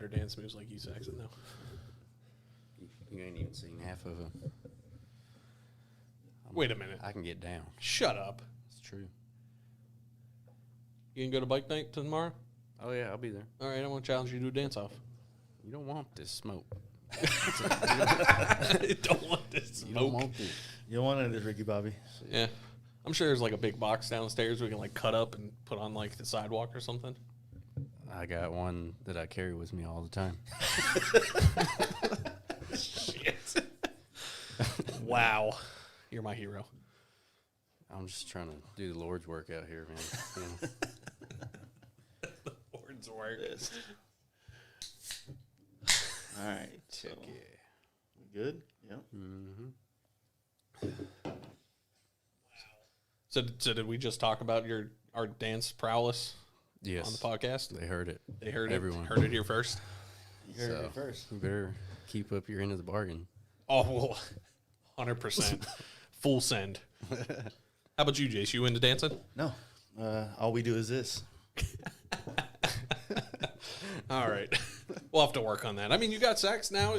better dance moves like you, Saxon, though. You ain't even seen half of them. Wait a minute. I can get down. Shut up. It's true. You can go to bike night tomorrow? Oh, yeah, I'll be there. All right, I want to challenge you to do a dance-off. You don't want this smoke. I don't want this smoke. You don't want this. You don't want it, Ricky Bobby. Yeah. I'm sure there's like a big box downstairs we can like cut up and put on like the sidewalk or something. I got one that I carry with me all the time. Shit. Wow. You're my hero. I'm just trying to do the Lord's work out here, man. You know? The Lord's work. All right. So, good? Yep. Mm-hmm. So did we just talk about our dance prowess Yes. on the podcast? They heard it. They heard Everyone. it. Heard it here first. You heard it first. You better keep up your end of the bargain. Oh, well, 100%. Full send. How about you, Jace? You into dancing? No. All we do is this. All right. We'll have to work on that. I mean, you got sax now,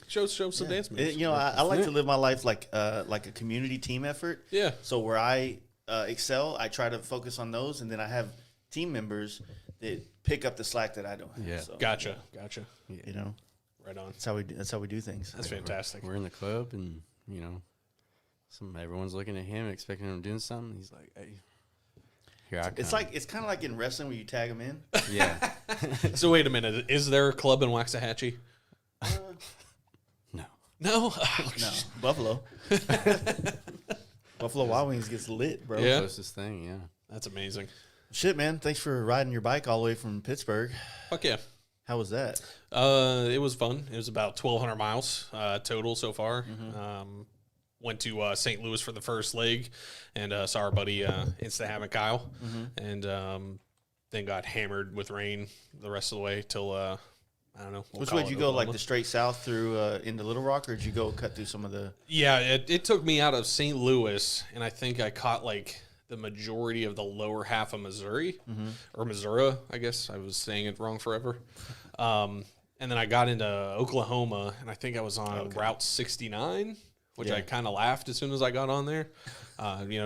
show some dance moves. I like to live my life like a community team effort. Yeah. So where I excel, I try to focus on those, and then I have team members that pick up the slack that I don't have. Yeah. So, Gotcha. You know, Right on. that's how we do things. That's fantastic. We're in the club, and, everyone's looking at him, expecting him doing something. He's like, hey, here I come. It's kind of like in wrestling where you tag them in. Yeah. So wait a minute. Is there a club in Waxahachie? No. No? No, Buffalo. Buffalo Wild Wings gets lit, bro. Yeah. Closest thing, yeah. That's amazing. Shit, man. Thanks for riding your bike all the way from Pittsburgh. Fuck yeah. How was that? It was fun. It was about 1,200 miles total so far. Went to St. Louis for the first leg and saw our buddy Insta Hammock Kyle. And then got hammered with rain the rest of the way till, I don't know. Which way did you go, like the straight south through into Little Rock, or did you go cut through some of the... Yeah, it took me out of St. Louis, and I think I caught like the majority of the lower half of Missouri, or Missouri, I guess. I was saying it wrong forever. And then I got into Oklahoma, and I think I was on Route 69, which I kind of laughed as soon as I got on there.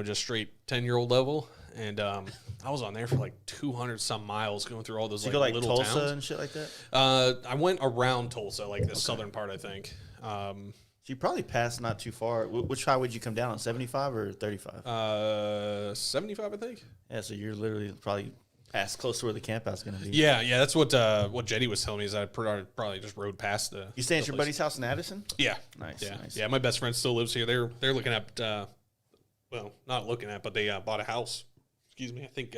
Just straight 10-year-old level. And I was on there for like 200-some miles going through all those you go like little Tulsa towns. and shit like that? I went around Tulsa, like the southern part, I think. So you probably passed not too far. Which highway would you come down on, 75 or 35? 75, I think. Yeah, so you're literally probably past close to where the campout's going to be. Yeah, that's what Jetty was telling me is I probably just rode past the... You staying at the your place. buddy's house in Addison? Yeah. Nice, Yeah. nice. Yeah, my best friend still lives here. They're looking at, not looking at, but they bought a house. Excuse me. I think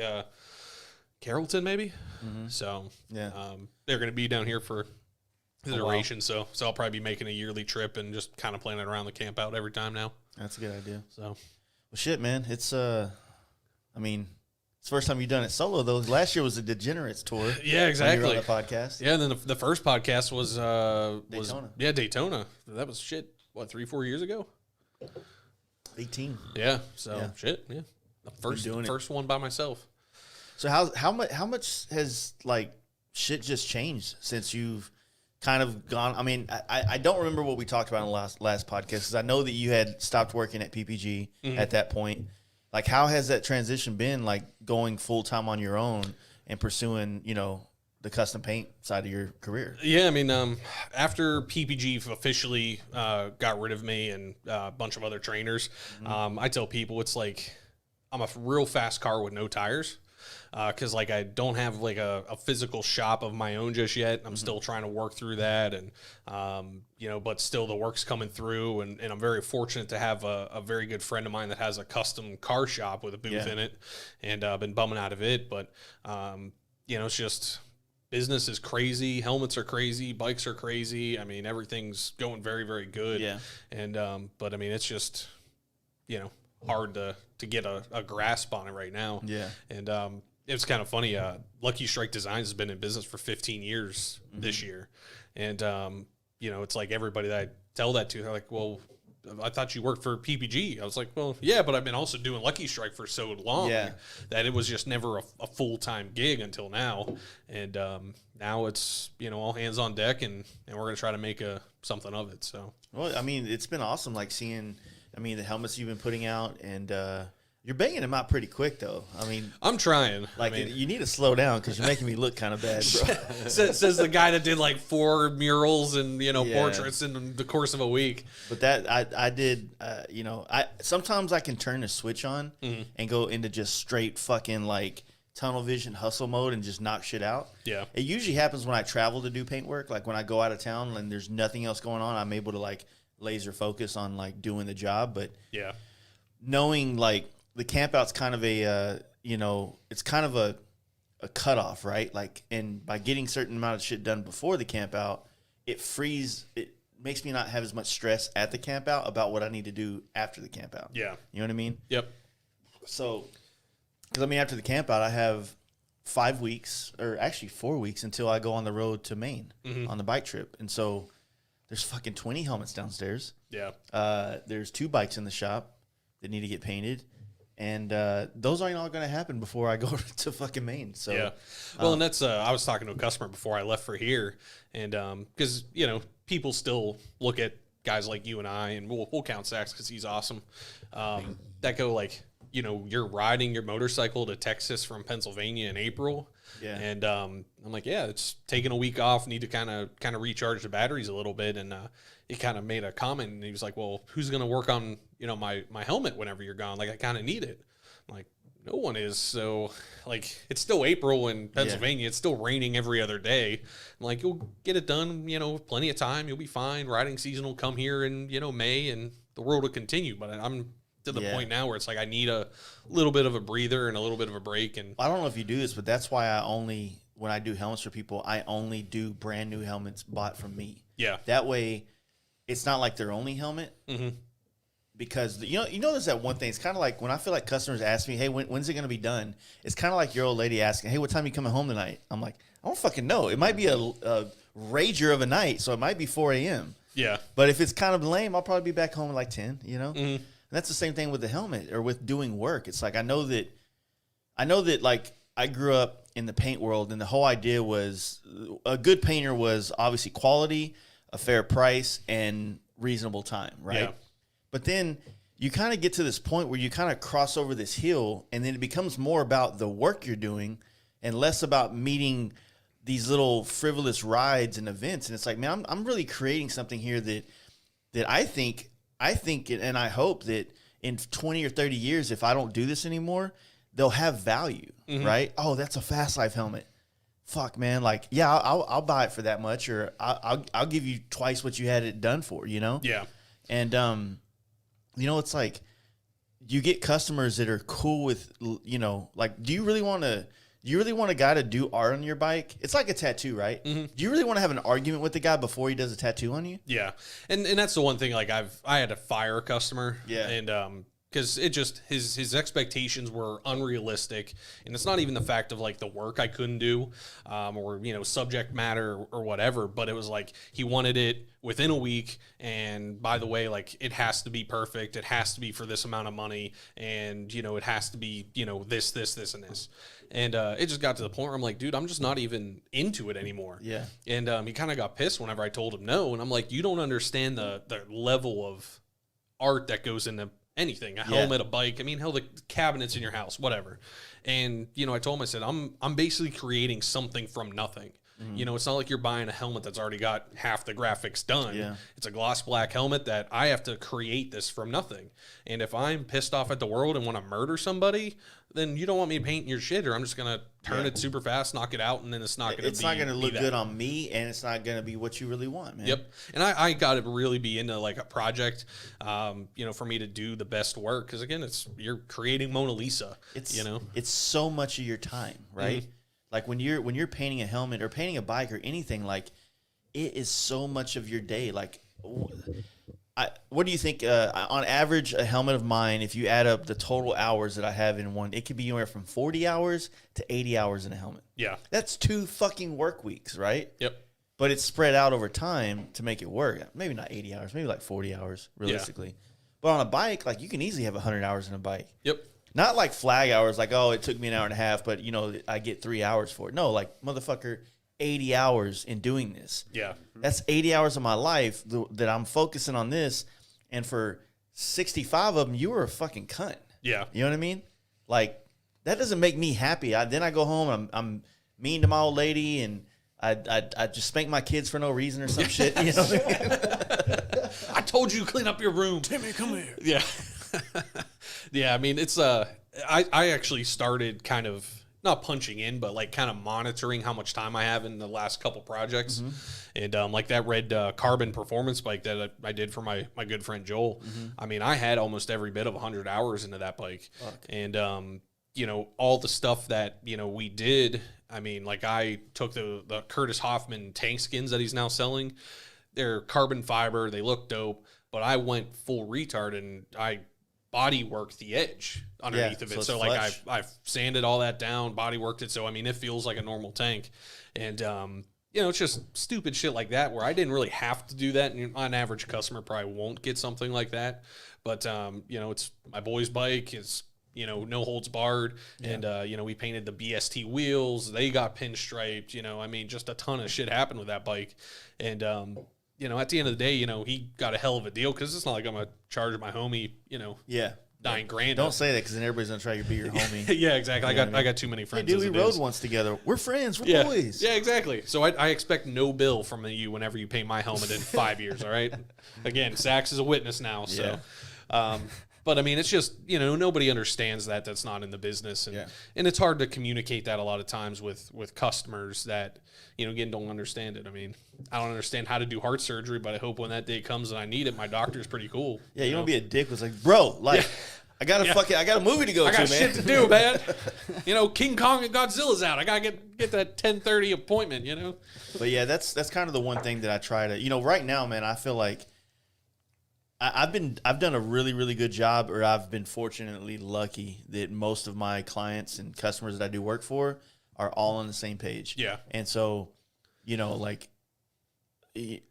Carrollton maybe. So Yeah. they're going to be down here for the duration. So I'll probably be making a yearly trip and just kind of planning around the camp out every time now. That's a good idea. So, Well, shit, man. It's, it's the first time you've done it solo, though. Last year was a Degenerates tour. Yeah, exactly. When you were on the podcast. Yeah, and then the first podcast was Daytona. Daytona. That was 3-4 years ago. 18. Yeah. So Yeah. shit. Yeah. The doing it. first one by myself. So how much has like shit just changed since you've kind of gone? I mean, I don't remember what we talked about in the last podcast, because I know that you had stopped working at PPG at that point. Like, how has that transition been, like going full time on your own and pursuing, the custom paint side of your career? Yeah, I mean, after PPG officially got rid of me and a bunch of other trainers, I tell people it's like I'm a real fast car with no tires. Because like I don't have like a physical shop of my own just yet. I'm still trying to work through that, and but still the work's coming through, and I'm very fortunate to have a very good friend of mine that has a custom car shop with a booth in it, and I've been bumming out of it. But it's just business is crazy, helmets are crazy, bikes are crazy. I mean, everything's going very, very good. Yeah. And but I mean, it's just hard to get a grasp on it right now. Yeah. And it was kind of funny. Lucky Strike Designs has been in business for 15 years this year. And, it's like everybody that I tell that to, they're like, well, I thought you worked for PPG. I was like, well, yeah, but I've been also doing Lucky Strike for so long that it was just never a full-time gig until now. And now it's, all hands on deck, and we're going to try to make something of it. So, well, I mean, it's been awesome, like seeing, the helmets you've been putting out, and you're banging them out pretty quick, though. I mean, I'm trying. You need to slow down because you're making me look kind of bad. Says the guy that did like 4 murals and portraits in the course of a week. But that I did. I sometimes I can turn the switch on and go into just straight fucking like tunnel vision hustle mode and just knock shit out. Yeah. It usually happens when I travel to do paint work. Like when I go out of town and there's nothing else going on, I'm able to like laser focus on like doing the job. But yeah, knowing like the Campout's kind of a, it's kind of a cutoff, right? Like, and by getting certain amount of shit done before the Campout, it makes me not have as much stress at the Campout about what I need to do after the Campout. Yeah. You know what I mean? Yep. So, because after the Campout, I have 5 weeks, or actually 4 weeks until I go on the road to Maine on the bike trip. And so there's fucking 20 helmets downstairs. Yeah. There's 2 bikes in the shop that need to get painted. And those aren't all going to happen before I go to fucking Maine. So yeah, well, and that's I was talking to a customer before I left for here, and because people still look at guys like you and I, and we'll count Sax because he's awesome. That go like you're riding your motorcycle to Texas from Pennsylvania in April. Yeah, and I'm like, yeah, it's taking a week off. Need to kind of recharge the batteries a little bit, and he kind of made a comment, and he was like, well, who's going to work on my helmet whenever you're gone? Like, I kind of need it. I'm like, no one is. So like, it's still April in Pennsylvania. Yeah. It's still raining every other day. I'm like, you'll get it done, plenty of time. You'll be fine. Riding season will come here in, May, and the world will continue. But I'm to the point now where it's like, I need a little bit of a breather and a little bit of a break. And I don't know if you do this, but that's why when I do helmets for people, I only do brand new helmets bought from me. Yeah. That way it's not like their only helmet. Mm-hmm. Because, there's that one thing. It's kind of like when I feel like customers ask me, hey, when's it going to be done? It's kind of like your old lady asking, hey, what time are you coming home tonight? I'm like, I don't fucking know. It might be a rager of a night, so it might be 4 a.m. Yeah. But if it's kind of lame, I'll probably be back home at like 10, Mm-hmm. And that's the same thing with the helmet or with doing work. It's like I know that like I grew up in the paint world, and the whole idea was a good painter was obviously quality, a fair price, and reasonable time, right? Yeah. But then you kind of get to this point where you kind of cross over this hill, and then it becomes more about the work you're doing and less about meeting these little frivolous rides and events. And it's like, man, I'm really creating something here that I think, and I hope that in 20 or 30 years, if I don't do this anymore, they'll have value, right? Oh, that's a Fast Life helmet. Fuck, man. Like, yeah, I'll buy it for that much, or I'll give you twice what you had it done for, Yeah. And, it's like you get customers that are cool with, like, do you really want a guy to do art on your bike? It's like a tattoo, right? Mm-hmm. Do you really want to have an argument with the guy before he does a tattoo on you? Yeah. And that's the one thing, like I had to fire a customer. Yeah. And, because it just his expectations were unrealistic, and it's not even the fact of like the work I couldn't do, or subject matter or whatever, but it was like he wanted it within a week, and by the way, like it has to be perfect, it has to be for this amount of money, and it has to be this and this, and it just got to the point where I'm like, dude, I'm just not even into it anymore. Yeah. And he kind of got pissed whenever I told him no, and I'm like, you don't understand the level of art that goes into anything, a helmet, a bike. I mean, hell, the cabinets in your house, whatever. And, I told him, I said, I'm basically creating something from nothing. Mm-hmm. It's not like you're buying a helmet that's already got half the graphics done. Yeah. It's a gloss black helmet that I have to create this from nothing. And if I'm pissed off at the world and want to murder somebody, then you don't want me painting your shit, or I'm just going to turn it super fast, knock it out, and then it's not going to look good on me, and it's not going to be what you really want, man. Yep. And I got to really be into like a project, for me to do the best work. Because again, you're creating Mona Lisa. It's so much of your time, right? Mm-hmm. Like when you're painting a helmet or painting a bike or anything, like it is so much of your day. Like, what do you think? On average, a helmet of mine, if you add up the total hours that I have in one, it could be anywhere from 40 hours to 80 hours in a helmet. Yeah. That's 2 fucking work weeks, right? Yep. but it's spread out over time to make it work. Maybe not 80 hours, maybe like 40 hours realistically. Yeah. But on a bike, like you can easily have 100 hours in a bike. Yep. Not like flag hours, like, oh, it took me an hour and a half, but, you know, I get 3 hours for it. No, like, motherfucker, 80 hours in doing this. Yeah. That's 80 hours of my life that I'm focusing on this. And for 65 of them, you were a fucking cunt. Yeah. You know what I mean? Like, that doesn't make me happy. Then I go home and I'm mean to my old lady and I just spank my kids for no reason or some shit. You know what I mean? I told you to clean up your room. Timmy, come here. Yeah. Yeah, I mean, it's I actually started kind of not punching in, but like kind of monitoring how much time I have in the last couple projects. And like that red carbon performance bike that I did for my good friend Joel. I mean, I had almost every bit of 100 hours into that bike. Fuck. And you know, all the stuff that, you know, we did, I mean, like I took the Curtis Hoffman tank skins that he's now selling. They're carbon fiber, they look dope, but I went full retard and I body worked the edge underneath of it. So like I've sanded all that down, body worked it. So I mean, it feels like a normal tank. And you know, it's just stupid shit like that where I didn't really have to do that. And an average customer probably won't get something like that. But you know, it's my boy's bike. It's, you know, no holds barred. Yeah. And you know, we painted the BST wheels. They got pinstriped. You know, I mean, just a ton of shit happened with that bike. And you know, at the end of the day, you know, he got a hell of a deal because it's not like I'm going to charge my homie, you know, $9,000. Don't say that because then everybody's going to try to be your homie. Yeah, exactly. I got too many friends. Hey, dude, we rode once together. We're friends. We're boys. Yeah, exactly. So I expect no bill from you whenever you pay my helmet in 5 years, all right? Again, Sax is a witness now, so. Yeah. But I mean, it's just, you know, nobody understands that that's not in the business. And and it's hard to communicate that a lot of times with customers that, you know, again, don't understand it. I mean, I don't understand how to do heart surgery, but I hope when that day comes and I need it, my doctor's pretty cool. Yeah, you don't be a dick. It's like, bro, like, I got a movie to go to, man. I got shit to do, man. You know, King Kong and Godzilla's out. I got to get that 10:30 appointment, you know? But yeah, that's kind of the one thing that I try to, you know, right now, man, I feel like I've done a really, really good job, or I've been fortunately lucky that most of my clients and customers that I do work for are all on the same page. Yeah. And so, you know, like,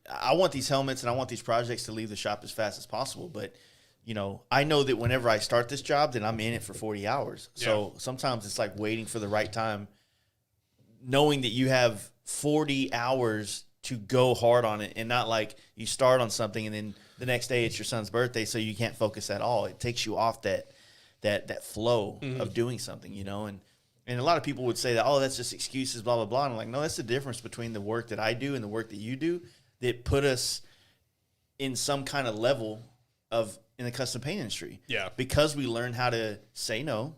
I want these helmets and I want these projects to leave the shop as fast as possible. But, you know, I know that whenever I start this job, then I'm in it for 40 hours. Yeah. So sometimes it's like waiting for the right time, knowing that you have 40 hours to go hard on it, and not like you start on something and then the next day it's your son's birthday, so you can't focus at all. It takes you off that flow of doing something, you know. And a lot of people would say that, oh, that's just excuses, blah, blah, blah. And I'm like, no, that's the difference between the work that I do and the work that you do that put us in some kind of level in the custom paint industry. Yeah. Because we learn how to say no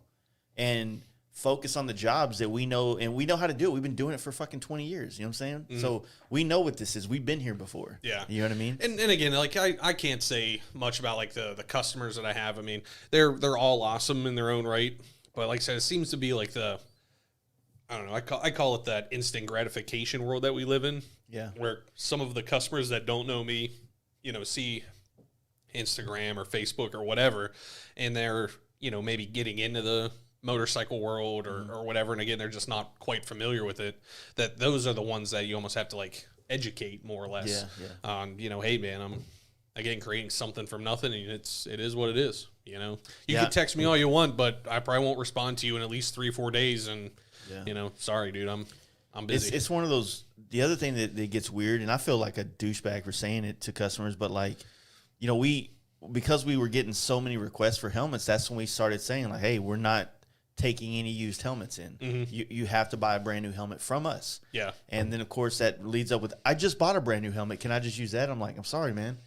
and focus on the jobs that we know, and we know how to do it. We've been doing it for fucking 20 years. You know what I'm saying? So we know what this is. We've been here before. Yeah. You know what I mean? And again, like I can't say much about like the customers that I have. I mean, they're all awesome in their own right. But like I said, it seems to be like I don't know, I call it that instant gratification world that we live in. Yeah. Where some of the customers that don't know me, you know, see Instagram or Facebook or whatever, and they're, you know, maybe getting into the motorcycle world or whatever, and again, they're just not quite familiar with it, that those are the ones that you almost have to like educate more or less on, you know, hey man, I'm again creating something from nothing, and it is what it is, you know. You can text me all you want, but I probably won't respond to you in at least 3-4 days, and you know, sorry dude, I'm busy. It's one of those, the other thing that gets weird, and I feel like a douchebag for saying it to customers, but like, you know, because we were getting so many requests for helmets, that's when we started saying like, hey, we're not taking any used helmets in. You have to buy a brand new helmet from us. Yeah. And then of course that leads up with, I just bought a brand new helmet. Can I just use that? I'm like, I'm sorry, man.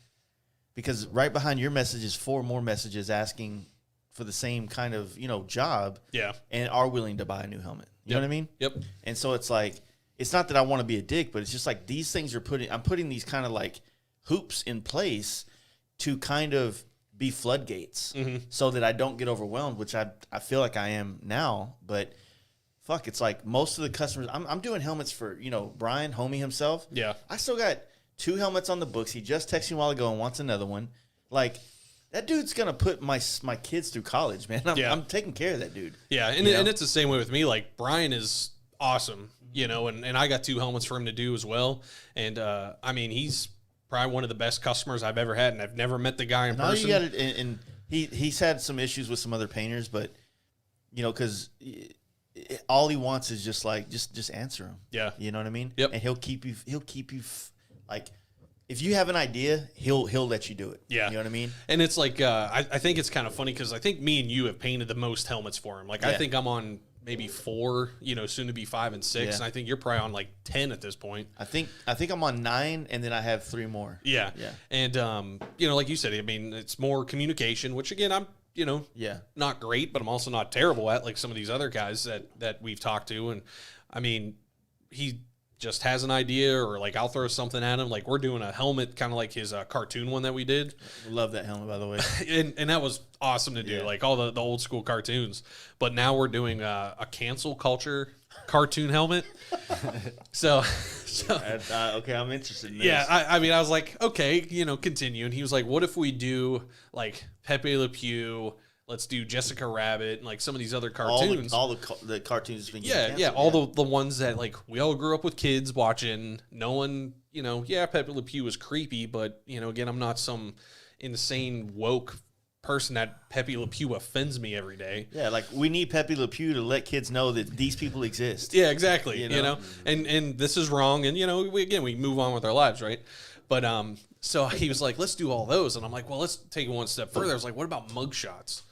Because right behind your message is 4 more messages asking for the same kind of, you know, job. Yeah. And are willing to buy a new helmet. You know what I mean? Yep. And so it's like, it's not that I want to be a dick, but it's just like these things I'm putting these kind of like hoops in place to kind of be floodgates so that I don't get overwhelmed, which I feel like I am now. But fuck, it's like most of the customers, I'm doing helmets for, you know, Brian, homie himself. Yeah. I still got 2 helmets on the books. He just texted me a while ago and wants another one. Like, that dude's going to put my kids through college, man. I'm taking care of that dude. Yeah, and it's the same way with me. Like, Brian is awesome, you know, and I got 2 helmets for him to do as well. And I mean, he's probably one of the best customers I've ever had, and I've never met the guy in person. You got it, and he's had some issues with some other painters, but you know, because all he wants is just like just answer him. Yeah, you know what I mean. Yep. And he'll keep you like, if you have an idea, he'll let you do it. Yeah, you know what I mean. And it's like I think it's kind of funny because I think me and you have painted the most helmets for him. Like I think I'm on maybe 4, you know, soon to be 5 and 6, and I think you're probably on like 10 at this point. I think I'm on 9, and then I have 3 more. Yeah. And you know, like you said, I mean, it's more communication, which again, I'm, you know, not great, but I'm also not terrible at, like some of these other guys that we've talked to. And I mean, he just has an idea, or like I'll throw something at him. Like we're doing a helmet, kind of like his cartoon one that we did. Love that helmet, by the way. and that was awesome to do, like all the old school cartoons. But now we're doing a cancel culture cartoon helmet. so okay, I'm interested in this. Yeah, I mean, I was like, okay, you know, continue. And he was like, what if we do like Pepe Le Pew? Let's do Jessica Rabbit and like some of these other cartoons. All the cartoons been getting canceled. All the ones that like we all grew up with kids watching. No one, you know, Pepe Le Pew was creepy, but you know, again, I'm not some insane woke person that Pepe Le Pew offends me every day. Yeah, like we need Pepe Le Pew to let kids know that these people exist. Yeah, exactly. You know? And this is wrong, and you know, we move on with our lives, right? But so he was like, let's do all those, and I'm like, well, let's take it one step further. I was like, what about mugshots?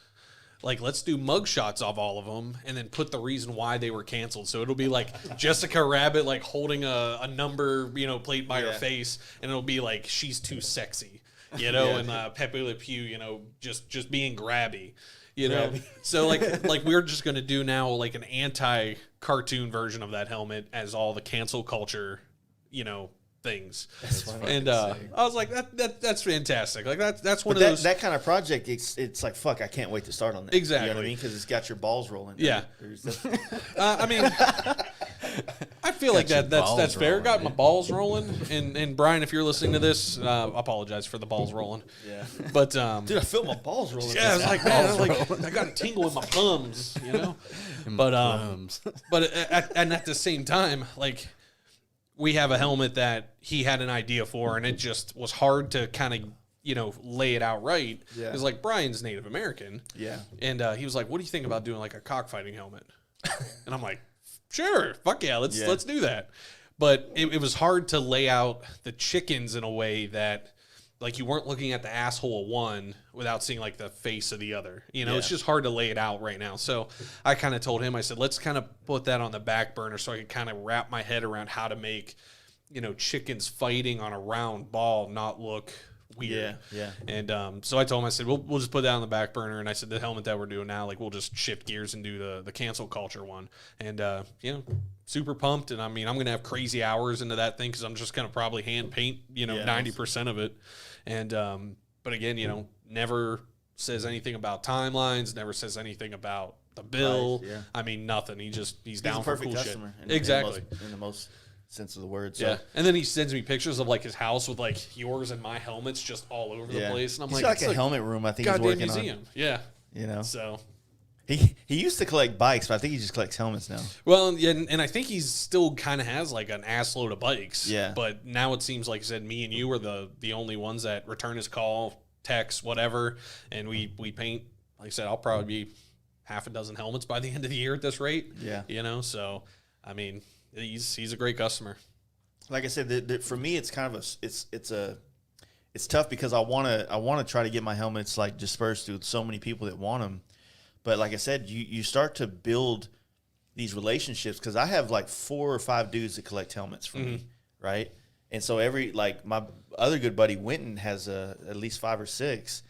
Like, let's do mugshots of all of them and then put the reason why they were canceled. So it'll be like Jessica Rabbit, like holding a number, you know, plate by her face. And it'll be like, she's too sexy, you know, and Pepe Le Pew, you know, just being grabby, you know? So like we're just going to do now like an anti-cartoon version of that helmet as all the cancel culture, you know, things. And I was like, that's fantastic. Like that's one of those, that kind of project. It's like, fuck, I can't wait to start on that. Exactly. You know what I mean? Because it's got your balls rolling. Yeah. I mean, I feel like that's fair. Got my balls rolling. And Brian, if you're listening to this, I apologize for the balls rolling. Yeah. But dude, I feel my balls rolling. Yeah, I was like, man, I got a tingle in my thumbs, you know. But at the same time, like, we have a helmet that he had an idea for, and it just was hard to kind of, you know, lay it out right. Yeah. Because, like, Brian's Native American. Yeah. And he was like, what do you think about doing, like, a cockfighting helmet? And I'm like, sure, fuck yeah, let's do that. But it was hard to lay out the chickens in a way that, like, you weren't looking at the asshole of one without seeing, like, the face of the other. You know, it's just hard to lay it out right now. So I kind of told him, I said, let's kind of put that on the back burner so I could kind of wrap my head around how to make, you know, chickens fighting on a round ball not look weird. Yeah. And so I told him, I said, we'll just put that on the back burner. And I said, the helmet that we're doing now, like, we'll just shift gears and do the cancel culture one. And, you know, super pumped. And I mean, I'm going to have crazy hours into that thing because I'm just going to probably hand paint, you know, 90% of it. And, but again, you know, never says anything about timelines, never says anything about the bill. Right, I mean, nothing. He's down for cool shit. Exactly. In the most sense of the word. So. Yeah. And then he sends me pictures of like his house with like yours and my helmets just all over the place. And I'm like, it's like a helmet room. I think he's working museum. On. Yeah. You know, so he used to collect bikes, but I think he just collects helmets now. Well, and I think he's still kind of has like an ass load of bikes. Yeah. But now it seems like, he said, me and you are the only ones that return his call, text, whatever, and we paint. Like I said, I'll probably be half a dozen helmets by the end of the year at this rate. Yeah. You know, so I mean, he's a great customer. Like I said, for me, it's kind of it's tough because I want to try to get my helmets like dispersed to so many people that want them. But like I said, you start to build these relationships because I have like 4 or 5 dudes that collect helmets for me, right? And so my other good buddy Winton has at least 5 or 6,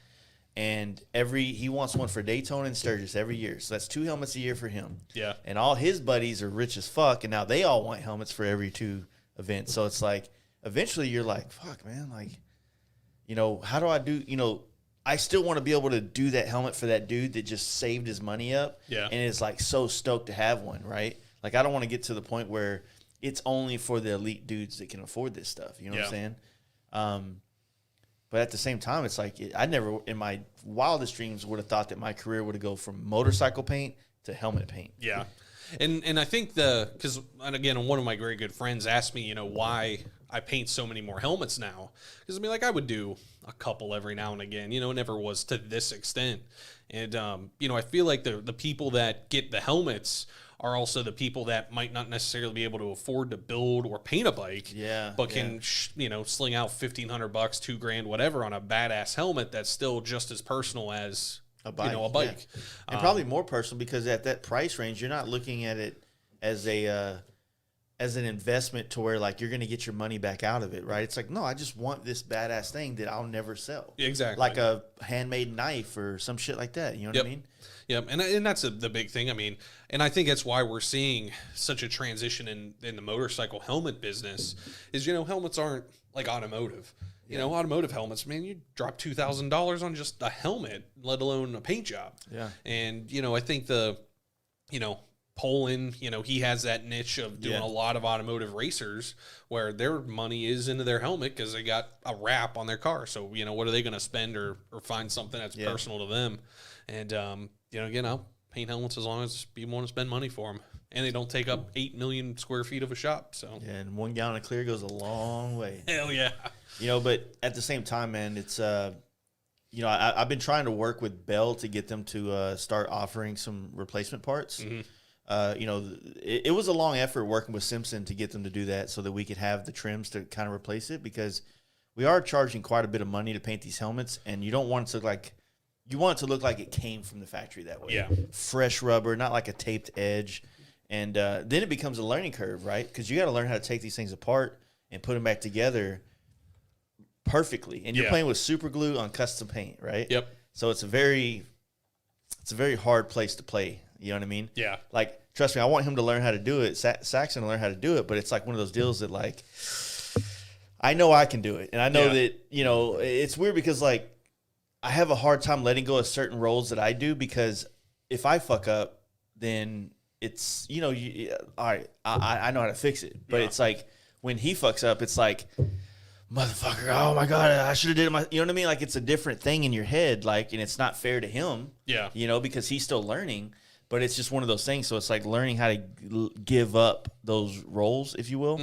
and he wants one for Daytona and Sturgis every year. So that's 2 helmets a year for him. Yeah. And all his buddies are rich as fuck, and now they all want helmets for every 2 events. So it's like eventually you're like, fuck, man, like, you know, how do I do, you know, I still want to be able to do that helmet for that dude that just saved his money up. Yeah. And is like so stoked to have one, right? Like, I don't want to get to the point where it's only for the elite dudes that can afford this stuff. You know what I'm saying? But at the same time, it's like I never in my wildest dreams would have thought that my career would have go from motorcycle paint to helmet paint. Yeah. And I think because again, one of my very good friends asked me, why I paint so many more helmets now. Because I mean, like I would do a couple every now and again, it never was to this extent. And, I feel like the people that get the helmets are also the people that might not necessarily be able to afford to build or paint a bike, but can, sling out $1,500, $2,000, whatever on a badass helmet that's still just as personal as a bike. Yeah. And probably more personal because at that price range, you're not looking at it as as an investment to where like you're going to get your money back out of it, right? It's like, no, I just want this badass thing that I'll never sell. Exactly. Like a handmade knife or some shit like that. You know what I mean? Yep. And that's the big thing. I mean, and I think that's why we're seeing such a transition in the motorcycle helmet business is, helmets aren't like automotive. Automotive helmets, man, you drop $2,000 on just a helmet, let alone a paint job. Yeah. And, I think Poland, he has that niche of doing a lot of automotive racers where their money is into their helmet because they got a wrap on their car. So, what are they going to spend or find something that's personal to them? And, again, I'll paint helmets as long as people want to spend money for them. And they don't take up 8 million square feet of a shop. So yeah, and 1 gallon of clear goes a long way. Hell yeah. But at the same time, man, it's, I've been trying to work with Bell to get them to start offering some replacement parts. Mm-hmm. It was a long effort working with Simpson to get them to do that so that we could have the trims to kind of replace it because we are charging quite a bit of money to paint these helmets, and you don't want it to look like you want it to look like it came from the factory that way. Yeah, fresh rubber, not like a taped edge, and then it becomes a learning curve, right? Because you got to learn how to take these things apart and put them back together perfectly, and you're playing with super glue on custom paint, right? Yep. So it's a very hard place to play. You know what I mean? Yeah. Like, trust me, I want him to learn how to do it. Saxon to learn how to do it, but it's like one of those deals that, like, I know I can do it. And I know that, it's weird because, like, I have a hard time letting go of certain roles that I do because if I fuck up, then it's, all right, I know how to fix it. But it's like when he fucks up, it's like, motherfucker, oh my God, I should have did it. You know what I mean? Like, it's a different thing in your head, like, and it's not fair to him. Yeah. Because he's still learning. But it's just one of those things. So it's like learning how to give up those roles, if you will,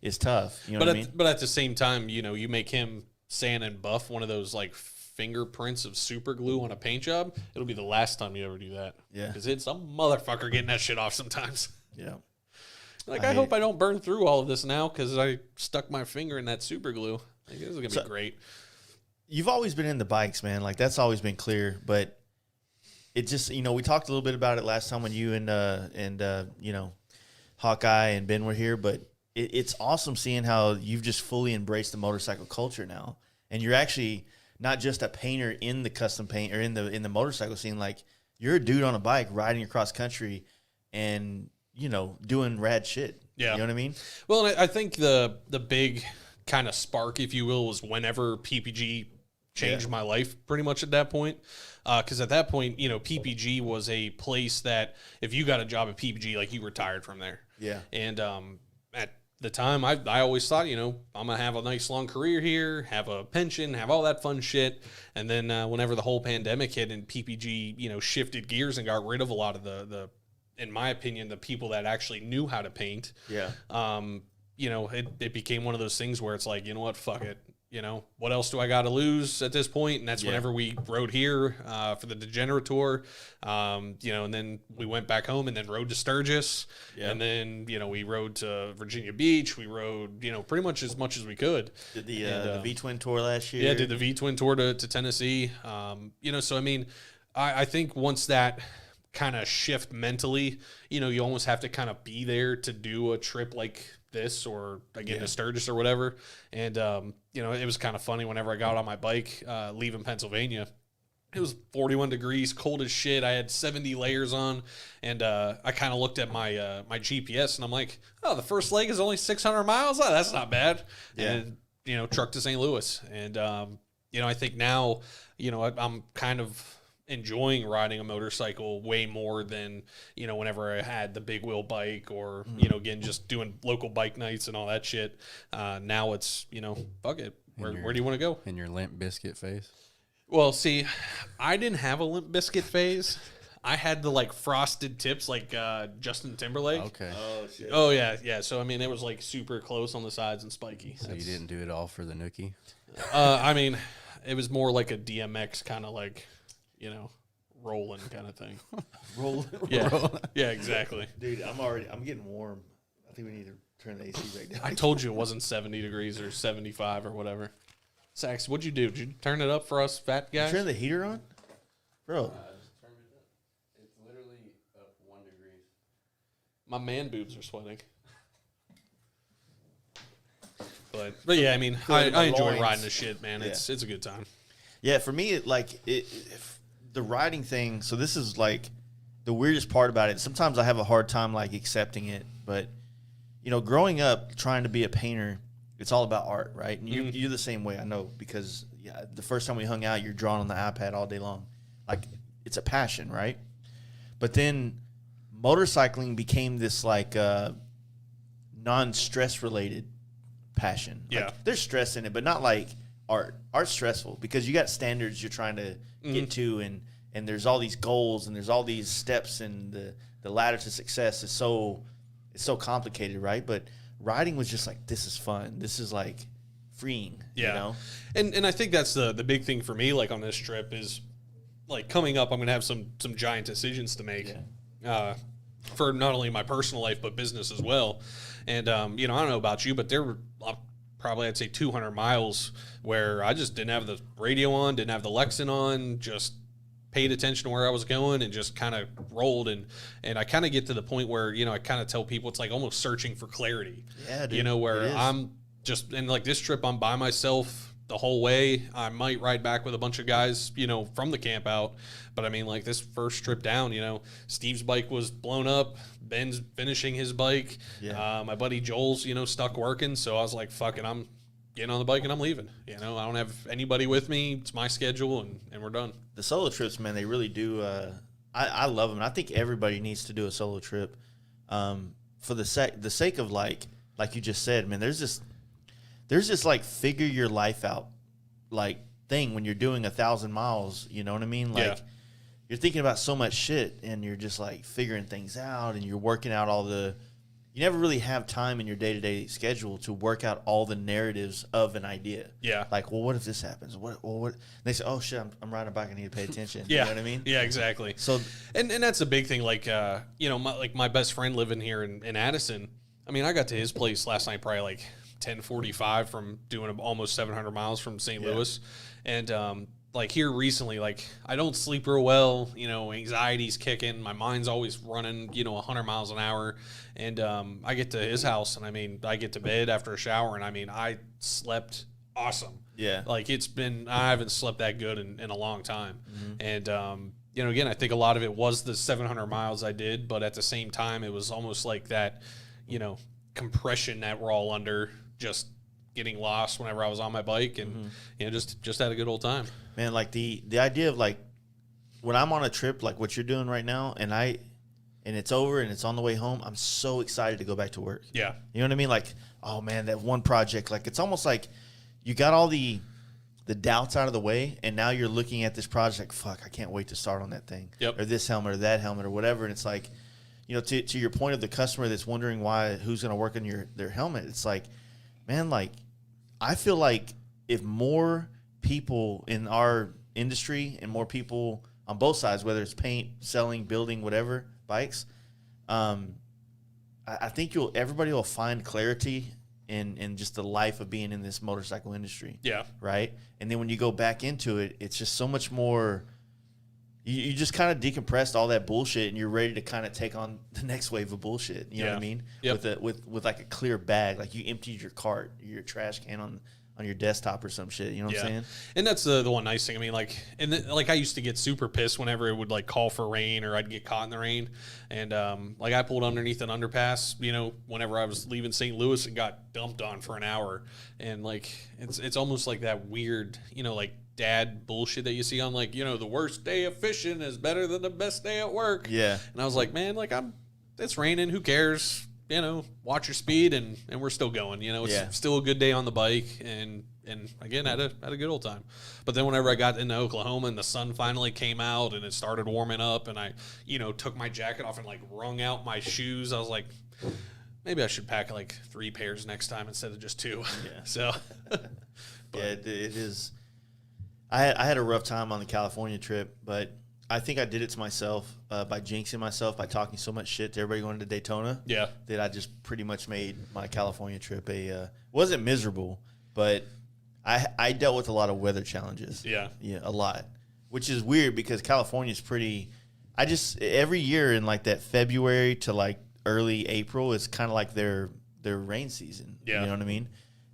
is tough. You know what I mean? But at the same time, you make him sand and buff one of those like fingerprints of super glue on a paint job. It'll be the last time you ever do that. Yeah. Because it's some motherfucker getting that shit off sometimes. Yeah. Like, I hope I don't burn through all of this now because I stuck my finger in that super glue. Like, this is going to be great. You've always been into bikes, man. Like, that's always been clear. But it just, we talked a little bit about it last time when you and Hawkeye and Ben were here, but it's awesome seeing how you've just fully embraced the motorcycle culture now. And you're actually not just a painter in the custom paint or in the motorcycle scene. Like, you're a dude on a bike riding across country and, doing rad shit. Yeah. You know what I mean? Well, and I think the big kind of spark, if you will, was whenever PPG changed my life pretty much at that point. Because at that point, PPG was a place that if you got a job at PPG, like, you retired from there. Yeah. And at the time, I always thought, I'm going to have a nice long career here, have a pension, have all that fun shit. And then whenever the whole pandemic hit and PPG, shifted gears and got rid of a lot of the in my opinion, the people that actually knew how to paint. Yeah. It became one of those things where it's like, you know what, fuck it. What else do I got to lose at this point? And that's whenever we rode here for the Degenerate Tour, and then we went back home and then rode to Sturgis. Yeah. And then, we rode to Virginia Beach. We rode, pretty much as we could. Did the VTwin Tour last year? Yeah, did the VTwin Tour to Tennessee. So, I mean, I think once that kind of shift mentally, you almost have to kind of be there to do a trip like this or again to Sturgis or whatever. And it was kind of funny whenever I got on my bike leaving Pennsylvania. It was 41 degrees, cold as shit. I had 70 layers on, and I kind of looked at my my GPS, and I'm like, oh, the first leg is only 600 miles. Oh, that's not bad. Yeah. And truck to St. Louis, and I think now I'm kind of enjoying riding a motorcycle way more than, whenever I had the big wheel bike or, again, just doing local bike nights and all that shit. Now it's, fuck it. Where do you want to go? In your Limp Biscuit phase? Well, see, I didn't have a Limp Biscuit phase. I had the like frosted tips like Justin Timberlake. Okay. Oh shit. Oh yeah. So I mean, it was like super close on the sides and spiky. So you didn't do it all for the nookie? I mean, it was more like a DMX kind of like, rolling kind of thing. Roll. Yeah, yeah, exactly. Dude, I'm getting warm. I think we need to turn the AC back down. I told you it wasn't 70 degrees or 75 or whatever. Sax, what'd you do? Did you turn it up for us fat guys? Turn the heater on, bro. I just turned it up. It's literally up 1 degree. My man boobs are sweating. But yeah, I mean, I enjoy loins. riding this shit, man. It's a good time. Yeah, for me, if the riding thing. So this is like the weirdest part about it. Sometimes I have a hard time like accepting it, but growing up trying to be a painter, it's all about art, right? And you're the same way, I know, because the first time we hung out, you're drawing on the iPad all day long. Like it's a passion, right? But then motorcycling became this like non-stress related passion. Yeah. Like, there's stress in it, but not like art. Art's stressful because you got standards you're trying to get to, and there's all these goals and there's all these steps, and the ladder to success is so complicated, right? But riding was just like, this is fun. This is like freeing. Yeah. And I think that's the big thing for me, like on this trip, is like coming up, I'm gonna have some giant decisions to make. For not only my personal life but business as well. And I don't know about you, but there were probably, I'd say, 200 miles where I just didn't have the radio on, didn't have the Lexan on, just paid attention to where I was going and just kind of rolled. And I kind of get to the point where, I kind of tell people it's like almost searching for clarity. Yeah, dude, where I'm just, and like this trip, I'm by myself the whole way. I might ride back with a bunch of guys, from the camp out. But I mean, like this first trip down, Steve's bike was blown up. Ben's finishing his bike. Yeah. My buddy Joel's, stuck working. So I was like, fuck it, I'm getting on the bike and I'm leaving. I don't have anybody with me. It's my schedule and we're done. The solo trips, man, they really do. I love them. I think everybody needs to do a solo trip for the sake of like you just said, man, there's this like figure your life out like thing when you're doing 1,000 miles. You know what I mean? Like you're thinking about so much shit and you're just like figuring things out and you're working out you never really have time in your day-to-day schedule to work out all the narratives of an idea. Yeah. Like, well, what if this happens? What? And they say, oh shit, I'm riding a bike. I need to pay attention. Yeah. You know what I mean? Yeah, exactly. So, and that's a big thing. Like, my best friend living here in Addison. I mean, I got to his place last night, probably like 10:45 from doing almost 700 miles from St. Louis. And, like here recently, like I don't sleep real well, anxiety's kicking. My mind's always running, 100 miles an hour. And I get to his house and I mean, I get to bed after a shower and I mean, I slept awesome. Yeah. Like I haven't slept that good in a long time. Mm-hmm. And, again, I think a lot of it was the 700 miles I did, but at the same time, it was almost like that, compression that we're all under, just getting lost whenever I was on my bike and just had a good old time. Man, like the idea of like when I'm on a trip like what you're doing right now and it's over and it's on the way home, I'm so excited to go back to work. Yeah. You know what I mean? Like, oh man, that one project, like it's almost like you got all the doubts out of the way and now you're looking at this project like, fuck, I can't wait to start on that thing. Yep. Or this helmet or that helmet or whatever. And it's like, to your point of the customer that's wondering who's going to work on their helmet, it's like, man, like I feel like if more people in our industry and more people on both sides, whether it's paint, selling, building, whatever, bikes, I think everybody will find clarity in just the life of being in this motorcycle industry. Yeah. Right? And then when you go back into it, it's just so much more. You just kind of decompressed all that bullshit and you're ready to kind of take on the next wave of bullshit. You know what I mean? Yep. With like a clear bag, like you emptied your cart, your trash can on your desktop or some shit. You know what I'm saying? And that's the one nice thing. I mean, like, I used to get super pissed whenever it would like call for rain or I'd get caught in the rain. And like I pulled underneath an underpass, whenever I was leaving St. Louis and got dumped on for an hour. And like, it's almost like that weird, like dad bullshit that you see on like, the worst day of fishing is better than the best day at work. Yeah. And I was like, man, like it's raining. Who cares? watch your speed, and we're still going. It's still a good day on the bike, and again, had a good old time. But then whenever I got into Oklahoma and the sun finally came out and it started warming up, and I, took my jacket off and like wrung out my shoes, I was like, maybe I should pack like 3 pairs next time instead of just 2. Yeah. So, yeah, it is. I had a rough time on the California trip, but I think I did it to myself by jinxing myself by talking so much shit to everybody going to Daytona. Yeah. That I just pretty much made my California trip wasn't miserable, but I dealt with a lot of weather challenges. Yeah. Yeah, a lot, which is weird because California's pretty. Every year in like that February to like early April is kind of like their rain season. Yeah. You know what I mean?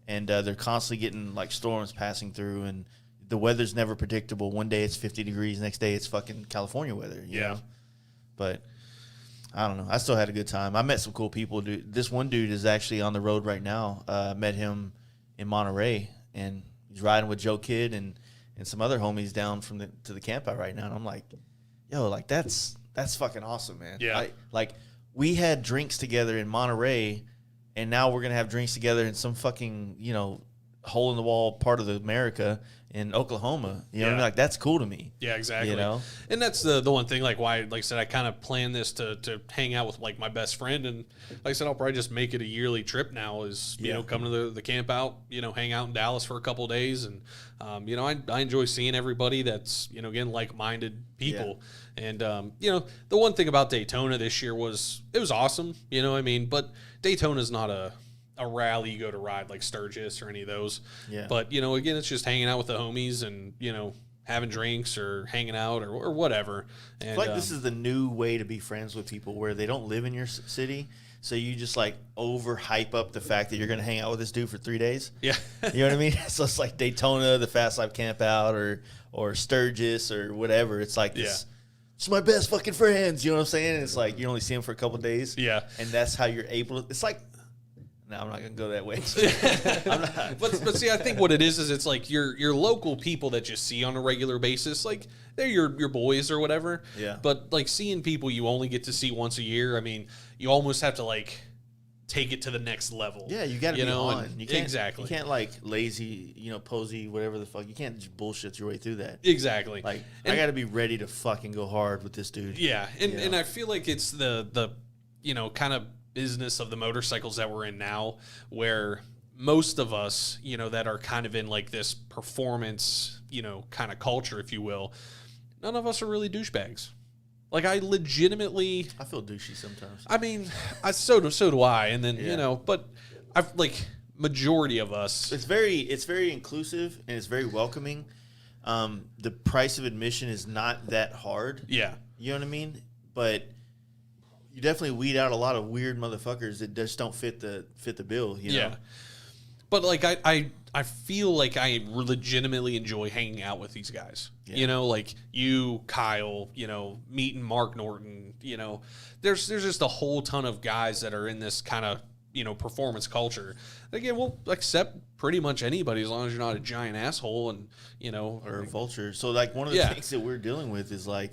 And they're constantly getting like storms passing through, and the weather's never predictable. One day it's 50 degrees, next day it's fucking California weather. You know? But I don't know. I still had a good time. I met some cool people. Dude, this one dude is actually on the road right now. Met him in Monterey, and he's riding with Joe Kidd and some other homies down to the Campout right now. And I'm like, yo, like that's fucking awesome, man. Yeah. Like we had drinks together in Monterey, and now we're gonna have drinks together in some fucking hole in the wall part of America in Oklahoma. You know what I mean? Like that's cool to me. Yeah, exactly. And that's the one thing, like why, like I said, I kind of planned this to hang out with like my best friend, and like I said, I'll probably just make it a yearly trip now. Is come to the camp out, hang out in Dallas for a couple of days, and I enjoy seeing everybody that's again like-minded people. And the one thing about Daytona this year was it was awesome. But Daytona's not a rally you go to ride like Sturgis or any of those. Yeah. But, again, it's just hanging out with the homies and, having drinks or hanging out or whatever. And, I feel like this is the new way to be friends with people where they don't live in your city. So you just like overhype up the fact that you're going to hang out with this dude for 3 days. Yeah. You know what I mean? So it's like Daytona, the Fast Life Camp Out, or Sturgis or whatever. It's like this. It's my best fucking friends. You know what I'm saying? It's like you only see them for a couple of days. Yeah. And that's how you're able to. It's like. No, I'm not gonna go that way. But see, I think what it is it's like your local people that you see on a regular basis, like they're your boys or whatever. Yeah. But like seeing people you only get to see once a year, I mean, you almost have to like take it to the next level. Yeah, you got to be on. You can't, exactly. You can't like lazy, posy, whatever the fuck. You can't just bullshit your way through that. Exactly. Like I got to be ready to fucking go hard with this dude. Yeah, and I feel like it's the kind of business of the motorcycles that we're in now, where most of us, that are kind of in like this performance, kind of culture, if you will, none of us are really douchebags. Like I legitimately, I feel douchey sometimes. I mean, so do I. And then but I've like majority of us. It's very inclusive and it's very welcoming. The price of admission is not that hard. Yeah, you know what I mean, but. You definitely weed out a lot of weird motherfuckers that just don't fit the bill, Yeah. But like I feel like I legitimately enjoy hanging out with these guys. Yeah. Like you, Kyle, meeting Mark Norton, there's just a whole ton of guys that are in this kind of, performance culture. Again, we'll accept pretty much anybody as long as you're not a giant asshole and, or a vulture. So like one of the things that we're dealing with is like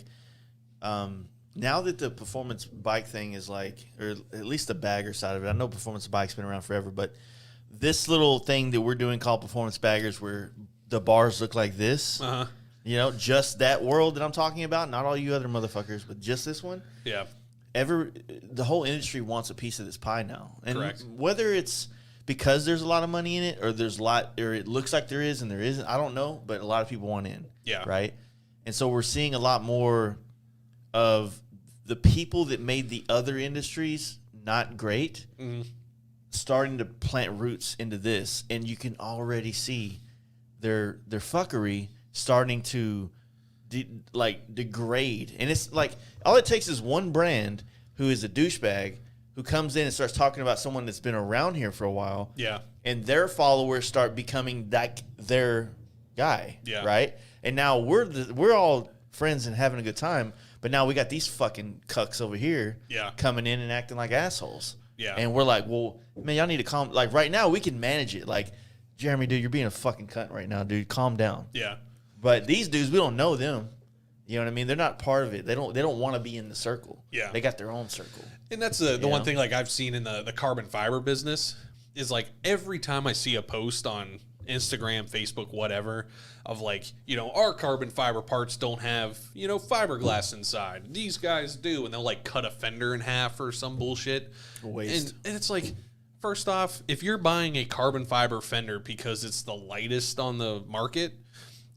now that the performance bike thing is like, or at least the bagger side of it, I know performance bike's been around forever, but this little thing that we're doing called performance baggers where the bars look like this, just that world that I'm talking about, not all you other motherfuckers, but just this one. Yeah. The whole industry wants a piece of this pie now. And correct. Whether it's because there's a lot of money in it or or it looks like there is and there isn't, I don't know, but a lot of people want in. Yeah. Right? And so we're seeing a lot more of the people that made the other industries not great starting to plant roots into this, and you can already see their fuckery starting to degrade. And it's like all it takes is one brand who is a douchebag who comes in and starts talking about someone that's been around here for a while. Yeah. And their followers start becoming like their guy. Yeah. Right? And now we're all friends and having a good time. But now we got these fucking cucks over here coming in and acting like assholes. Yeah. And we're like, well, man, y'all need to calm. Like, right now, we can manage it. Like, Jeremy, dude, you're being a fucking cunt right now, dude. Calm down. Yeah. But these dudes, we don't know them. You know what I mean? They're not part of it. They don't want to be in the circle. Yeah. They got their own circle. And that's the one thing like I've seen in the carbon fiber business is like every time I see a post on Instagram, Facebook, whatever, of like, you know, our carbon fiber parts don't have, you know, fiberglass inside. These guys do. And they'll like cut a fender in half or some bullshit. Waste. And it's like, first off, if you're buying a carbon fiber fender because it's the lightest on the market,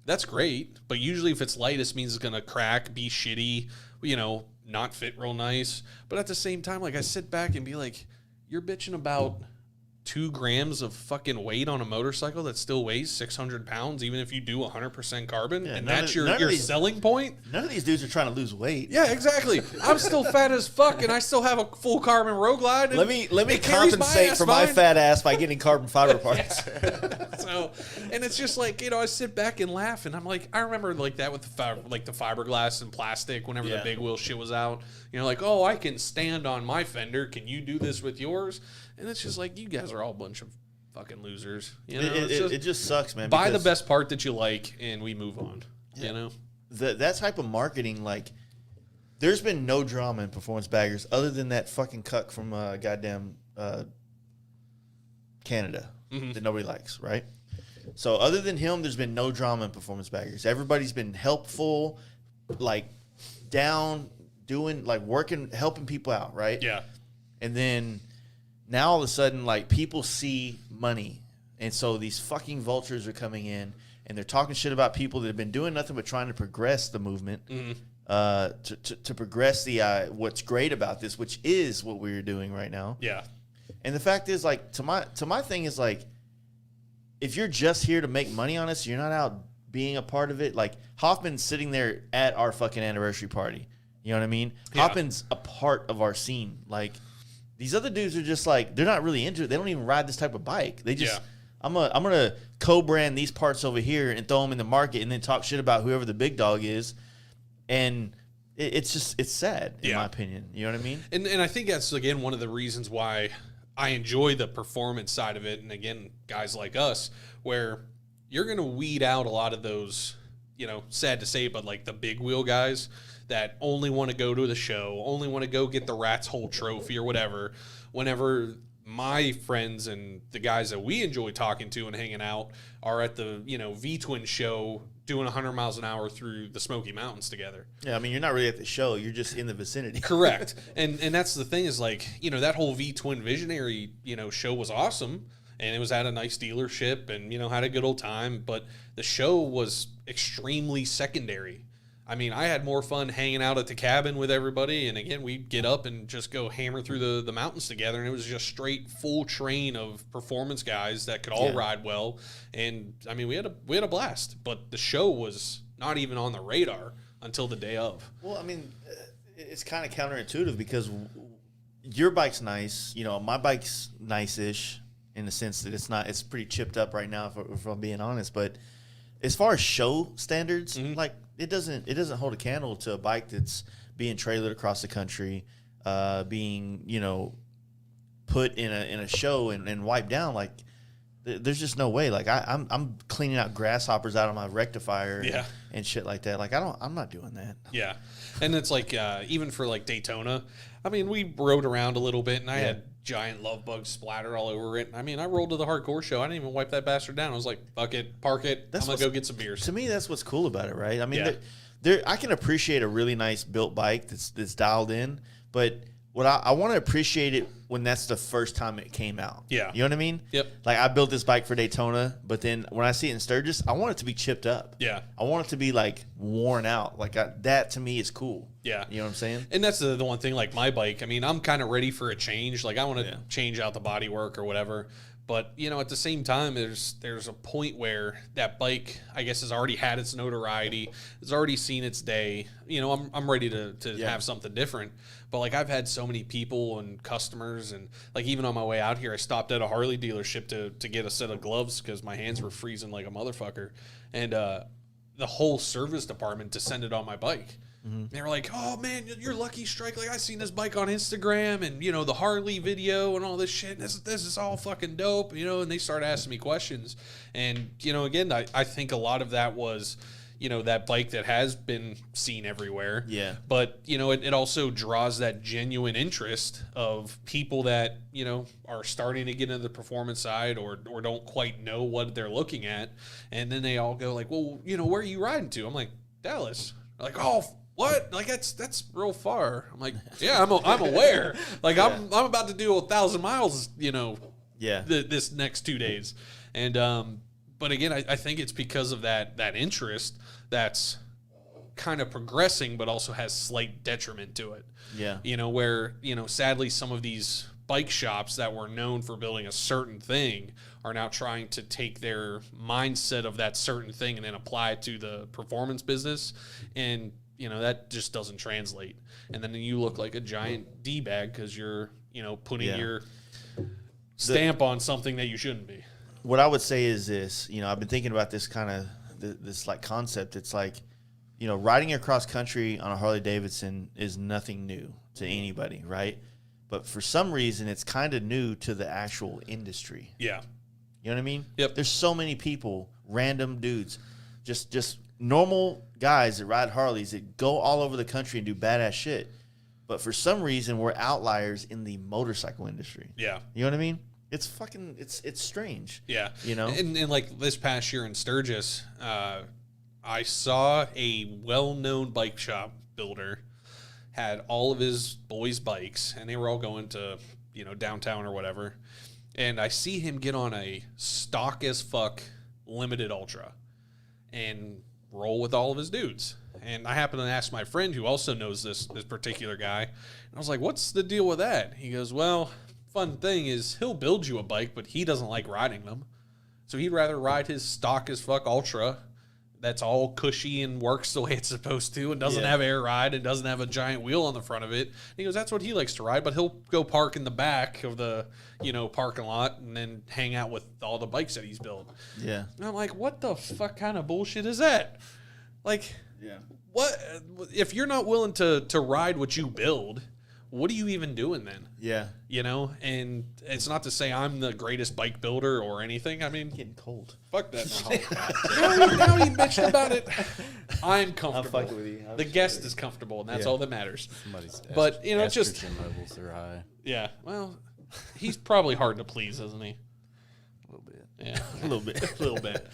that's great. But usually if it's lightest means it's going to crack, be shitty, you know, not fit real nice. But at the same time, like I sit back and be like, you're bitching about 2 grams of fucking weight on a motorcycle that still weighs 600 pounds, even if you do 100% carbon, and that's your selling point. None of these dudes are trying to lose weight. Yeah, exactly. I'm still fat as fuck, and I still have a full carbon road glide. Let me compensate for my fat ass by getting carbon fiber parts. So, and it's just like, you know, I sit back and laugh, and I'm like, I remember like that with the fiberglass and plastic whenever the big wheel shit was out. You know, like, oh, I can stand on my fender. Can you do this with yours? And it's just like, you guys are all a bunch of fucking losers. You know, it just sucks, man. Buy the best part that you like, and we move on. Yeah. You know, that type of marketing, like, there's been no drama in performance baggers other than that fucking cuck from goddamn Canada that nobody likes, right? So other than him, there's been no drama in performance baggers. Everybody's been helpful, like down, doing, like working, helping people out, right? Yeah. And then now all of a sudden, like, people see money. And so these fucking vultures are coming in and they're talking shit about people that have been doing nothing but trying to progress the movement, to progress the what's great about this, which is what we're doing right now. Yeah. And the fact is, like, to my thing is, like, if you're just here to make money on us, you're not out being a part of it. Like, Hoffman's sitting there at our fucking anniversary party. You know what I mean? Yeah. Hoffman's a part of our scene. Like, these other dudes are just like, they're not really into it. They don't even ride this type of bike. They just, I'm gonna co-brand these parts over here and throw them in the market and then talk shit about whoever the big dog is. And it's sad in my opinion. You know what I mean? And I think that's, again, one of the reasons why I enjoy the performance side of it. And again, guys like us, where you're going to weed out a lot of those, you know, sad to say, but like the big wheel guys that only want to go to the show, only want to go get the Rat's Hole trophy or whatever. Whenever my friends and the guys that we enjoy talking to and hanging out are at the, you know, VTwin Show doing 100 miles an hour through the Smoky Mountains together. Yeah, I mean, you're not really at the show. You're just in the vicinity. Correct. And that's the thing is, like, you know, that whole VTwin Visionary, you know, show was awesome. And it was at a nice dealership and, you know, had a good old time. But the show was extremely secondary. I mean, I had more fun hanging out at the cabin with everybody. And again, we'd get up and just go hammer through the mountains together. And it was just straight full train of performance guys that could all ride well. And I mean, we had a blast, but the show was not even on the radar until the day of. Well, I mean, it's kind of counterintuitive because your bike's nice. You know, my bike's nice-ish in the sense that it's pretty chipped up right now, if I'm being honest. But as far as show standards, like, it doesn't hold a candle to a bike that's being trailered across the country, being, you know, put in a show and wiped down. Like, there's just no way. Like, I'm cleaning out grasshoppers out of my rectifier and shit like that. Like, I'm not doing that. Yeah, and it's like even for like Daytona, I mean, we rode around a little bit, and I had giant love bugs splattered all over it. I mean, I rolled to the hardcore show. I didn't even wipe that bastard down. I was like, fuck it, park it. I'm going to go get some beers. To me, that's what's cool about it, right? I mean, I can appreciate a really nice built bike that's dialed in, but what I want to appreciate it when that's the first time it came out. Yeah. You know what I mean? Yep. Like, I built this bike for Daytona, but then when I see it in Sturgis, I want it to be chipped up. Yeah. I want it to be, like, worn out. Like, that to me is cool. Yeah. You know what I'm saying? And that's the one thing, like my bike, I mean, I'm kind of ready for a change. Like, I want to change out the bodywork or whatever. But, you know, at the same time, there's a point where that bike, I guess, has already had its notoriety. It's already seen its day. You know, I'm ready to have something different. But, like, I've had so many people and customers, and, like, even on my way out here, I stopped at a Harley dealership to get a set of gloves because my hands were freezing like a motherfucker. And the whole service department descended on my bike. They were like, oh, man, you're lucky strike. Like, I seen this bike on Instagram and, you know, the Harley video and all this shit. This is all fucking dope, you know, and they started asking me questions. And, you know, again, I think a lot of that was, that bike that has been seen everywhere. Yeah. But, it also draws that genuine interest of people that, are starting to get into the performance side or don't quite know what they're looking at. And then they all go like, well, where are you riding to? I'm like, Dallas. They're like, oh, what? Like that's real far. I'm like, yeah, I'm aware. Like I'm about to do 1,000 miles, this next 2 days. And, but again, I think it's because of that interest that's kind of progressing, but also has slight detriment to it. Yeah. Where, sadly, some of these bike shops that were known for building a certain thing are now trying to take their mindset of that certain thing and then apply it to the performance business. And, that just doesn't translate. And then you look like a giant D-bag because you're, putting your stamp on something that you shouldn't be. What I would say is this, I've been thinking about this kind of this like concept. It's like, riding across country on a Harley Davidson is nothing new to anybody, right? But for some reason, it's kind of new to the actual industry. Yeah. You know what I mean? Yep. There's so many people, random dudes, just normal guys that ride Harleys that go all over the country and do badass shit. But for some reason, we're outliers in the motorcycle industry. Yeah. You know what I mean? It's fucking, it's strange. Yeah. And like this past year in Sturgis, I saw a well-known bike shop builder had all of his boys' bikes, and they were all going to, downtown or whatever. And I see him get on a stock as fuck limited ultra and roll with all of his dudes. And I happened to ask my friend who also knows this particular guy. And I was like, what's the deal with that? He goes, well, fun thing is he'll build you a bike, but he doesn't like riding them. So he'd rather ride his stock as fuck ultra that's all cushy and works the way it's supposed to and doesn't have air ride and doesn't have a giant wheel on the front of it. And he goes, that's what he likes to ride, but he'll go park in the back of the, parking lot and then hang out with all the bikes that he's built. Yeah. And I'm like, what the fuck kind of bullshit is that? Like, what if you're not willing to ride what you build? What are you even doing then? Yeah. And it's not to say I'm the greatest bike builder or anything. I mean, Getting cold. fuck that. now he bitched about it. I'm comfortable. fucking with you. The guest is comfortable, and that's all that matters. Somebody's But, it's just... estrogen levels are high. Yeah, well, he's probably hard to please, isn't he? A little bit. Yeah. A little bit. A little bit.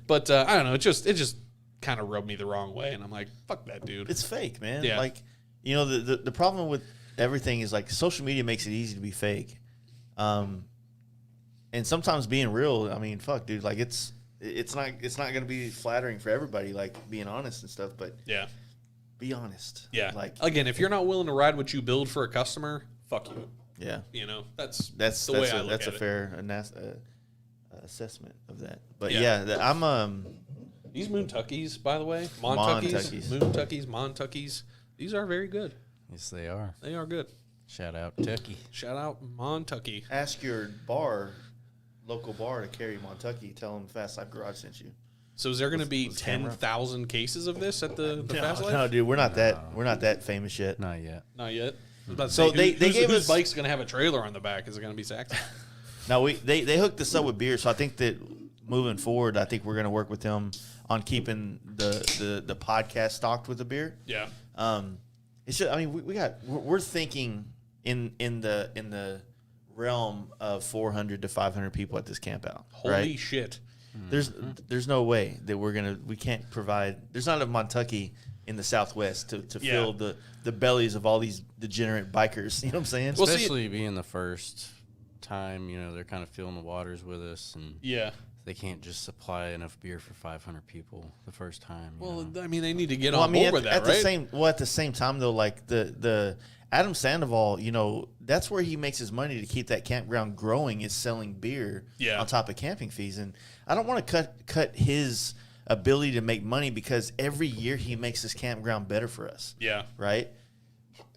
But, I don't know. It just kind of rubbed me the wrong way, and I'm like, fuck that dude. It's fake, man. Yeah. Like, the problem with everything is like social media makes it easy to be fake. And sometimes being real, I mean, fuck, dude, like it's not going to be flattering for everybody, like being honest and stuff, but yeah. Be honest. Yeah. Like, again, if you're not willing to ride what you build for a customer, fuck you. yeah. That's That's the way I look that's at a it. fair assessment of that. But Yeah. I'm These Moontuckies, by the way, Montuckies. Moontuckies, these are very good. Yes, they are. They are good. Shout out Tucky. Shout out Montucky. ask your local bar to carry Montucky. Tell them Fast Life Garage sent you. So is there going to be was camera? 10,000 cases of this at the Fast Life? No, dude, we're not that famous yet. Not yet. Not yet. I was about to So say, they gave whose us- bike's going to have a trailer on the back? Is it going to be Saxon? No, they hooked us up with beer, so I think that moving forward, I think we're going to work with them on keeping the podcast stocked with the beer. Yeah. It's just, I mean, we're thinking in the realm of 400 to 500 people at this camp out. Holy right? shit. There's no way that we can't provide. There's not enough Montucky in the Southwest to fill the bellies of all these degenerate bikers. You know what I'm saying? Well, see- Especially being the first time, they're kind of feeling the waters with us, and Yeah. they can't just supply enough beer for 500 people the first time. Well, I mean, they need to get Well, on board with that, at right? the same time though, like the Adam Sandoval, that's where he makes his money to keep that campground growing, is selling beer on top of camping fees. And I don't want to cut his ability to make money, because every year he makes this campground better for us. Yeah. Right.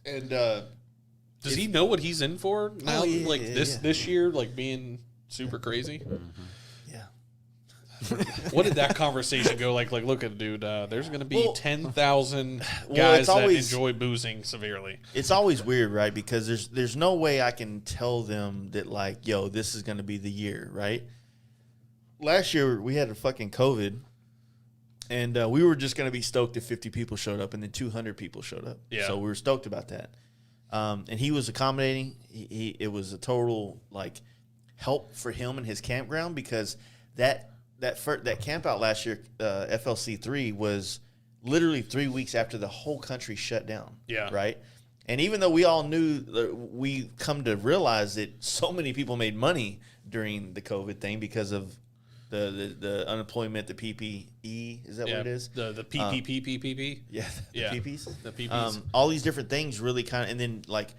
And does he know what he's in for now? yeah, this year, like being super crazy. yeah. What did that conversation go like? Like, look at dude. There's going to be 10,000 guys it's that always- enjoy boozing severely. It's always weird, right? Because there's no way I can tell them that, like, yo, this is going to be the year, right? Last year we had a fucking COVID, And we were just going to be stoked if 50 people showed up, and then 200 people showed up. Yeah. So we were stoked about that. And he was accommodating. It was a total like help for him and his campground, because that camp out last year, FLC3, was literally 3 weeks after the whole country shut down. Yeah. Right. And even though we all knew, we come to realize that so many people made money during the COVID thing because of the unemployment, the PPE, is that what it is? The PPP. Yeah, the PPs. The PPs. All these different things really kind of, and then like,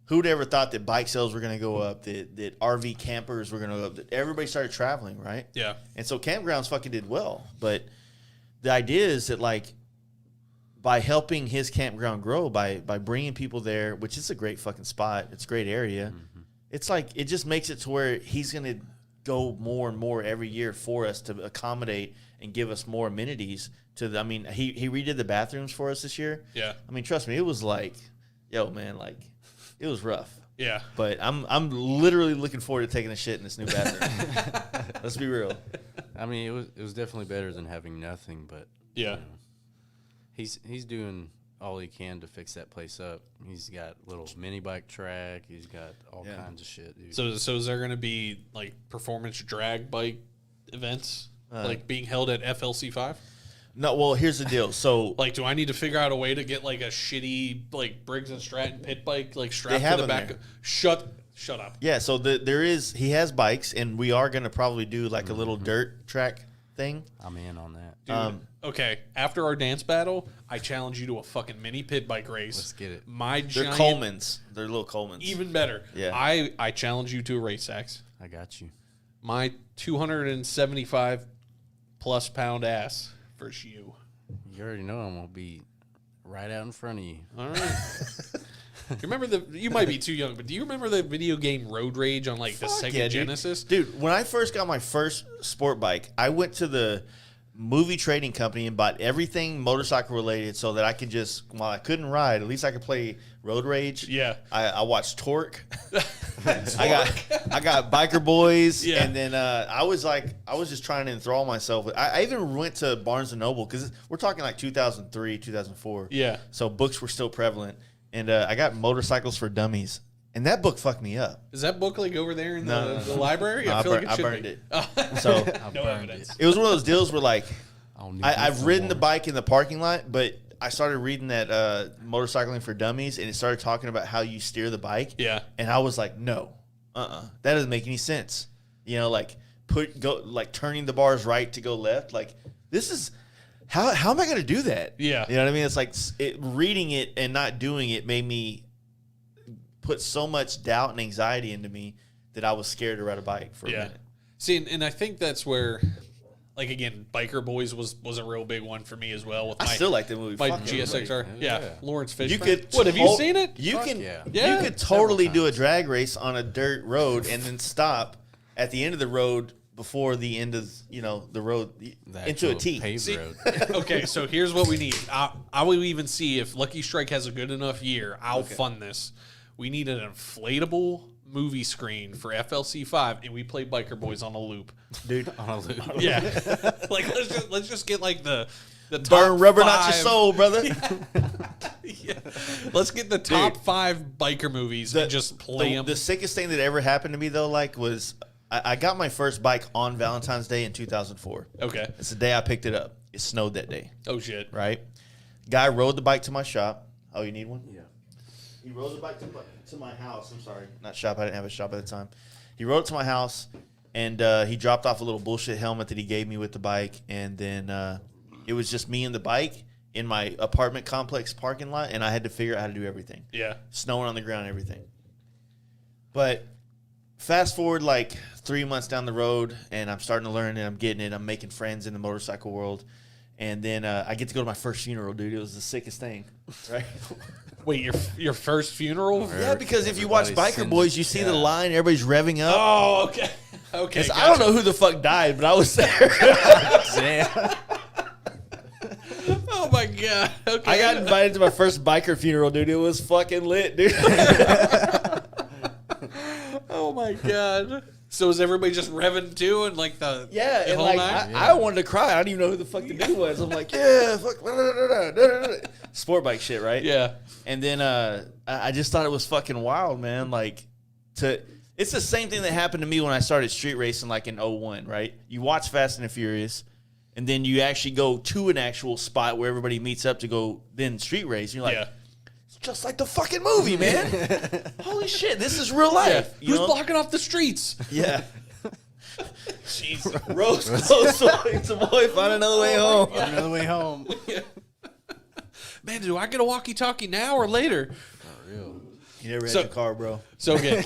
who'd ever thought that bike sales were going to go up, that RV campers were going to go up, that everybody started traveling, right? Yeah. And so campgrounds fucking did well. But the idea is that, like, by helping his campground grow, by bringing people there, which is a great fucking spot, it's a great area, it's like, it just makes it to where he's going to go more and more every year for us to accommodate and give us more amenities to the, I mean, he redid the bathrooms for us this year. Yeah. I mean, trust me, it was like, yo, man, like, it was rough. Yeah. But I'm literally looking forward to taking a shit in this new bathroom. Let's be real. I mean, it was definitely better than having nothing, but Yeah. you know, he's doing all he can to fix that place up. He's got little mini bike track. He's got all kinds of shit, dude. So is there going to be like performance drag bike events like being held at FLC5? No, well, here's the deal. So, Like, do I need to figure out a way to get like a shitty like Briggs and Stratton pit bike like strapped have to the them back? there. Shut up. yeah, so he has bikes, and we are going to probably do like a little dirt track thing. I'm in on that. Dude, okay, after our dance battle, I challenge you to a fucking mini pit bike race. Let's get it. My They're giant, Colemans. They're little Colemans. even better. Yeah. I challenge you to a race axe. I got you. My 275 plus pound ass versus you. You already know I'm gonna be right out in front of you. All right. You remember you might be too young, but do you remember the video game Road Rage on like the Fuck Sega yeah, Genesis? Dude, when I first got my first sport bike, I went to the movie trading company and bought everything motorcycle related so that I could just, while I couldn't ride, at least I could play Road Rage. Yeah. I watched Torque. I got Biker Boys. Yeah. And then I was just trying to enthrall myself. I even went to Barnes & Noble, because we're talking like 2003, 2004. Yeah. So books were still prevalent. And I got Motorcycles for Dummies. And that book fucked me up. Is that book like over there in No, the library? No, I feel like I it should burned be. it. So No evidence. it was one of those deals where, like, I'll need I've some ridden more. the bike in the parking lot, but I started reading that Motorcycling for Dummies, and it started talking about how you steer the bike. Yeah. And I was like, no, that doesn't make any sense. You know, like turning the bars right to go left. Like, this is how am I going to do that? Yeah. You know what I mean? It's like reading it and not doing it made me put so much doubt and anxiety into me that I was scared to ride a bike for a minute. See, and I think that's where, like, again, Biker Boys was a real big one for me as well. With I still like the movie. my Fuck yeah. GSXR. Yeah. Yeah. Lawrence Fishburne. You could. What, have you seen it? You Fuck can. yeah. Yeah. You could totally Several do a drag race on a dirt road and then stop at the end of the road before the end of the road The into a actual T. paved See- road. Okay, so here's what we need. I will even see if Lucky Strike has a good enough year. I'll fund this. We need an inflatable movie screen for FLC5, and we play Biker Boys on a loop. Dude. On a loop. Yeah, like let's just get like the top Burn rubber, not your 5 soul, brother. Yeah. Let's get the top 5 biker movies and just play them. The sickest thing that ever happened to me, though, like, was I got my first bike on Valentine's Day in 2004. Okay. It's the day I picked it up. It snowed that day, Oh shit. right? Guy rode the bike to my shop. Oh, you need one? Yeah. He rode the bike to my house. I'm sorry. Not shop. I didn't have a shop at the time. He rode it to my house, and he dropped off a little bullshit helmet that he gave me with the bike. And then it was just me and the bike in my apartment complex parking lot, and I had to figure out how to do everything. Yeah. Snowing on the ground and everything. But fast forward like 3 months down the road, and I'm starting to learn, and I'm getting it. I'm making friends in the motorcycle world. And then I get to go to my first funeral, dude. It was the sickest thing, right? Wait, your first funeral? Yeah, because if you watch Everybody Biker sends- Boys, you see the line, everybody's revving up. Oh, okay. Okay. So I don't know who the fuck died, but I was there. Oh my god. Okay. I got invited to my first biker funeral, dude. It was fucking lit, dude. Oh my god. So is everybody just revving too and like the and whole like night? I wanted to cry. I didn't even know who the fuck the dude was. I'm like, yeah, fuck, sport bike shit, right? Yeah. And then I just thought it was fucking wild, man. Like, it's the same thing that happened to me when I started street racing, like in 01, right? You watch Fast and the Furious, and then you actually go to an actual spot where everybody meets up to go then street race. And you're like, it's just like the fucking movie, man. Holy shit, this is real life. Yeah. Who's blocking off the streets? Yeah. Jesus. Rose close to boy, find another way home. Another way home. Man, do I get a walkie-talkie now or later? For real. You never had your car, bro. So again,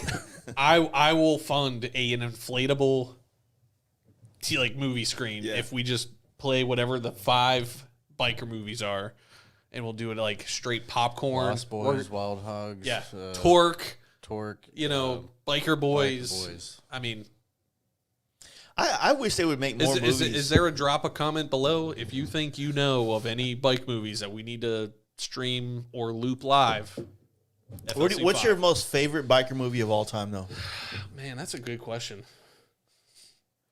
I will fund an inflatable like movie screen if we just play whatever the 5 biker movies are, and we'll do it like straight popcorn. Lost Boys, Wild Hogs. Yeah. Torque. You know, Biker Boys. I mean, I wish they would make more movies. Is there a drop a comment below if you think you know of any bike movies that we need to stream or loop live? What's your most favorite biker movie of all time, though? Man, that's a good question.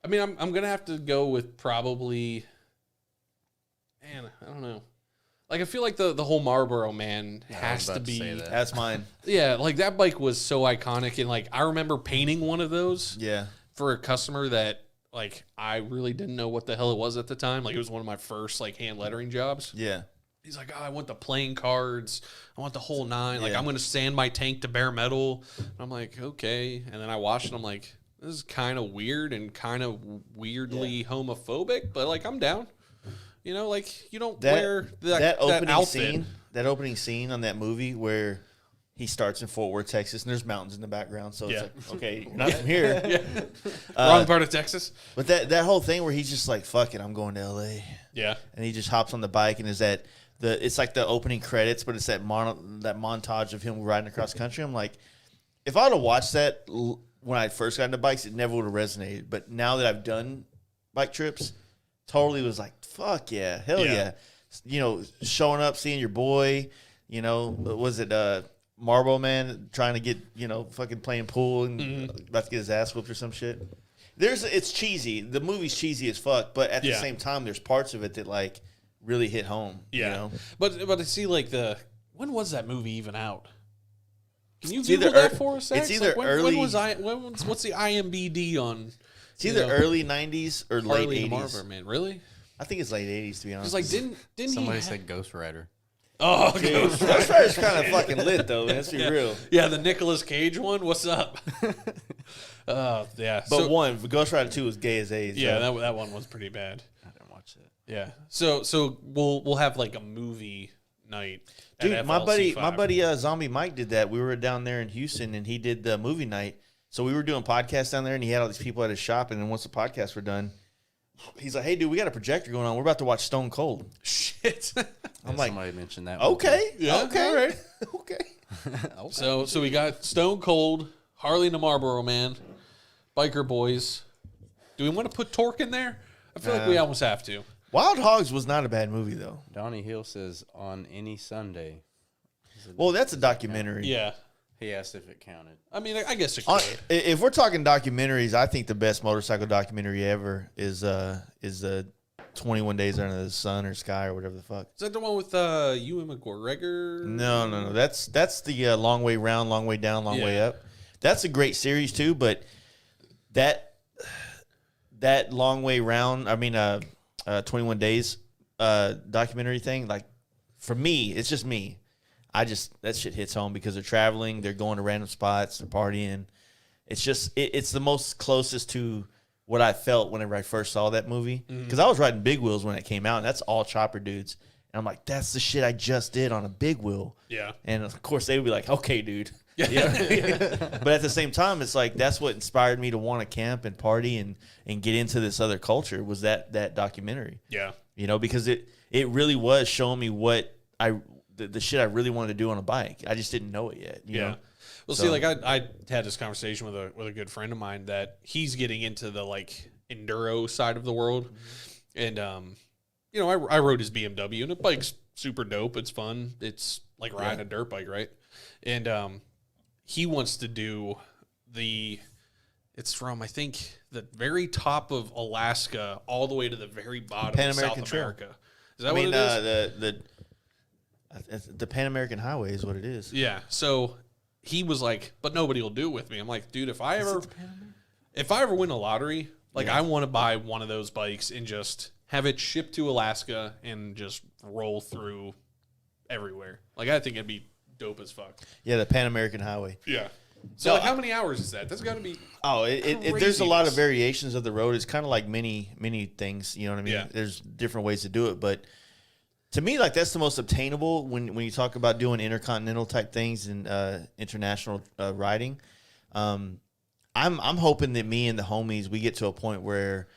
I mean, I'm gonna have to go with probably. Man, I don't know. Like, I feel like the whole Marlboro Man has to be. That's mine. Yeah, like that bike was so iconic, and like I remember painting one of those. Yeah. For a customer that like I really didn't know what the hell it was at the time. Like it was one of my first like hand lettering jobs. Yeah. He's like, oh, I want the playing cards. I want the whole 9. Like I'm going to sand my tank to bare metal. And I'm like, okay. And then I watched it. I'm like, this is kind of weird and kind of weirdly homophobic, but like I'm down. You know, like you don't wear that opening outfit. scene. That opening scene on that movie where he starts in Fort Worth, Texas, and there's mountains in the background. So it's like, okay, you're not from here. Wrong part of Texas. But that whole thing where he's just like, fuck it, I'm going to L.A. Yeah. And he just hops on the bike, and it's like the opening credits, but it's that montage of him riding across country. I'm like, if I would have watched that when I first got into bikes, it never would have resonated. But now that I've done bike trips, totally was like, fuck yeah, hell yeah. You know, showing up, seeing your boy, you know, was it Marlboro Man trying to get, you know, fucking playing pool and about to get his ass whooped or some shit. It's cheesy. The movie's cheesy as fuck, but at the same time, there's parts of it that like really hit home. Yeah. You know? But I see like when was that movie even out? Can you Google that for us? It's either like early. What's the IMBD on? It's either early 90s or late 80s. Marlboro Man, really? I think it's late 80s, to be honest. Because like didn't somebody said Ghost Rider? Oh, Ghost Rider's kind of fucking lit though. Man. Let's be real. Yeah, the Nicolas Cage one. What's up? Yeah. But Ghost Rider 2 was gay as AIDS. Yeah, that one was pretty bad. I didn't watch it. Yeah. So we'll have like a movie night. Dude, my buddy Zombie Mike did that. We were down there in Houston, and he did the movie night. So we were doing podcasts down there, and he had all these people at his shop. And then once the podcasts were done, he's like, "Hey, dude, we got a projector going on. We're about to watch Stone Cold." Shit. I'm like, somebody mentioned that. Okay, yeah, okay, all right, okay. So we got Stone Cold, Harley and the Marlboro Man, Biker Boys. Do we want to put Torque in there? I feel like we almost have to. Wild Hogs was not a bad movie though. Donnie Hill says on any Sunday. Well, that's a documentary. Yeah. He asked if it counted. I mean, I guess it could. If we're talking documentaries, I think the best motorcycle documentary ever is 21 Days Under the Sun or Sky or whatever the fuck. Is that the one with Ewan McGregor? No. That's the long way round, long way down, long way up. That's a great series too, but that long way round, 21 Days documentary thing, like for me, it's just me. That shit hits home because they're traveling, they're going to random spots, they're partying. It's just, it's the most closest to what I felt whenever I first saw that movie. Because I was riding big wheels when it came out, and that's all chopper dudes. And I'm like, that's the shit I just did on a big wheel. Yeah. And of course, they would be like, okay, dude. Yeah. But at the same time, it's like, that's what inspired me to want to camp and party and get into this other culture was that documentary. Yeah. You know, because it really was showing me what the shit I really wanted to do on a bike. I just didn't know it yet. You know? Well, see, like I had this conversation with a good friend of mine that he's getting into the like enduro side of the world, and you know, I rode his BMW, and the bike's super dope. It's fun. It's like riding a dirt bike, right? And he wants to do It's from, I think, the very top of Alaska all the way to the very bottom Pan of American South Trail. America. Is that what it is? The Pan American Highway is what it is. Yeah. So he was like, but nobody will do it with me. I'm like, dude, if I ever win a lottery, like I want to buy one of those bikes and just have it shipped to Alaska and just roll through everywhere. Like, I think it'd be dope as fuck. Yeah, the Pan American Highway. Yeah. So, like, how many hours is that? That's got to be. Oh, there's a lot of variations of the road. It's kind of like many things. You know what I mean? Yeah. There's different ways to do it, but to me, like that's the most obtainable when you talk about doing intercontinental type things and international riding. I'm hoping that me and the homies we get to a point where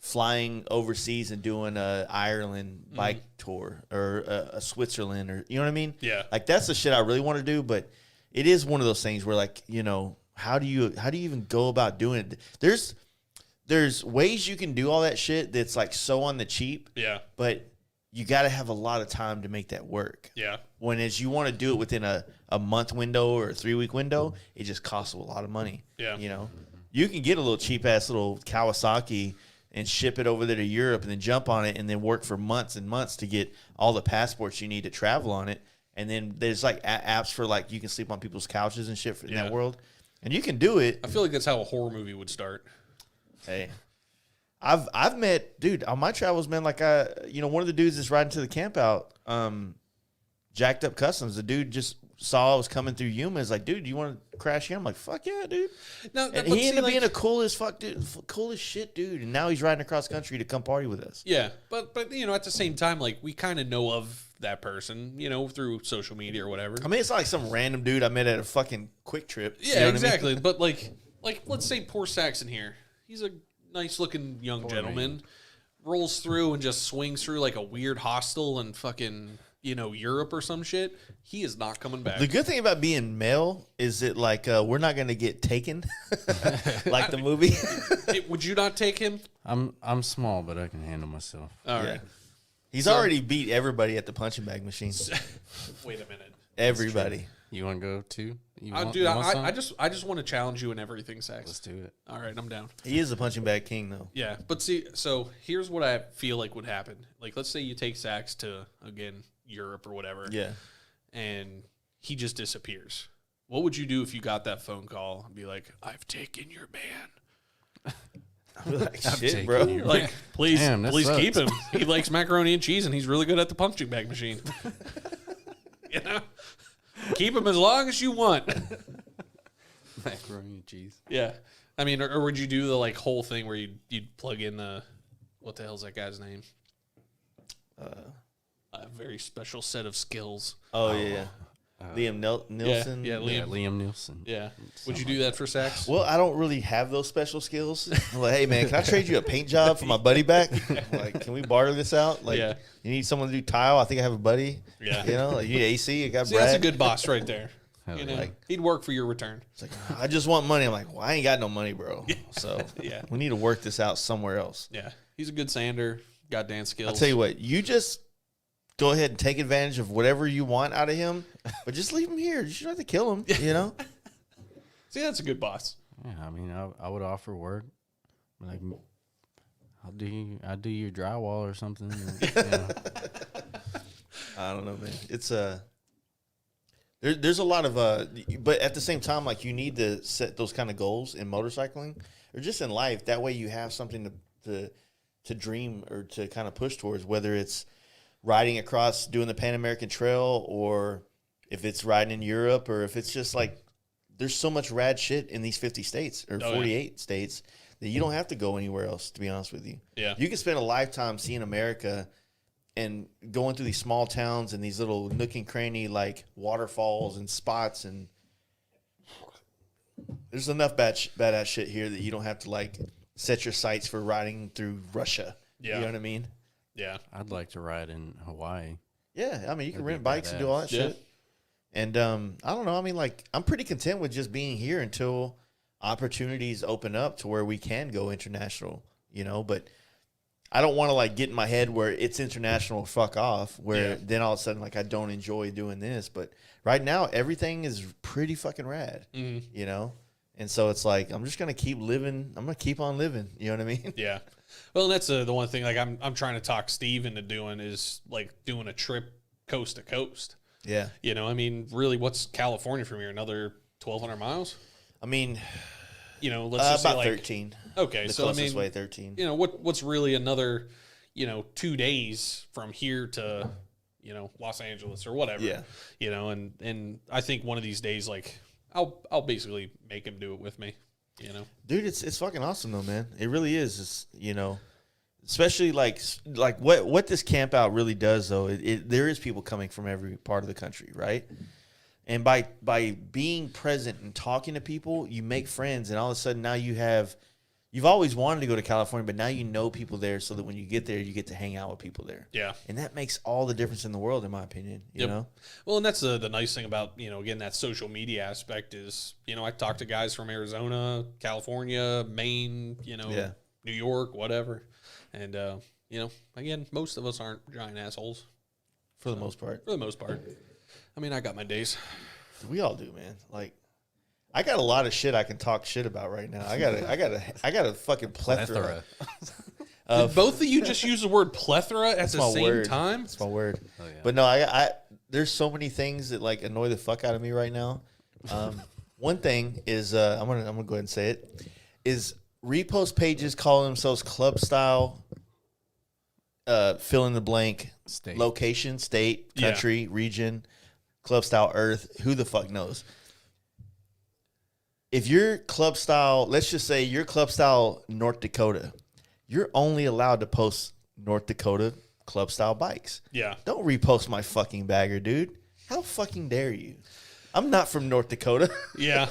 flying overseas and doing a Ireland bike tour or a Switzerland or you know what I mean? Yeah. Like that's the shit I really want to do, but it is one of those things where like, how do you even go about doing it? There's ways you can do all that shit that's like so on the cheap. Yeah. But you got to have a lot of time to make that work. Yeah. When as you want to do it within a month window or a 3-week window, it just costs a lot of money. Yeah. You can get a little cheap ass little Kawasaki and ship it over there to Europe and then jump on it and then work for months and months to get all the passports you need to travel on it. And then there's like apps for like you can sleep on people's couches and shit in that world. And you can do it. I feel like that's how a horror movie would start. Hey. I've met, dude, on my travels, man, like one of the dudes that's riding to the Campout, Jacked Up Customs, the dude just saw I was coming through Yuma. Is like, dude, you want to crash here? I'm like, fuck yeah, dude. No, and he ended up being a cool as fuck dude, cool as shit dude. And now he's riding across country to come party with us. Yeah, but at the same time, like we kind of know of that person, through social media or whatever. I mean, it's not like some random dude I met at a fucking Quick Trip. Yeah, you know exactly. what I mean? But like let's say poor Saxon here. He's a nice looking young gentleman. Rolls through and just swings through like a weird hostel in fucking Europe or some shit. He is not coming back. The good thing about being male is that like we're not going to get taken like the movie. Would you not take him? I'm small, but I can handle myself. All right. He's already beat everybody at the punching bag machine. Wait a minute. Everybody. You want to go too? Dude, I just want to challenge you in everything, Sax. Let's do it. All right, I'm down. He is the punching bag king, though. Yeah, but see, so here's what I feel like would happen. Like, let's say you take Sax to, again, Europe or whatever. Yeah. And he just disappears. What would you do if you got that phone call and be like, I've taken your man? Like, shit, bro. Like, please sucks. keep him. He likes macaroni and cheese, and he's really good at the punching bag machine. Keep him as long as you want. Macaroni and cheese. Yeah. I mean, or would you do the like whole thing where you'd plug in the, what the hell's that guy's name? A very special set of skills. Oh, yeah. Liam Nielsen. Yeah, Liam Nielsen. Yeah. Would you do that for Sax? Well, I don't really have those special skills. I'm like, hey, man, can I trade you a paint job for my buddy back? Like, can we barter this out? Like, you need someone to do tile? I think I have a buddy. Yeah. Like you need AC? I got See, Brad. that's a good boss right there. Like, he'd work for your return. It's like, I just want money. I'm like, well, I ain't got no money, bro. So we need to work this out somewhere else. Yeah. He's a good sander. Got dance skills. I'll tell you what, you just go ahead and take advantage of whatever you want out of him, but just leave him here. You shouldn't have to kill him, See, that's a good boss. Yeah, I mean, I would offer work. Like, I'll do your drywall or something. I don't know, man. It's there's a lot of but at the same time, like you need to set those kind of goals in motorcycling or just in life. That way, you have something to dream or to kind of push towards. Whether it's riding across, doing the Pan American Trail, or if it's riding in Europe, or if it's just like there's so much rad shit in these 50 states or 48 states that you don't have to go anywhere else. To be honest with you, you can spend a lifetime seeing America and going through these small towns and these little nook and cranny like waterfalls and spots, and there's enough badass shit here that you don't have to like set your sights for riding through Russia. You know what I mean? Yeah. I'd like to ride in Hawaii. Yeah, I mean you can rent bikes and do all that shit. And I don't know. I mean, like I'm pretty content with just being here until opportunities open up to where we can go international. But I don't want to like get in my head where it's international, fuck off, where then all of a sudden like I don't enjoy doing this. But right now everything is pretty fucking rad, And so it's like, I'm just going to keep living. I'm going to keep on living. You know what I mean? Yeah. Well, and that's the one thing, like, I'm trying to talk Steve into doing is, like, doing a trip coast to coast. Yeah. You know, I mean, really, what's California from here? Another 1,200 miles? I mean, you know, let's just about say, like, 13. Okay, The so, I closest mean, way, 13. you know, what's really another, 2 days from here to, Los Angeles or whatever. Yeah. You know, and I think one of these days, like, I'll basically make him do it with me, Dude, it's fucking awesome though, man. It really is. It's, especially like what this camp out really does though. There is people coming from every part of the country, right? And by being present and talking to people, you make friends, and all of a sudden now you've always wanted to go to California, but now you know people there, so that when you get there, you get to hang out with people there. Yeah. And that makes all the difference in the world, in my opinion. You know? Well, and that's the nice thing about, again, that social media aspect is, I talk to guys from Arizona, California, Maine, New York, whatever. And, again, most of us aren't giant assholes. For the most part. For the most part. I mean, I got my days. We all do, man. Like, I got a lot of shit I can talk shit about right now. I got a fucking plethora. Did both of you just use the word plethora at the same time? That's my word. Oh, yeah. But no, I there's so many things that like annoy the fuck out of me right now. One thing is I'm gonna go ahead and say it is repost pages calling themselves club style, fill in the blank, State. location, state, country, region, club style, earth. Who the fuck knows? If you're club style, let's just say you're club style North Dakota, you're only allowed to post North Dakota club style bikes. Yeah. Don't repost my fucking bagger, dude. How fucking dare you? I'm not from North Dakota. Yeah.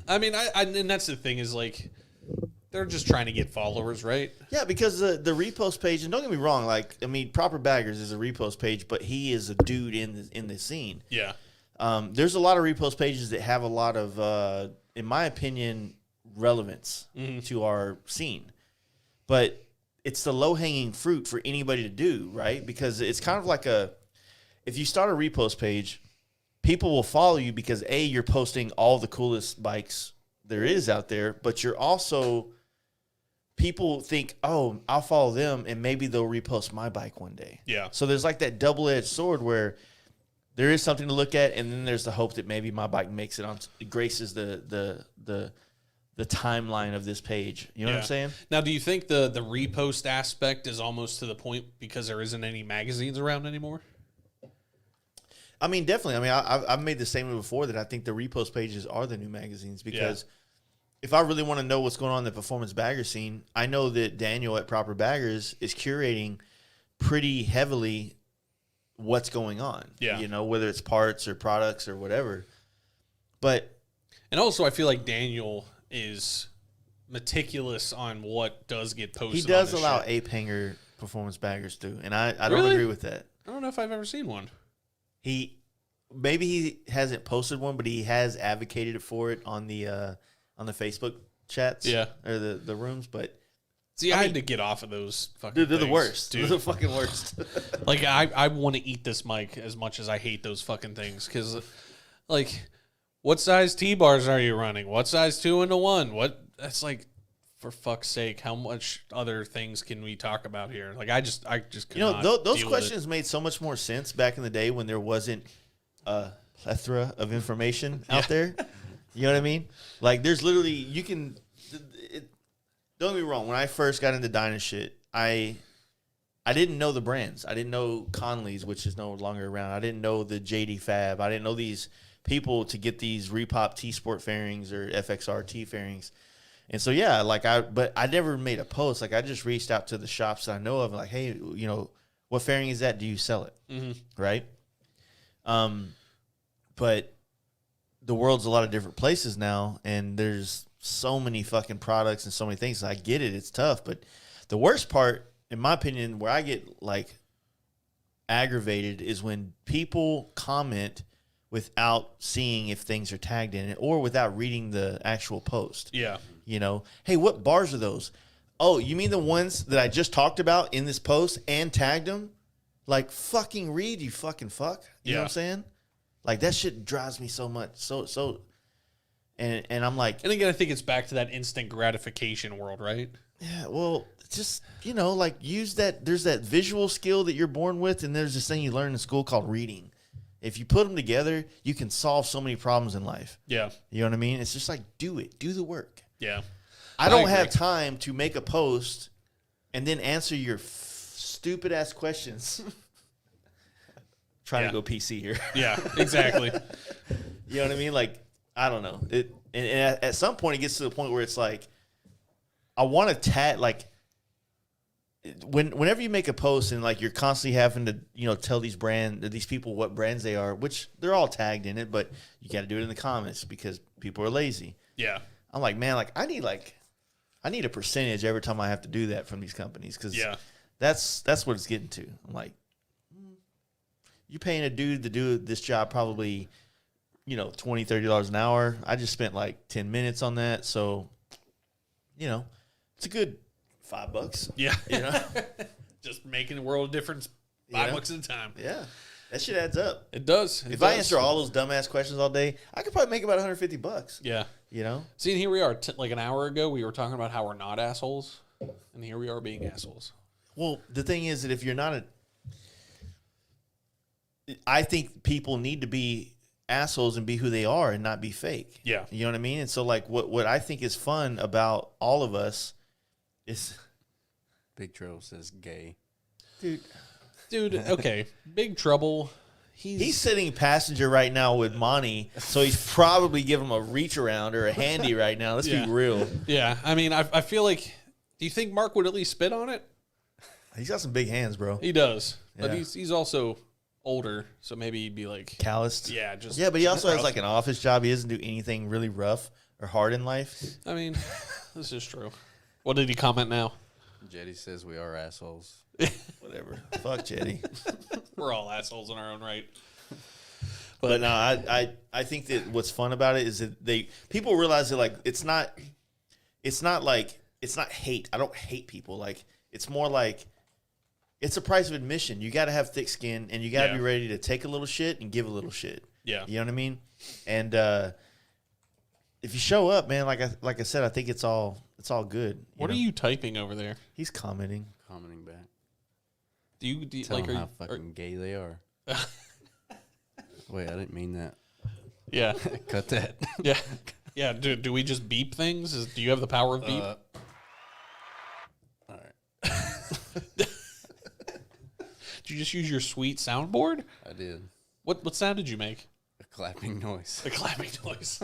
I mean, I and that's the thing is, like, they're just trying to get followers, right? Yeah, because the repost page, and don't get me wrong, like, I mean, Proper Baggers is a repost page, but he is a dude in the scene. Yeah. There's a lot of repost pages that have a lot of, in my opinion, relevance to our scene. But it's the low-hanging fruit for anybody to do, right? Because it's kind of like if you start a repost page, people will follow you because, A, you're posting all the coolest bikes there is out there, but you're also, people think, oh, I'll follow them, and maybe they'll repost my bike one day. Yeah. So there's like that double-edged sword where there is something to look at, and then there's the hope that maybe my bike makes it on, graces the timeline of this page. You know what I'm saying? Now, do you think the repost aspect is almost to the point because there isn't any magazines around anymore? I mean, definitely. I mean, I've made the statement before that I think the repost pages are the new magazines because if I really want to know what's going on in the performance bagger scene, I know that Daniel at Proper Baggers is curating pretty heavily what's going on. Yeah. You know, whether it's parts or products or whatever. And also, I feel like Daniel is meticulous on what does get posted. He does on this allow shit. ape hanger performance baggers too, and I don't Really? agree with that. I don't know if I've ever seen one. Maybe he hasn't posted one, but he has advocated for it on the Facebook chats, or the rooms. But See, I had to get off of those fucking dude, they're the things, worst. dude. They're the fucking worst. Like, I want to eat this mic as much as I hate those fucking things. Because, like, what size T-bars are you running? What size 2-1? That's like, for fuck's sake, how much other things can we talk about here? Like, I just could not those deal questions made so much more sense back in the day when there wasn't a plethora of information out there. You know what I mean? Like, there's literally, don't get me wrong. When I first got into dying shit, I didn't know the brands. I didn't know Conley's, which is no longer around. I didn't know the JD Fab. I didn't know these people to get these Repop T-Sport fairings or FXR T fairings. And so, yeah, but I never made a post. Like, I just reached out to the shops that I know of, like, hey, what fairing is that? Do you sell it? Mm-hmm. Right? But the world's a lot of different places now, and there's so many fucking products and so many things. I get it. It's tough. But the worst part, in my opinion, where I get, like, aggravated is when people comment without seeing if things are tagged in it or without reading the actual post. Yeah. Hey, what bars are those? Oh, you mean the ones that I just talked about in this post and tagged them? Like, fucking read, you fucking fuck. You know what I'm saying? Like, that shit drives me so much. So And I'm like, And again, I think it's back to that instant gratification world, right? yeah, well, just, like use that. There's that visual skill that you're born with, and there's this thing you learn in school called reading. If you put them together, you can solve so many problems in life. Yeah. You know what I mean? It's just like, do it. Do the work. Yeah. I don't have time to make a post and then answer your stupid ass questions. Trying to go PC here. Yeah, exactly. You know what I mean? Like, I don't know. And at some point, it gets to the point where it's like, I want to whenever you make a post and like you're constantly having to, tell these people what brands they are, which they're all tagged in it, but you got to do it in the comments because people are lazy. Yeah. I'm like, man, I need a percentage every time I have to do that from these companies because that's what it's getting to. I'm like, you're paying a dude to do this job probably, $20, $30 an hour. I just spent like 10 minutes on that. So, it's a good $5. Yeah. You Just making a world of difference $5 at a time. Yeah. That shit adds up. It does. If I answer all those dumbass questions all day, I could probably make about $150. Yeah. See, and here we are. Like an hour ago, we were talking about how we're not assholes. And here we are being assholes. Well, the thing is that if you're not I think people need to be assholes and be who they are and not be fake. Yeah. You know what I mean? And so like what I think is fun about all of us is Big Trouble says gay. Dude, okay. Big Trouble. He's sitting passenger right now with Monty, so he's probably giving him a reach around or a handy right now. Let's be real. Yeah. I mean, I feel like, do you think Mark would at least spit on it? He's got some big hands, bro. He does. Yeah. But he's also older, so maybe he'd be like calloused. Yeah, just but he also has like an office job. He doesn't do anything really rough or hard in life. I mean, this is true. What did he comment now? Jetty says we are assholes. Whatever. Fuck Jetty. We're all assholes in our own right. But no, I think that what's fun about it is that people realize that like it's not hate. I don't hate people. Like it's more like it's a price of admission. You got to have thick skin and you got to be ready to take a little shit and give a little shit. Yeah. You know what I mean? And if you show up, man, like I said, I think it's all good. What are you typing over there? He's commenting back. Do you Tell like them how fucking gay they are. Wait, I didn't mean that. Yeah. Cut that. Yeah. Yeah. Do we just beep things? Do you have the power of beep? All right. Did you just use your sweet soundboard? I did. What sound did you make? A clapping noise. The clapping noise.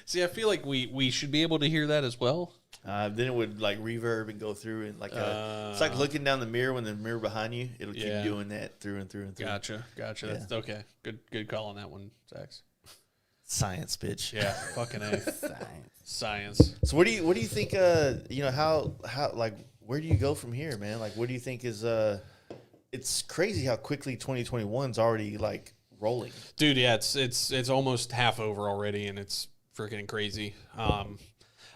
See, I feel like we should be able to hear that as well. Then it would like reverb and go through and like it's like looking down the mirror when the mirror behind you. It'll keep doing that through and through and through. Gotcha. Yeah. That's okay. Good call on that one, Zax. Science, bitch. Yeah, fucking A. Science. Science. So what do you think? How like where do you go from here, man? Like what do you think is It's crazy how quickly 2021's already like rolling. Dude, yeah, it's almost half over already, and it's freaking crazy.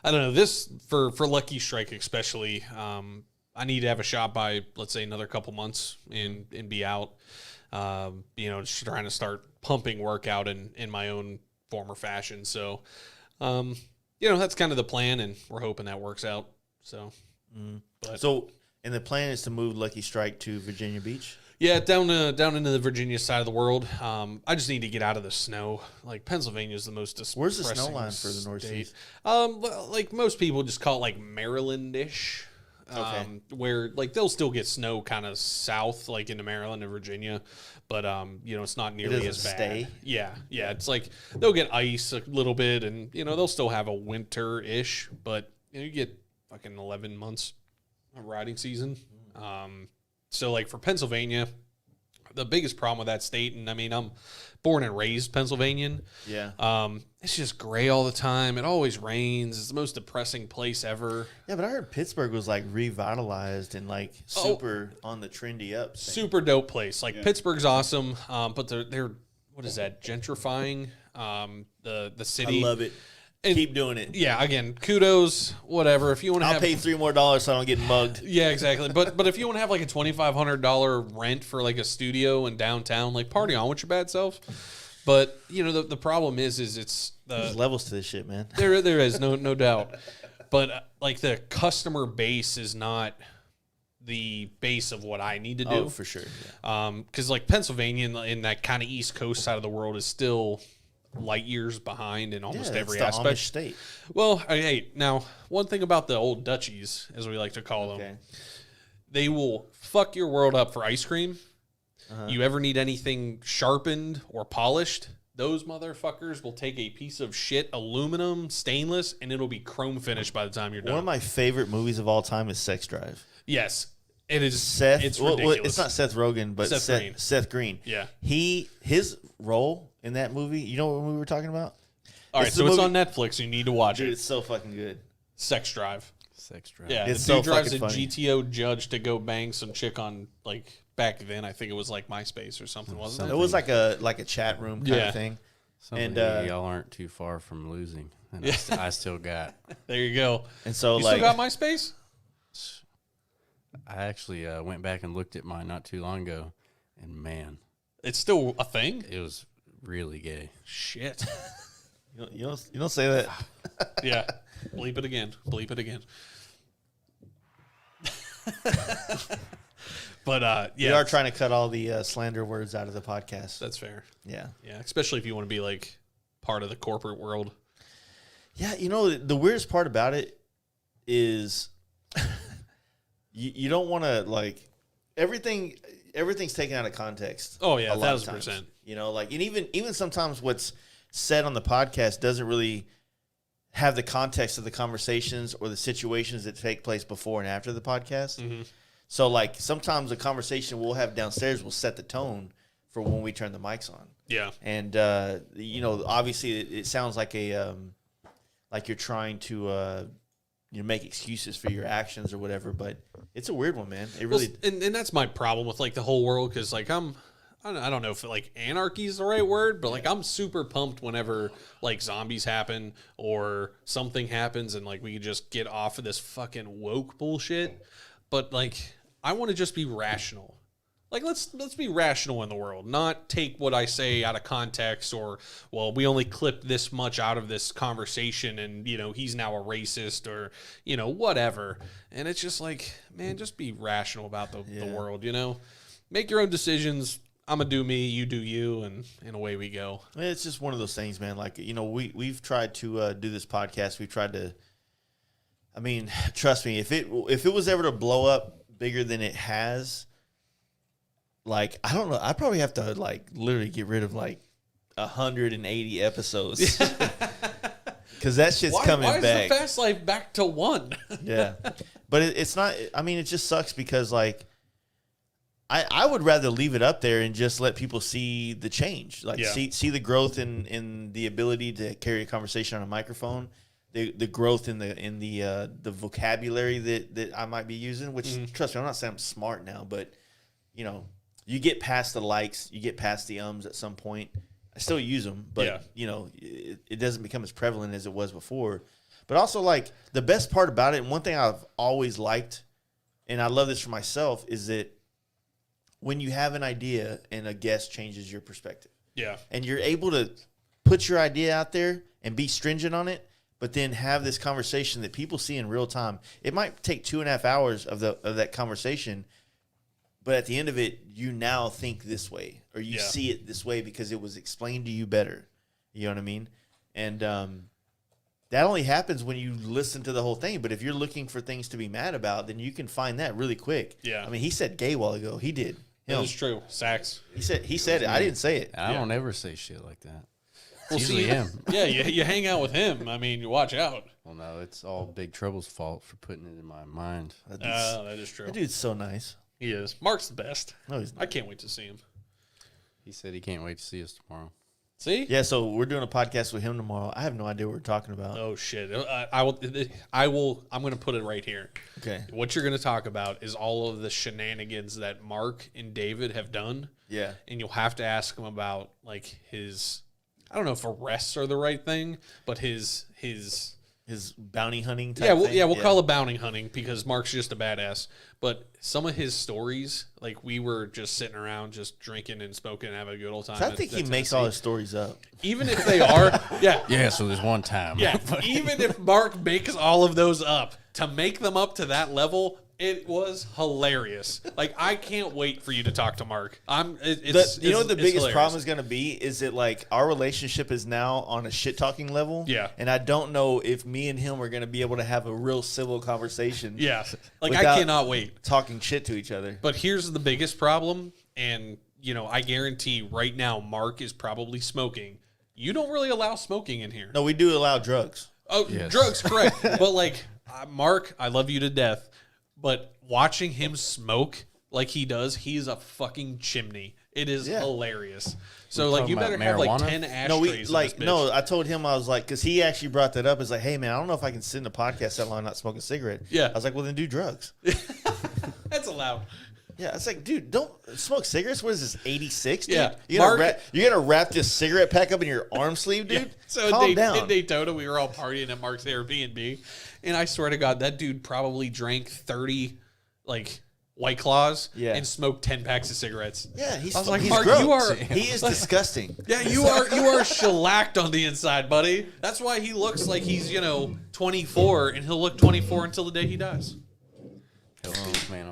I don't know, this for Lucky Strike especially. I need to have a shot by, let's say, another couple months and be out. Just trying to start pumping workout in my own form or fashion. So, that's kind of the plan, and we're hoping that works out. So, and the plan is to move Lucky Strike to Virginia Beach. Yeah, down into the Virginia side of the world. I just need to get out of the snow. Like Pennsylvania is the most depressing. Where's the snow line for the Northeast? Like most people just call it like Maryland-ish. Okay. Where like they'll still get snow kind of south, like into Maryland and Virginia, but it's not nearly as bad. Stay? Yeah. It's like they'll get ice a little bit, and they'll still have a winter-ish, but you get fucking 11 months of riding season. So like for Pennsylvania, the biggest problem with that state, and I mean I'm born and raised Pennsylvanian. Yeah. It's just gray all the time. It always rains. It's the most depressing place ever. Yeah, but I heard Pittsburgh was like revitalized and like super on the trendy up thing. Super dope place. Like Pittsburgh's awesome, but they're what is that, gentrifying the city. I love it. And keep doing it. Yeah, again, kudos, whatever. If you want to I'll pay $3 more so I don't get mugged. Yeah, exactly. But if you want to have like a $2,500 rent for like a studio in downtown, like party on with your bad self, But you know, the problem is it's There's levels to this shit, man. there is no doubt. But like the customer base is not the base of what I need to do. Oh, for sure. Yeah. Because like Pennsylvania in that kind of East Coast side of the world is still light years behind in almost every it's the aspect. Amish state. Well, hey, now one thing about the old Dutchies, as we like to call them, they will fuck your world up for ice cream. You ever need anything sharpened or polished? Those motherfuckers will take a piece of shit aluminum, stainless, and it'll be chrome finished by the time you're done. One of my favorite movies of all time is Sex Drive. Yes, it is. Seth, it's ridiculous. it's not Seth Rogen, but Seth Green. Yeah, his role in that movie. You know what movie we're talking about? All right, so it's on Netflix. You need to watch it. It's so fucking good. Sex Drive. Yeah, it's the dude drives a GTO Judge to go bang some chick on, like, back then. I think it was like MySpace or something, wasn't it? It was like a chat room kind of thing. And y'all aren't too far from losing. And I still got. There you go. And so you still got MySpace? I actually went back and looked at mine not too long ago, and man, it's still a thing. It was really gay. Shit. You don't say that. Yeah. Bleep it again. Bleep it again. But yeah, we are trying to cut all the slander words out of the podcast. That's fair. Yeah. Especially if you want to be like part of the corporate world. Yeah, you know the weirdest part about it is you don't want to like everything's taken out of context. Oh yeah, 1,000%. You know, like and even sometimes what's said on the podcast doesn't really have the context of the conversations or the situations that take place before and after the podcast. Mm-hmm. So, like, sometimes the conversation we'll have downstairs will set the tone for when we turn the mics on. Yeah. And, you know, obviously it sounds like like you're trying to, make excuses for your actions or whatever, but it's a weird one, man. It really. Well, and that's my problem with, like, the whole world, because, like, I don't know if, like, anarchy is the right word, but, like, I'm super pumped whenever, like, zombies happen or something happens and, like, we can just get off of this fucking woke bullshit. But, like, I want to just be rational. Like, let's be rational in the world, not take what I say out of context or, well, we only clipped this much out of this conversation and, you know, he's now a racist or, you know, whatever. And it's just like, man, just be rational about the world, you know? Make your own decisions. I'm going to do me, you do you, and away we go. It's just one of those things, man. Like, you know, we've tried to do this podcast. We've tried to, I mean, trust me, if it was ever to blow up bigger than it has, like, I don't know, I'd probably have to, like, literally get rid of, like, 180 episodes. Because that shit's coming back. Why is the Fast Life back to 1? Yeah. But it's not, I mean, it just sucks because, like, I would rather leave it up there and just let people see the change. Like, see the growth in the ability to carry a conversation on a microphone. The growth in the vocabulary that I might be using, which trust me, I'm not saying I'm smart now, but you know, you get past the likes, you get past the ums at some point. I still use them, but you know, it doesn't become as prevalent as it was before. But also, like, the best part about it, and one thing I've always liked, and I love this for myself, is that when you have an idea and a guest changes your perspective, and you're able to put your idea out there and be stringent on it, but then have this conversation that people see in real time. It might take 2.5 hours of that conversation, but at the end of it, you now think this way, or you see it this way because it was explained to you better. You know what I mean? And that only happens when you listen to the whole thing. But if you're looking for things to be mad about, then you can find that really quick. Yeah. I mean, he said gay a while ago. He did. That is true. Sax. He said it. I didn't say it. I don't ever say shit like that. Well, usually him. Yeah, you hang out with him. I mean, you watch out. Well, no, it's all Big Trouble's fault for putting it in my mind. That is true. That dude's so nice. He is. Mark's the best. No, he's not. I can't wait to see him. He said he can't wait to see us tomorrow. See? Yeah, so we're doing a podcast with him tomorrow. I have no idea what we're talking about. Oh shit! I'm going to put it right here. Okay. What you're going to talk about is all of the shenanigans that Mark and David have done. Yeah. And you'll have to ask him about, like, his, I don't know if arrests are the right thing, but his his bounty hunting type Yeah, thing. we'll call it bounty hunting because Mark's just a badass. But some of his stories, like we were just sitting around, just drinking and smoking and having a good old time. So I think he makes all his stories up. Even if they are, yeah. Yeah, so there's one time. Yeah, even if Mark makes all of those up, to make them up to that level, it was hilarious. Like, I can't wait for you to talk to Mark. You know what the biggest hilarious. problem is going to be? Is that, like, our relationship is now on a shit-talking level. Yeah. And I don't know if me and him are going to be able to have a real civil conversation. Yeah. Like, I without cannot wait. talking shit to each other. But here's the biggest problem, and, you know, I guarantee right now Mark is probably smoking. You don't really allow smoking in here. No, we do allow drugs. Oh, Yes. drugs, correct. But, like, Mark, I love you to death. But watching him smoke like he does, he's a fucking chimney. It is hilarious. So, like, you better have, like, 10 ashtrays. I told him, I was like, because he actually brought that up. It's like, hey, man, I don't know if I can sit in a podcast that long not smoking a cigarette. Yeah. I was like, well, then do drugs. That's allowed. Yeah, it's like, dude, don't smoke cigarettes. What is this, 86, dude? Yeah. You're gonna wrap this cigarette pack up in your arm sleeve, dude? Yeah. So calm in down. Daytona, we were all partying at Mark's Airbnb, and I swear to God, that dude probably drank 30, like, White Claws and smoked 10 packs of cigarettes. Yeah, I was like, he's Mark, gross. He is disgusting. Yeah, you are shellacked on the inside, buddy. That's why he looks like he's, 24, and he'll look 24 until the day he dies.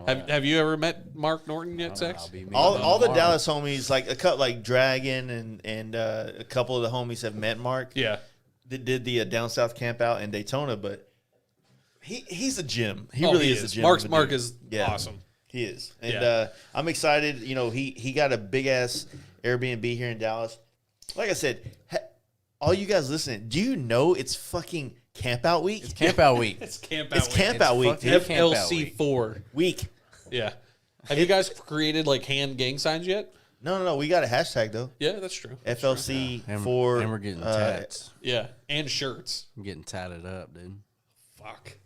Have you ever met Mark Norton yet, Sex? All the Dallas homies, like a couple, like Dragon and a couple of the homies have met Mark. Yeah, they did the down south camp out in Daytona, but he's a gem. He really is a gem. Mark is awesome. He is, and I'm excited. You know, he got a big ass Airbnb here in Dallas. Like I said, all you guys listening, do you know it's fucking Campout Week? It's Campout Week. It's Campout It's Week. Campout Week, dude. FLC4 week. Yeah. Have you guys created like hand gang signs yet? No. We got a hashtag though. Yeah, that's true. FLC4. And we're getting tats. Yeah, and shirts. I'm getting tatted up, dude. Fuck.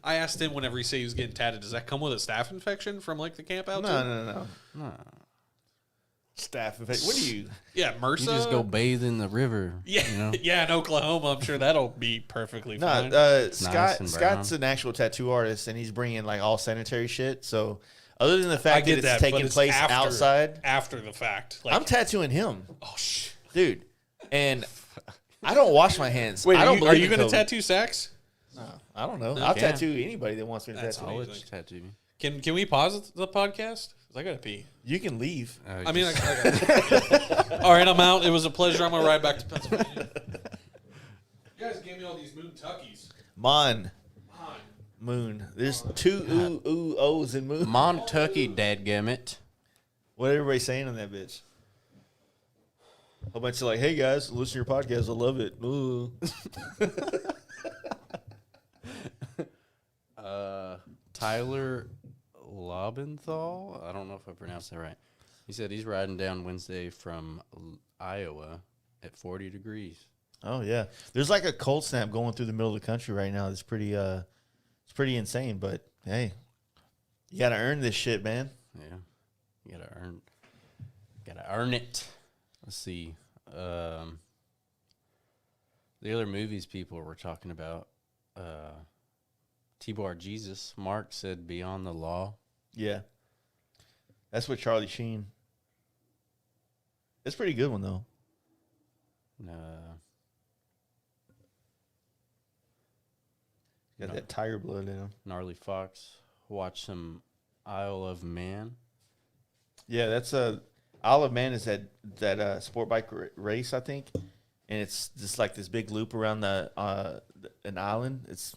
I asked him whenever he said he was getting tatted, does that come with a staph infection from like the camp out? No. Staph infection. What do you? Yeah, MRSA. You just go bathe in the river. Yeah, you know? Yeah, in Oklahoma, I'm sure that'll be perfectly fine. Scott's an actual tattoo artist, and he's bringing like all sanitary shit. So, other than the fact that it's taking place outside, after the fact, I'm tattooing him. Oh shit, dude, and I don't wash my hands. Wait, I don't are you going to tattoo Sax? No, I don't know. I'll tattoo anybody that wants me to tattoo. I'll let you tattoo me. Can we pause the podcast? 'Cause I gotta pee. You can leave. I mean, all right, I'm out. It was a pleasure. I'm gonna ride back to Pennsylvania. You guys gave me all these moon tuckies. Moon. There's two O's in moon. Montucky, dadgummit. What everybody saying on that bitch? A whole bunch of like, hey guys, listen to your podcast. I love it. Ooh. Tyler Lobenthal. I don't know if I pronounced that right. He said he's riding down Wednesday from Iowa at 40 degrees. Oh yeah, there's like a cold snap going through the middle of the country right now. It's pretty insane. But hey, you gotta earn this shit, man. Yeah, you gotta earn it. Let's see. The other movies people were talking about. T-Bar Jesus. Mark said Beyond the Law. Yeah, that's with Charlie Sheen. It's a pretty good one though. Got that tiger blood in him. Gnarly Fox. Watch some Isle of Man. Yeah, that's Isle of Man is that sport bike race, I think, and it's just like this big loop around an island. It's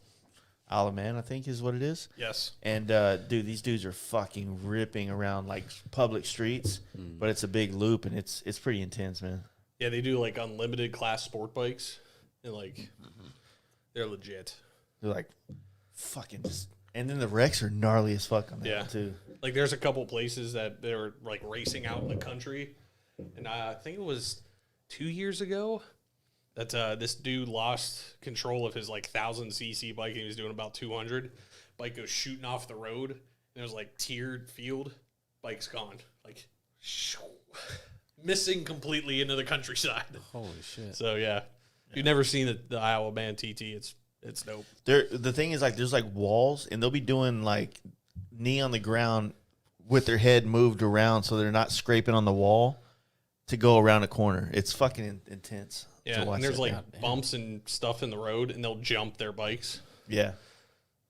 Isle of Man, I think, is what it is. Yes. And dude, these dudes are fucking ripping around like public streets, but it's a big loop and it's pretty intense, man. Yeah, they do like unlimited class sport bikes, and like they're legit. They're like fucking just, and then the wrecks are gnarly as fuck on that one too. Like there's a couple places that they were like racing out in the country, and I think it was 2 years ago that this dude lost control of his like 1,000cc bike, and he was doing about 200. Bike goes shooting off the road, and it was like tiered field. Bike's gone, like missing completely into the countryside. Holy shit! So yeah, if you've never seen the Iowa Man TT, it's It's dope. The thing is, like, there's like walls, and they'll be doing like knee on the ground with their head moved around so they're not scraping on the wall to go around a corner. It's fucking intense. Yeah, and there's like bumps and stuff in the road, and they'll jump their bikes. Yeah,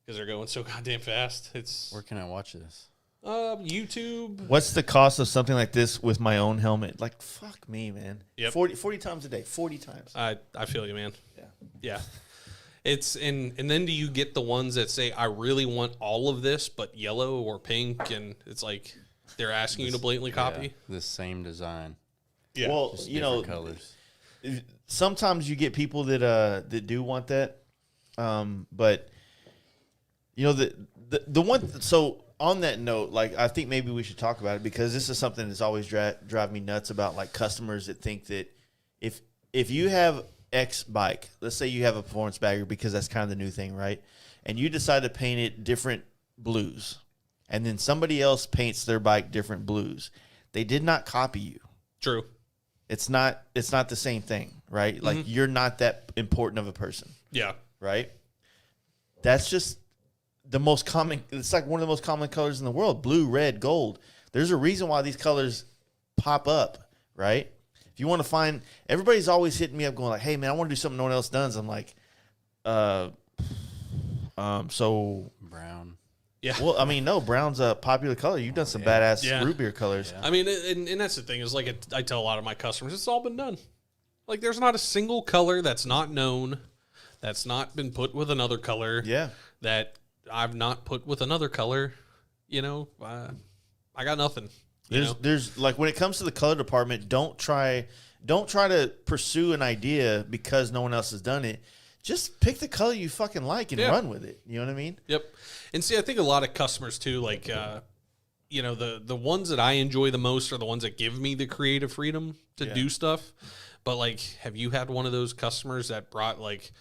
because they're going so goddamn fast. Where can I watch this? YouTube. What's the cost of something like this with my own helmet? Like, fuck me, man. Yep. 40 times a day. 40 times. I feel you, man. Yeah. Yeah. It's and then do you get the ones that say I really want all of this but yellow or pink, and it's like they're asking you to blatantly copy the same design. Yeah. Well, Just you know, different colors. sometimes you get people that do want that, but you know the one. So on that note, like, I think maybe we should talk about it, because this is something that's always drive me nuts about, like, customers that think that if you have X bike, let's say you have a performance bagger, because that's kind of the new thing, right? And you decide to paint it different blues, and then somebody else paints their bike different blues. They did not copy you. True. It's not the same thing, right? Like, you're not that important of a person, Yeah. right? That's just the most common. It's like one of the most common colors in the world: blue, red, gold. There's a reason why these colors pop up, right? If you want to find, everybody's always hitting me up going like, "Hey man, I want to do something no one else does." I'm like, so Brown. Yeah. well, I mean, no, brown's a popular color. You've done some badass root beer colors. I mean, and that's the thing is, like, I tell a lot of my customers, it's all been done. Like, there's not a single color that's not known, that's not been put with another color. Yeah. That I've not put with another color. You know, I got nothing. There's like, when it comes to the color department, don't try to pursue an idea because no one else has done it. Just pick the color you fucking like and run with it. You know what I mean? Yep. And see, I think a lot of customers too, like, you know, the ones that I enjoy the most are the ones that give me the creative freedom to do stuff. But, like, have you had one of those customers that brought, like,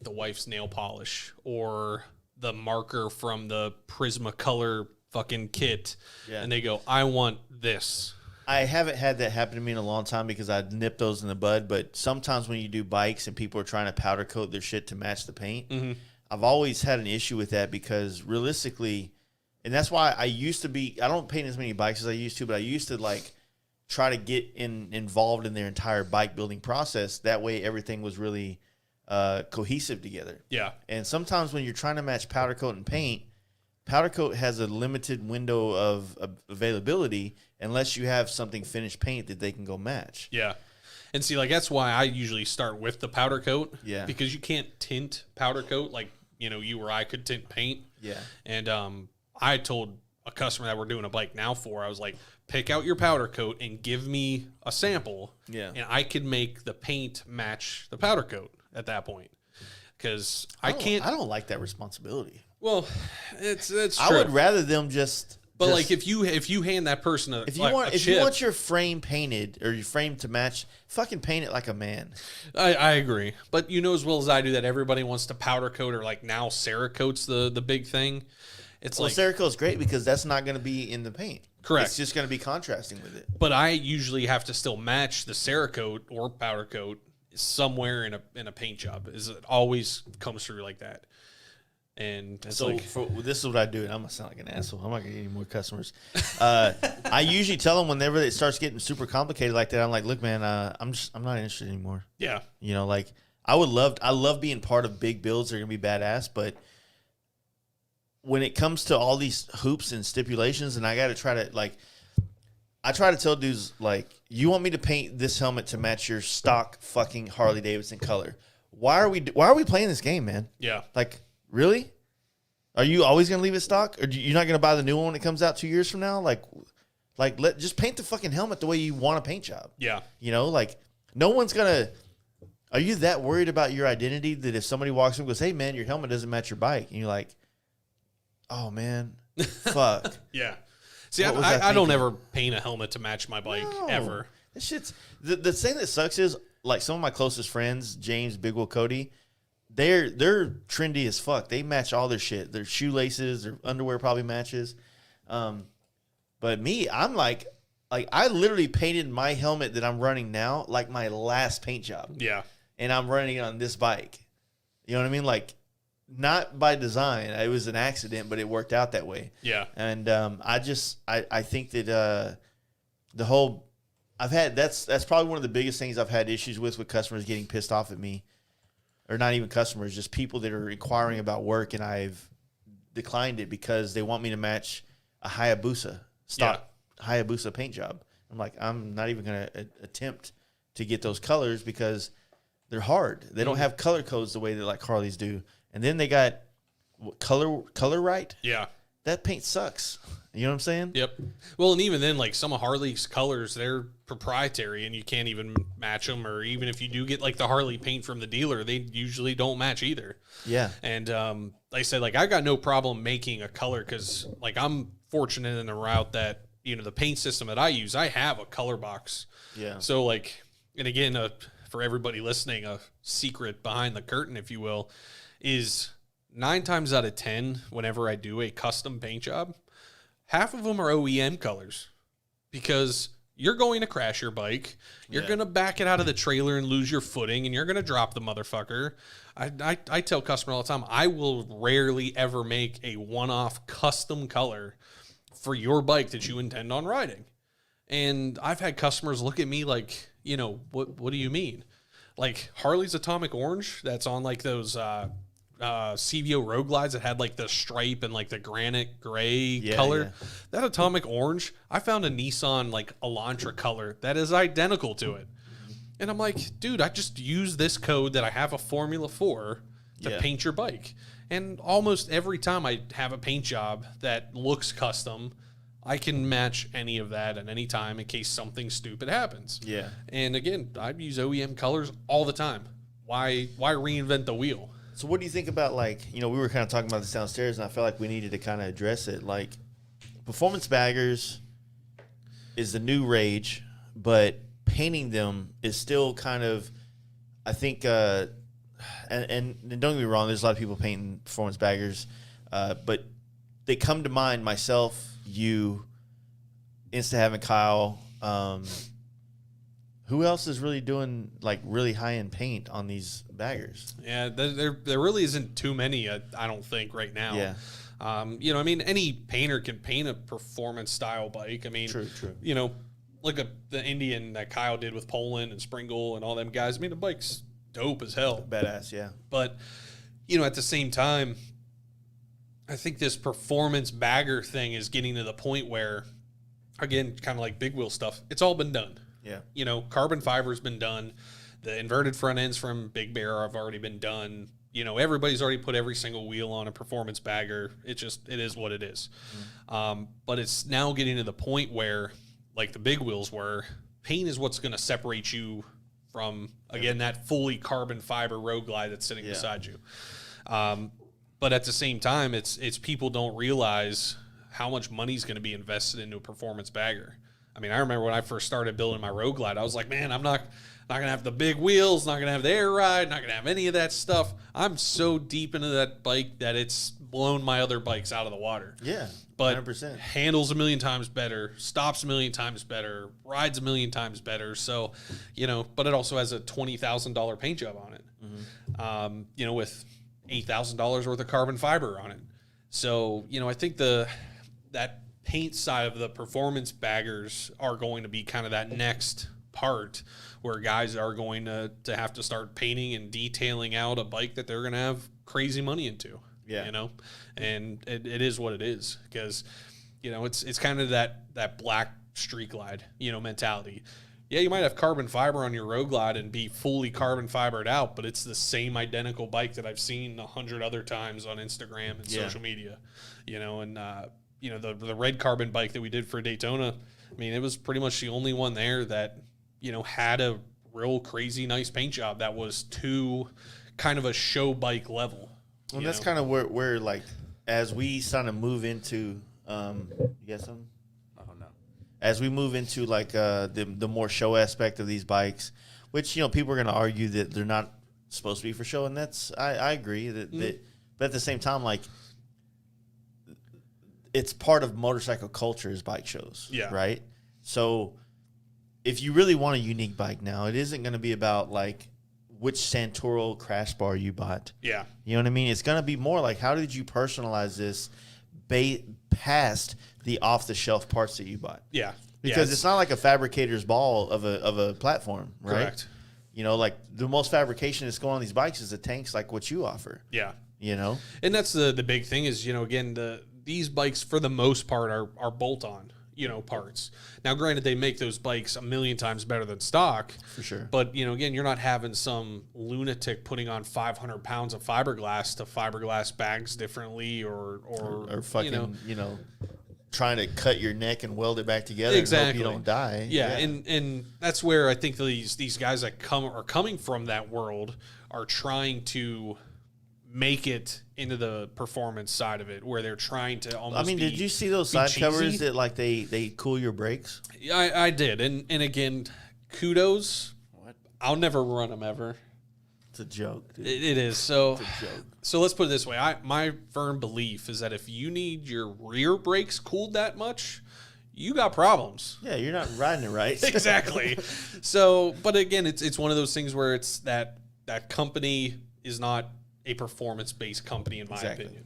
the wife's nail polish or the marker from the Prismacolor fucking kit, and they go, I want this? I haven't had that happen to me in a long time because I nipped those in the bud. But sometimes when you do bikes and people are trying to powder coat their shit to match the paint, I've always had an issue with that, because realistically, and that's why I used to be, I don't paint as many bikes as I used to, but I used to, like, try to get involved in their entire bike building process. That way everything was really cohesive together. Yeah. And sometimes when you're trying to match powder coat and paint, powder coat has a limited window of availability unless you have something finished paint that they can go match. Yeah. And see, like, that's why I usually start with the powder coat. Yeah. Because you can't tint powder coat like, you know, you or I could tint paint. Yeah. And I told a customer that we're doing a bike now for, I was like, pick out your powder coat and give me a sample. Yeah. And I could make the paint match the powder coat at that point. Because I don't like that responsibility. Well, it's true. I would rather them just. But like, if you hand that person if you want your frame painted or your frame to match, fucking paint it like a man. I agree, but you know as well as I do that everybody wants to powder coat, or like now Cerakote's the big thing. It's like Cerakote's great because that's not going to be in the paint. Correct. It's just going to be contrasting with it. But I usually have to still match the Cerakote or powder coat somewhere in a paint job. It always comes through like that. And so this is what I do, and I'm gonna sound like an asshole. I'm not gonna get any more customers. I usually tell them whenever it starts getting super complicated like that, I'm like, look, man, I'm not interested anymore. Yeah, you know, like I love being part of big builds. They're gonna be badass, but when it comes to all these hoops and stipulations, and I got to try to I try to tell dudes, like, you want me to paint this helmet to match your stock fucking Harley Davidson color? Why are we playing this game, man? Yeah, like. Really? Are you always going to leave it stock? Or you're not going to buy the new one when it comes out 2 years from now? Just paint the fucking helmet the way you want a paint job. Yeah. You know, like, no one's going to... Are you that worried about your identity that if somebody walks in and goes, hey, man, your helmet doesn't match your bike? And you're like, oh, man, fuck. Yeah. See, I don't ever paint a helmet to match my bike, ever. This shit's... The thing that sucks is, like, some of my closest friends, James, Bigwell, Cody... They're trendy as fuck. They match all their shit. Their shoelaces, their underwear probably matches. But me, I'm like I literally painted my helmet that I'm running now like my last paint job. Yeah. And I'm running it on this bike. You know what I mean? Like, not by design. It was an accident, but it worked out that way. Yeah. And I think that the whole that's probably one of the biggest things I've had issues with customers getting pissed off at me, or not even customers, just people that are inquiring about work, and I've declined it because they want me to match a Hayabusa stock Hayabusa paint job. I'm like, I'm not even going to attempt to get those colors because they're hard. They don't have color codes the way that like Harleys do. And then they got color right. Yeah. That paint sucks. You know what I'm saying? Yep. Well, and even then, like some of Harley's colors, they're proprietary and you can't even match them. Or even if you do get like the Harley paint from the dealer, they usually don't match either. Yeah. And like I said, like I got no problem making a color because like I'm fortunate in the route that, you know, the paint system that I use, I have a color box. Yeah. So like, and again, for everybody listening, a secret behind the curtain, if you will, is 9 times out of 10, whenever I do a custom paint job, half of them are OEM colors because you're going to crash your bike. You're going to back it out of the trailer and lose your footing, and you're going to drop the motherfucker. I tell customers all the time, I will rarely ever make a one-off custom color for your bike that you intend on riding. And I've had customers look at me like, you know, what do you mean? Like Harley's Atomic Orange that's on like those CVO Road Glides that had like the stripe and like the granite gray color. Yeah. That Atomic Orange, I found a Nissan like Elantra color that is identical to it. And I'm like, dude, I just use this code that I have a formula for to paint your bike. And almost every time I have a paint job that looks custom, I can match any of that at any time in case something stupid happens. Yeah. And again, I use OEM colors all the time. Why reinvent the wheel? So what do you think about, like, you know, we were kind of talking about this downstairs, and I felt like we needed to kind of address it. Like, performance baggers is the new rage, but painting them is still kind of, I think, and don't get me wrong, there's a lot of people painting performance baggers, but they come to mind, myself, you, Insta having Kyle. Who else is really doing like really high end paint on these baggers? Yeah, there really isn't too many. I don't think right now. Yeah. You know, I mean, any painter can paint a performance style bike. I mean, true. You know, look at the Indian that Kyle did with Poland and Springle and all them guys. I mean, the bike's dope as hell. Badass, yeah. But, you know, at the same time, I think this performance bagger thing is getting to the point where, again, kind of like big wheel stuff, it's all been done. Yeah. You know, carbon fiber's been done. The inverted front ends from Big Bear have already been done. You know, everybody's already put every single wheel on a performance bagger. It is what it is. Mm-hmm. But it's now getting to the point where, like the big wheels were, paint is what's going to separate you from, again, that fully carbon fiber road glide that's sitting beside you. But at the same time, it's people don't realize how much money's going to be invested into a performance bagger. I mean, I remember when I first started building my road glide, I was like, man, I'm not going to have the big wheels, not going to have the air ride, not going to have any of that stuff. I'm so deep into that bike that it's blown my other bikes out of the water. Yeah, but 100%. Handles a million times better, stops a million times better, rides a million times better. So, you know, but it also has a $20,000 paint job on it, you know, with $8,000 worth of carbon fiber on it. So, you know, I think that paint side of the performance baggers are going to be kind of that next part where guys are going to have to start painting and detailing out a bike that they're going to have crazy money into. Yeah. You know, and it is what it is because, you know, it's kind of that black street glide, you know, mentality. Yeah, you might have carbon fiber on your road glide and be fully carbon fibered out, but it's the same identical bike that I've seen 100 other times on Instagram and social media, you know, and, you know, the red carbon bike that we did for Daytona, I mean, it was pretty much the only one there that, you know, had a real crazy nice paint job that was to kind of a show bike level. Well, that's kind of where like, as we kind of move into, you got something? Oh, no. As we move into like the more show aspect of these bikes, which, you know, people are going to argue that they're not supposed to be for show, and that's, I agree that, but at the same time, like, it's part of motorcycle culture is bike shows, right? So if you really want a unique bike now, it isn't going to be about like which Santoro crash bar you bought. Yeah. You know what I mean? It's going to be more like, how did you personalize this past the off-the-shelf parts that you bought? Yeah. Because it's not like a fabricator's ball of a platform, right? Correct. You know, like the most fabrication that's going on these bikes is the tanks like what you offer. Yeah. You know? And that's the big thing is, you know, again, these bikes for the most part are bolt-on, you know, parts. Now, granted, they make those bikes a million times better than stock. For sure. But, you know, again, you're not having some lunatic putting on 500 pounds of fiberglass to fiberglass bags differently or fucking, you know, trying to cut your neck and weld it back together exactly. and hope you don't die. Yeah. And that's where I think these guys that are coming from that world are trying to make it into the performance side of it, where they're trying to almost. Did you see those side covers that like they cool your brakes? Yeah, I did, and again, kudos. What? I'll never run them ever. It's a joke, dude. It is so. It's a joke. So let's put it this way: my firm belief is that if you need your rear brakes cooled that much, you got problems. Yeah, you're not riding it right. Exactly. So, but again, it's one of those things where it's that company is not a performance-based company, in my opinion.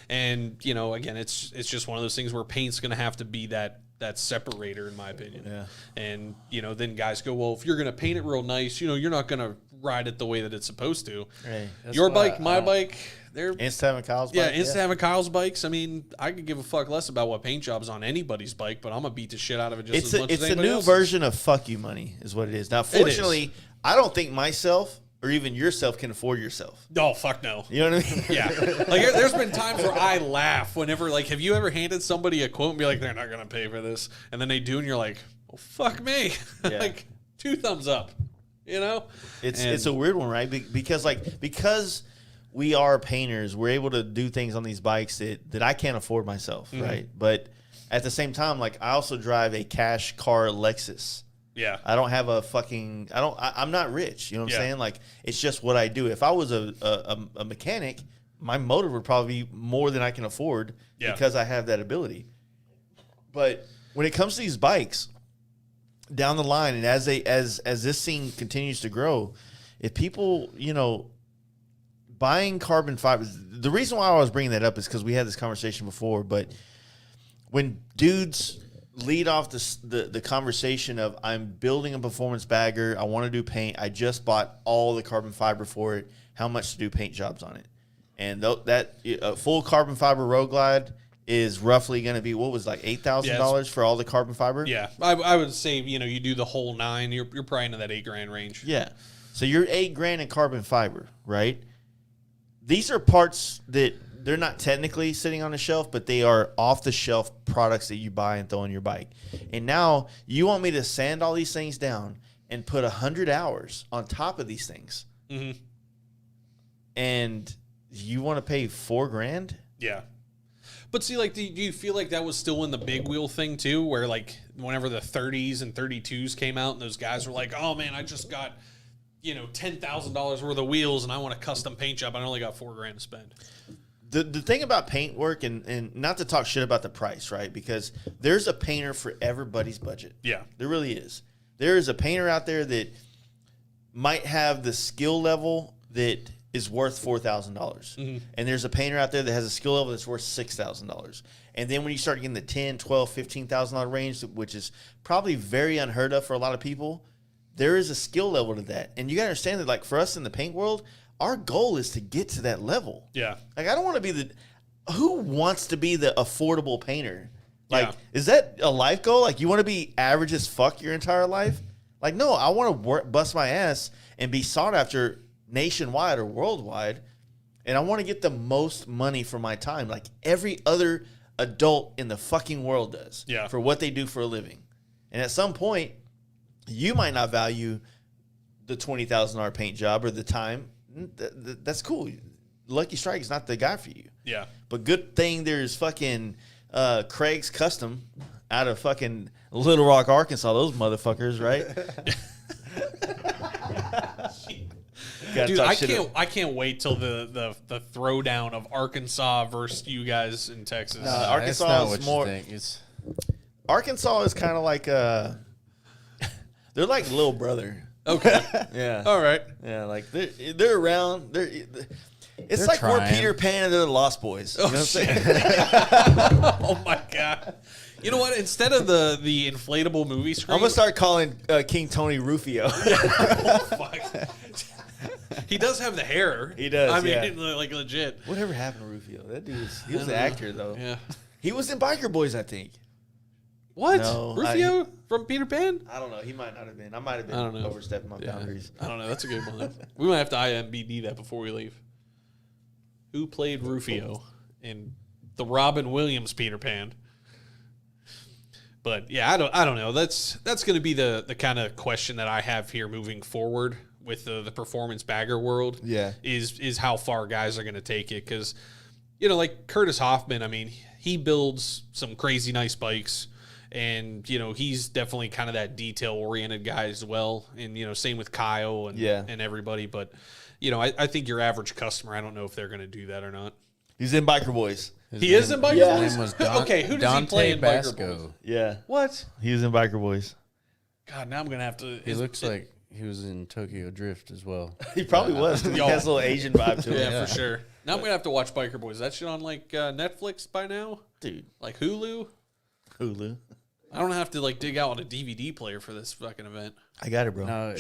And, you know, again, it's just one of those things where paint's going to have to be that separator, in my opinion. Yeah. And, you know, then guys go, well, if you're going to paint it real nice, you know, you're not going to ride it the way that it's supposed to. Hey, your bike, my bike, they're... Instab and Kyle's bike. Yeah, Instab and Kyle's bikes. I mean, I could give a fuck less about what paint job's on anybody's bike, but I'm going to beat the shit out of it just as much as anybody It's a new version of fuck you money is what it is. Now, fortunately, I don't think myself or even yourself can afford yourself. Oh, fuck no. You know what I mean? Yeah. Like, there's been times where I laugh whenever, like, have you ever handed somebody a quote and be like, they're not going to pay for this? And then they do, and you're like, well, fuck me. Yeah. Like, 2 thumbs up, you know? It's a weird one, right? Because we are painters, we're able to do things on these bikes that I can't afford myself, right? But at the same time, like, I also drive a cash car Lexus. Yeah. I don't have I'm not rich. You know what I'm saying? Like, it's just what I do. If I was a mechanic, my motor would probably be more than I can afford because I have that ability. But when it comes to these bikes down the line, and as this scene continues to grow, if people, you know, buying carbon fibers, the reason why I was bringing that up is because we had this conversation before, but when dudes lead off the conversation of, I'm building a performance bagger, I want to do paint, I just bought all the carbon fiber for it, how much to do paint jobs on it? And that full carbon fiber Road Glide is roughly going to be, what was like $8,000 for all the carbon fiber? Yeah. I would say, you know, you do the whole 9, you're probably into that $8,000 range. Yeah. So you're $8,000 in carbon fiber, right? These are parts that they're not technically sitting on the shelf, but they are off-the-shelf products that you buy and throw on your bike. And now you want me to sand all these things down and put 100 hours on top of these things. Mm-hmm. And you want to pay $4,000? Yeah. But see, like, do you feel like that was still in the big wheel thing, too, where, like, whenever the 30s and 32s came out and those guys were like, oh, man, I just got, you know, $10,000 worth of wheels and I want a custom paint job. I only got $4,000 to spend. The thing about paint work, and not to talk shit about the price, right? Because there's a painter for everybody's budget. Yeah. There really is. There is a painter out there that might have the skill level that is worth $4,000. And there's a painter out there that has a skill level that's worth $6,000. And then when you start getting the $10,000, $12,000, $15,000 range, which is probably very unheard of for a lot of people, there is a skill level to that. And you got to understand that, like, for us in the paint world, our goal is to get to that level. Yeah. Like, I don't want to be who wants to be the affordable painter? Like, is that a life goal? Like, you want to be average as fuck your entire life? Like, no, I want to bust my ass and be sought after nationwide or worldwide. And I want to get the most money for my time, like every other adult in the fucking world does. Yeah. For what they do for a living. And at some point, you might not value the $20,000 paint job or the time. That's cool. Lucky Strike is not the guy for you. Yeah. But good thing there's fucking Craig's Custom out of fucking Little Rock, Arkansas. Those motherfuckers, right? Dude, I can't wait till the throwdown of Arkansas versus you guys in Texas. Arkansas is more. Arkansas is kind of like they're like little brother. Okay. Yeah. All right. Yeah, like they're around. It's They're like we're trying. Peter Pan and they're the Lost Boys. You know what I'm saying? Oh my god. You know what? Instead of the inflatable movie screen, I'm gonna start calling King Tony Rufio. Fuck. He does have the hair. He does, I mean, yeah. like legit. Whatever happened to Rufio? That dude he was an actor though. Yeah. He was in Biker Boys, I think. What? No, Rufio from Peter Pan? I don't know. He might not have been. I might have I don't been know. overstepping my boundaries. I don't know. That's a good one. We might have to IMBD that before we leave. Who played Rufio in the Robin Williams Peter Pan? But yeah, I don't know. That's going to be the kind of question that I have here moving forward with the performance bagger world. Yeah. Is how far guys are going to take it, because like Curtis Hoffman. I mean, he builds some crazy nice bikes. And, he's definitely kind of that detail-oriented guy as well. And, same with Kyle and everybody. But, I think your average customer, I don't know if they're going to do that or not. He's in Biker Boys. He is in Biker Yeah. Boys? His name was Okay, who does he play in Biker Boys? Basco. Yeah. What? He was in Biker Boys. God, now I'm going to have to... He looks like he was in Tokyo Drift as well. He probably was. He has a little Asian vibe to him. Yeah, for sure. Now I'm going to have to watch Biker Boys. Is that shit on, Netflix by now? Dude. Like Hulu? Hulu. I don't have to, dig out on a DVD player for this fucking event. I got it, bro. No,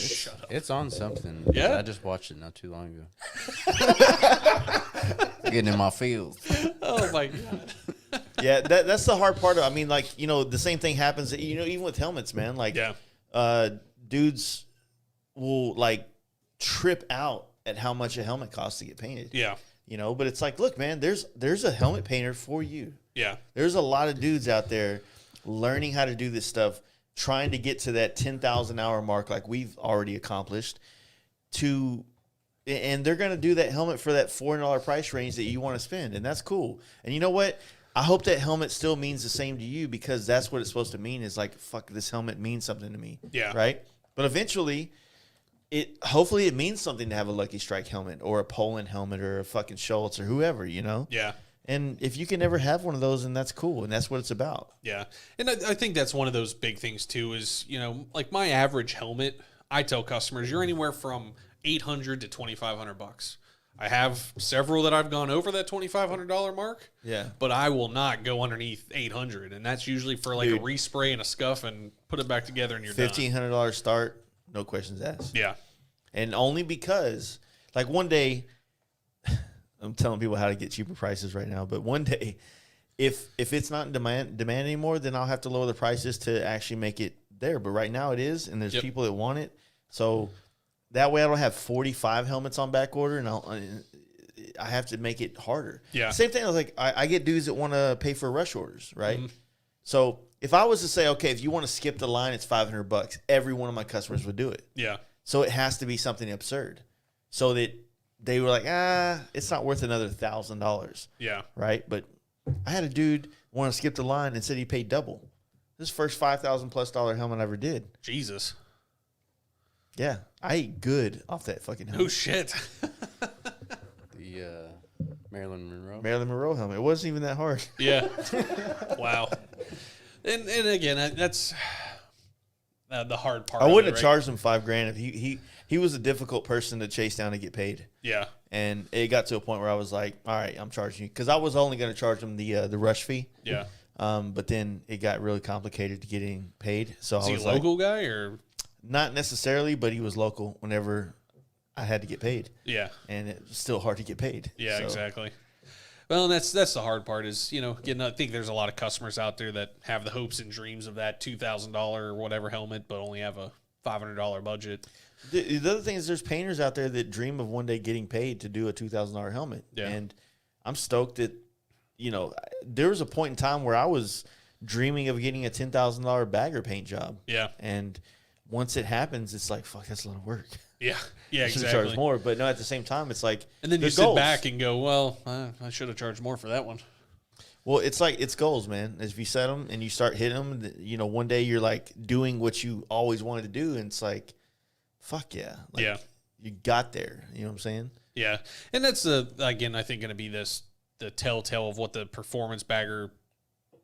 it's on something. Yeah? I just watched it not too long ago. Getting in my field. Oh, my God. Yeah, that's the hard part. I mean, the same thing happens, even with helmets, man. Dudes will, trip out at how much a helmet costs to get painted. Yeah. But it's like, look, man, there's a helmet painter for you. Yeah. There's a lot of dudes out there learning how to do this stuff, trying to get to that 10,000 hour mark like we've already accomplished, and they're going to do that helmet for that $400 price range that you want to spend, and that's cool. And you know what? I hope that helmet still means the same to you, because that's what it's supposed to mean, is like, fuck, this helmet means something to me. Yeah. Right? But eventually, hopefully it means something to have a Lucky Strike helmet or a Poland helmet or a fucking Schultz or whoever, Yeah. And if you can never have one of those, then that's cool, and that's what it's about. Yeah. And I think that's one of those big things, too, is, my average helmet, I tell customers, you're anywhere from $800 to $2,500. I have several that I've gone over that $2,500 mark. Yeah. But I will not go underneath $800, and that's usually for a respray and a scuff and put it back together and you're done. $1,500 start, no questions asked. Yeah. And only because, one day, I'm telling people how to get cheaper prices right now, but one day, if it's not in demand anymore, then I'll have to lower the prices to actually make it there. But right now it is, and there's people that want it. So that way I don't have 45 helmets on back order, and I have to make it harder. Yeah. Same thing. I get dudes that want to pay for rush orders, right? Mm-hmm. So if I was to say, okay, if you want to skip the line, it's $500, every one of my customers would do it. Yeah. So it has to be something absurd, so that they were like, it's not worth another $1,000. Yeah. Right. But I had a dude want to skip the line and said he paid double. This first $5,000+ helmet I ever did. Jesus. Yeah. I ate good off that fucking helmet. Oh, shit. The Marilyn Monroe helmet. It wasn't even that hard. Yeah. Wow. And again, that's the hard part. I wouldn't have charged him $5,000 if he was a difficult person to chase down to get paid. Yeah. And it got to a point where I was like, all right, I'm charging you. Because I was only going to charge him the rush fee. Yeah. But then it got really complicated to getting paid. So Is I he was a local guy or? Not necessarily, but he was local whenever I had to get paid. Yeah. And it was still hard to get paid. Yeah, so. Exactly. Well, and that's the hard part is, I think there's a lot of customers out there that have the hopes and dreams of that $2,000 or whatever helmet, but only have a $500 budget. The other thing is there's painters out there that dream of one day getting paid to do a $2,000 helmet. Yeah. And I'm stoked that, there was a point in time where I was dreaming of getting a $10,000 bagger paint job. Yeah. And once it happens, it's like, fuck, that's a lot of work. Yeah. Yeah, I should exactly. charge more. But no, at the same time, it's like, and then you sit back and go, well, I should have charged more for that one. Well, it's goals, man. If you set them and you start hitting them, one day you're like doing what you always wanted to do. And it's like, fuck yeah. Yeah. You got there. You know what I'm saying? Yeah. And that's, again, I think going to be the telltale of what the performance bagger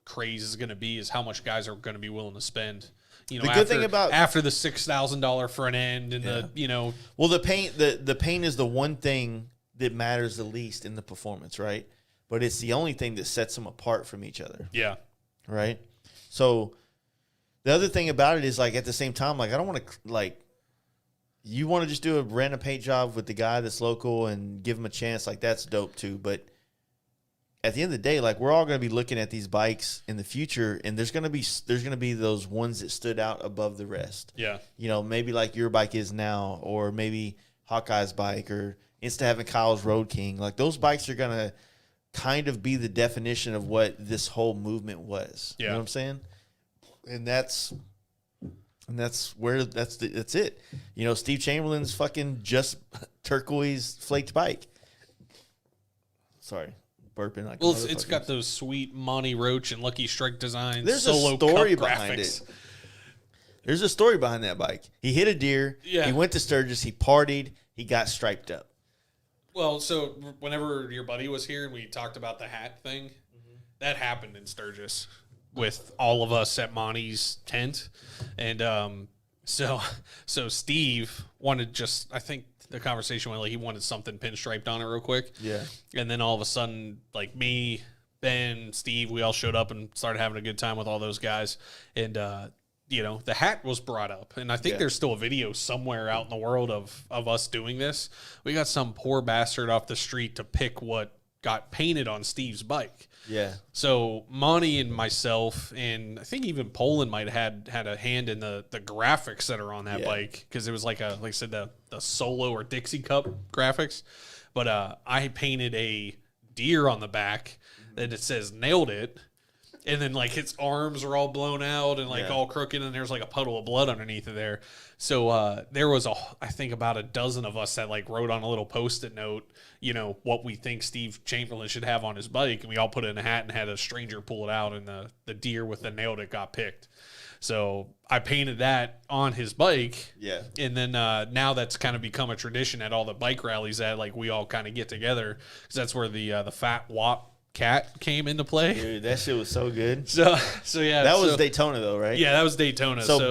craze is going to be, is how much guys are going to be willing to spend. You know, The after, good thing about after the $6,000 front end and the, you know, well, the paint is the one thing that matters the least in the performance, right? But it's the only thing that sets them apart from each other. yeah, Right. So the other thing about it is like at the same time, like I don't want to like you want to just do a random paint job with the guy that's local and give him a chance. Like that's dope too. But at the end of the day, like we're all going to be looking at these bikes in the future, and there's going to be those ones that stood out above the rest. yeah, You know, maybe like your bike is now, or maybe Hawkeye's bike, or Insta having Kyle's Road King. Like those bikes are going to kind of be the definition of what this whole movement was. Yeah. You know what I'm saying? And that's it. You know, Steve Chamberlain's fucking just turquoise flaked bike. Sorry, burping. Like well, it's got those sweet Monty Roach and Lucky Strike designs. There's solo a story cup behind graphics. it. There's a story behind that bike. He hit a deer. Yeah. He went to Sturgis. He partied. He got striped up. Well, so whenever your buddy was here and we talked about the hat thing, that happened in Sturgis with all of us at Monty's tent. And so Steve wanted I think the conversation went like he wanted something pinstriped on it real quick. Yeah. And then all of a sudden, like me, Ben, Steve, we all showed up and started having a good time with all those guys. And, you know, the hat was brought up. And I think there's still a video somewhere out in the world of us doing this. We got some poor bastard off the street to pick what got painted on Steve's bike. Yeah. So Monty and myself, and I think even Poland might have had a hand in the graphics that are on that bike, because it was like I said, the Solo or Dixie Cup graphics. But I painted a deer on the back that it says "Nailed It," and then like its arms are all blown out and like all crooked, and there's like a puddle of blood underneath of there. So there was I think about a dozen of us that like wrote on a little Post-it note, you know, what we think Steve Chamberlain should have on his bike, and we all put it in a hat and had a stranger pull it out, and the deer with the "Nailed It" got picked. So I painted that on his bike. Yeah. And then now that's kind of become a tradition at all the bike rallies that like we all kind of get together, because that's where the fat WAP cat came into play. Dude, that shit was so good. So yeah. That was Daytona though, right? Yeah, that was Daytona. So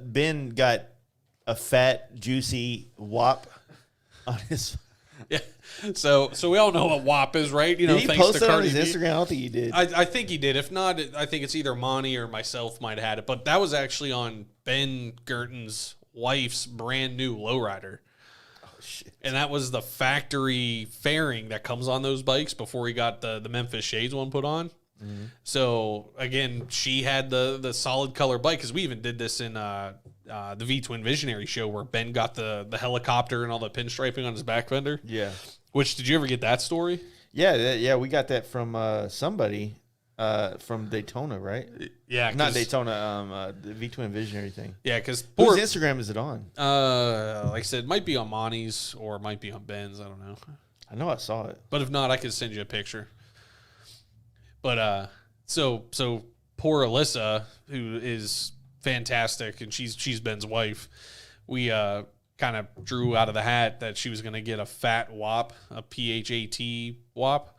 Ben got a fat, juicy WAP on his. Yeah. So we all know what WAP is, right? You know, Did he thanks post to it on Cardi his B. Instagram? I don't think he did. I think he did. If not, I think it's either Monty or myself might have had it. But that was actually on Ben Gerton's wife's brand new lowrider. Oh shit! And that was the factory fairing that comes on those bikes before he got the Memphis Shades one put on. Mm-hmm. So again, she had the solid color bike, because we even did this in the VTwin Visionary show where Ben got the helicopter and all the pinstriping on his back fender. Yeah. Which, did you ever get that story? Yeah, we got that from somebody from Daytona, right? Yeah, Not Daytona, the V-Twin Visionary thing. Yeah, because whose Instagram is it on? like I said, it might be on Monty's or it might be on Ben's. I don't know. I know I saw it. But if not, I could send you a picture. But so poor Alyssa, who is fantastic, and she's Ben's wife. We kind of drew out of the hat that she was going to get a fat WAP, a PHAT WAP,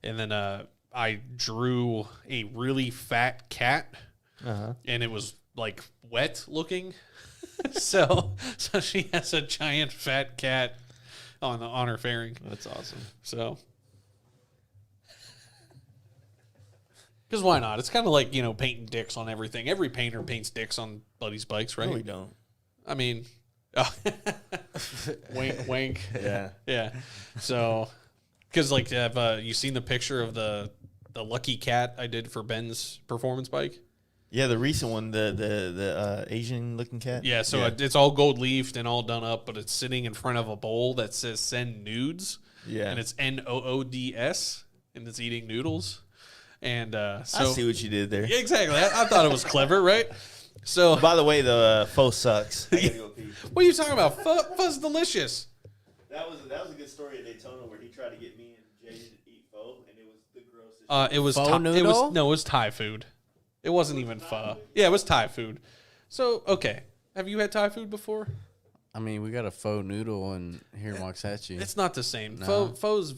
and then I drew a really fat cat, and it was like wet looking. so she has a giant fat cat on her fairing. That's awesome. So, because why not? It's kind of like, you know, painting dicks on everything. Every painter paints dicks on buddies' bikes, right? No, we don't. I mean, wink, wink. Yeah. Yeah. So, because like, have you seen the picture of the lucky cat I did for Ben's performance bike? Yeah, the recent one, the Asian looking cat. Yeah. So it's all gold leafed and all done up, but it's sitting in front of a bowl that says "Send Nudes." Yeah. And it's NOODS, and it's eating noodles. And so I see what you did there. Yeah, exactly. I thought it was clever, right? So, By the way, the faux sucks. I gotta go pee. what are you talking about? Pho's delicious. That was a good story at Daytona where he tried to get me and Jay to eat pho, and it was the grossest. It was Pho Thai, noodle? it was Thai food. It wasn't even pho. Yeah, it was Thai food. So, okay, have you had Thai food before? I mean, we got a faux noodle in here in Waxahachie. It's not the same. No. Pho is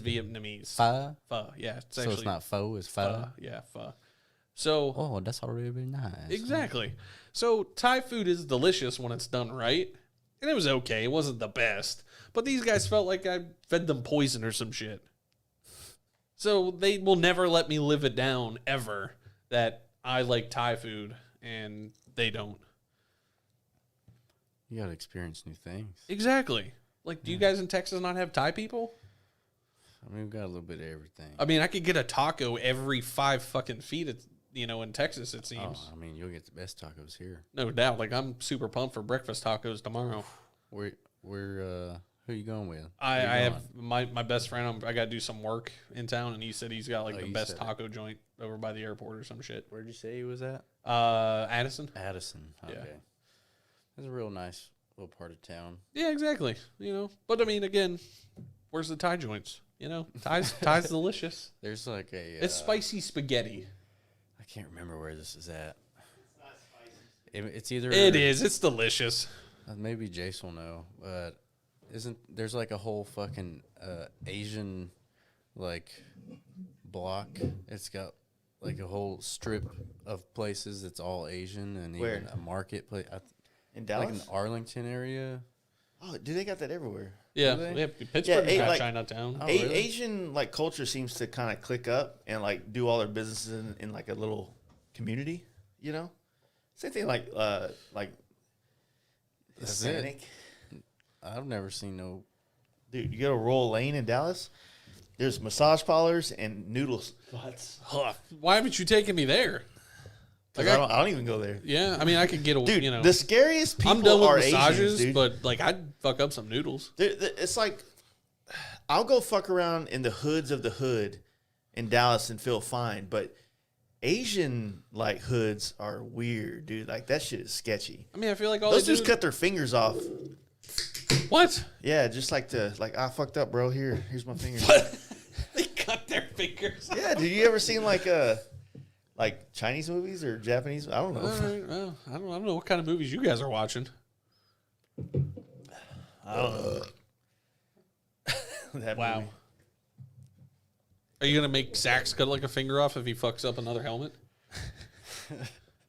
Vietnamese. Pho? Pho, yeah. It's So actually it's not faux, it's pho. pho. Yeah, pho. So Oh, that's already been nice. exactly. So Thai food is delicious when it's done right. And it was okay. It wasn't the best. But these guys felt like I fed them poison or some shit. So they will never let me live it down ever that I like Thai food and they don't. You gotta experience new things. Exactly. Like, do you guys in Texas not have Thai people? I mean, we've got a little bit of everything. I mean, I could get a taco every 5 fucking feet, in Texas, it seems. Oh, I mean, you'll get the best tacos here. No doubt. Like, I'm super pumped for breakfast tacos tomorrow. We're who you going with? I Where you have going? my best friend. I got to do some work in town, and he said he's got like Oh, the you best said it. taco joint over by the airport or some shit. Where'd you say he was at? Addison. Addison. Okay. Yeah. That's a real nice little part of town. Yeah, exactly. But I mean, again, where's the Thai joints? Thai's delicious. There's like a. It's spicy spaghetti. I can't remember where this is at. It's either. It is. It's delicious. Maybe Jace will know, but there's like a whole fucking Asian like block. It's got like a whole strip of places that's all Asian and Where? even a marketplace. In Like Dallas? in the Arlington area. Oh, dude, they got that everywhere. Yeah, Do they? yeah. Pittsburgh's got like- Chinatown. Oh, A- really? Asian like culture seems to kind of click up and like do all their businesses in like a little community, Same thing like That's it. Hispanic. I've never seen no. Dude, you go to Royal Lane in Dallas. There's massage parlors and noodle spots. Huh. Why haven't you taken me there? 'Cause Like, I don't even go there. Yeah, I mean, I could get a Dude, the scariest people I'm done with are massages, Asians, dude. but like I'd fuck up some noodles. It's like I'll go fuck around in the hoods of the hood in Dallas and feel fine, but Asian like hoods are weird, dude. Like that shit is sketchy. I mean, I feel like all Those they dudes do. cut their fingers off. What? Yeah, just like I fucked up, bro. Here's my finger. They cut their fingers. Yeah, did you ever seen like Chinese movies or Japanese? I don't know. All right, well, I don't know what kind of movies you guys are watching. I don't know. That Wow. movie. Are you gonna make Sax cut like a finger off if he fucks up another helmet?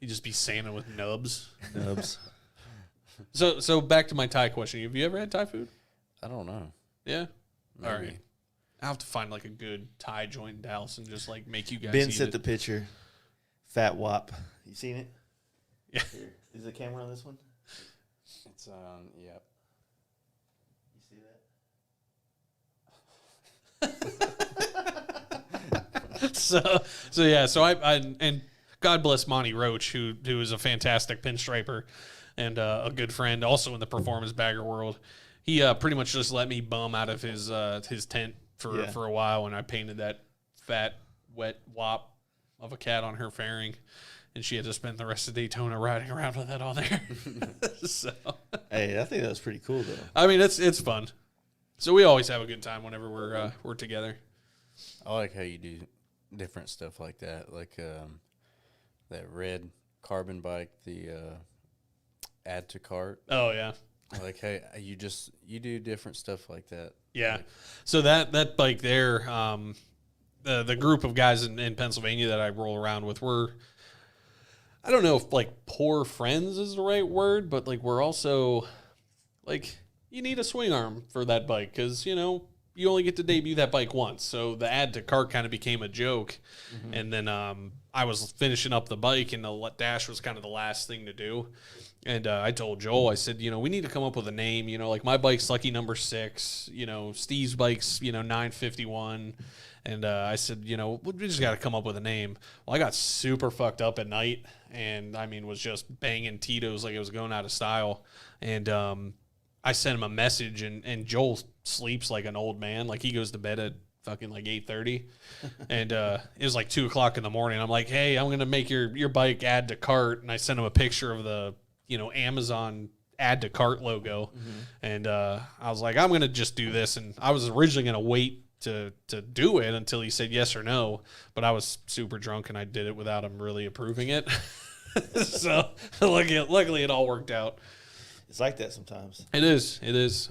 You just be Santa with nubs. Nubs. So back to my Thai question. Have you ever had Thai food? I don't know. Yeah. All Maybe. right. I'll have to find like a good Thai joint in Dallas and just like make you guys. Ben eat sent it. the picture. Fat Wop. You seen it? Yeah. Here. Is the camera on this one? It's on. Yep. You see that? So I and God bless Monty Roach, who is a fantastic pinstriper and a good friend, also in the performance bagger world. He pretty much just let me bum out of his tent for a while, and I painted that fat wet wop of a cat on her fairing, and she had to spend the rest of Daytona riding around with that on there. So Hey, I think that was pretty cool though. I mean, it's fun. So we always have a good time whenever we're together. I like how you do different stuff like that, like that red carbon bike, the add to cart. Oh yeah. Like, hey, you do different stuff like that. Yeah. Like, So that bike there, the group of guys in Pennsylvania that I roll around with, I don't know if like poor friends is the right word, but like we're also like you need a swing arm for that bike because you only get to debut that bike once. So the add to cart kind of became a joke, and then I was finishing up the bike and the dash was kind of the last thing to do. And I told Joel, I said, we need to come up with a name. Like my bike's lucky number 6. Steve's bike's 951. And I said, we just got to come up with a name. Well, I got super fucked up at night, and I mean was just banging Tito's like it was going out of style. And I sent him a message, and Joel sleeps like an old man. Like he goes to bed at fucking like 8:30, and it was like 2:00 in the morning. I'm like, hey, I'm gonna make your bike add to cart, and I sent him a picture of the Amazon add to cart logo, and I was like, I'm gonna just do this, and I was originally gonna wait to do it until he said yes or no, but I was super drunk and I did it without him really approving it. So luckily it all worked out. It's like that sometimes. It is,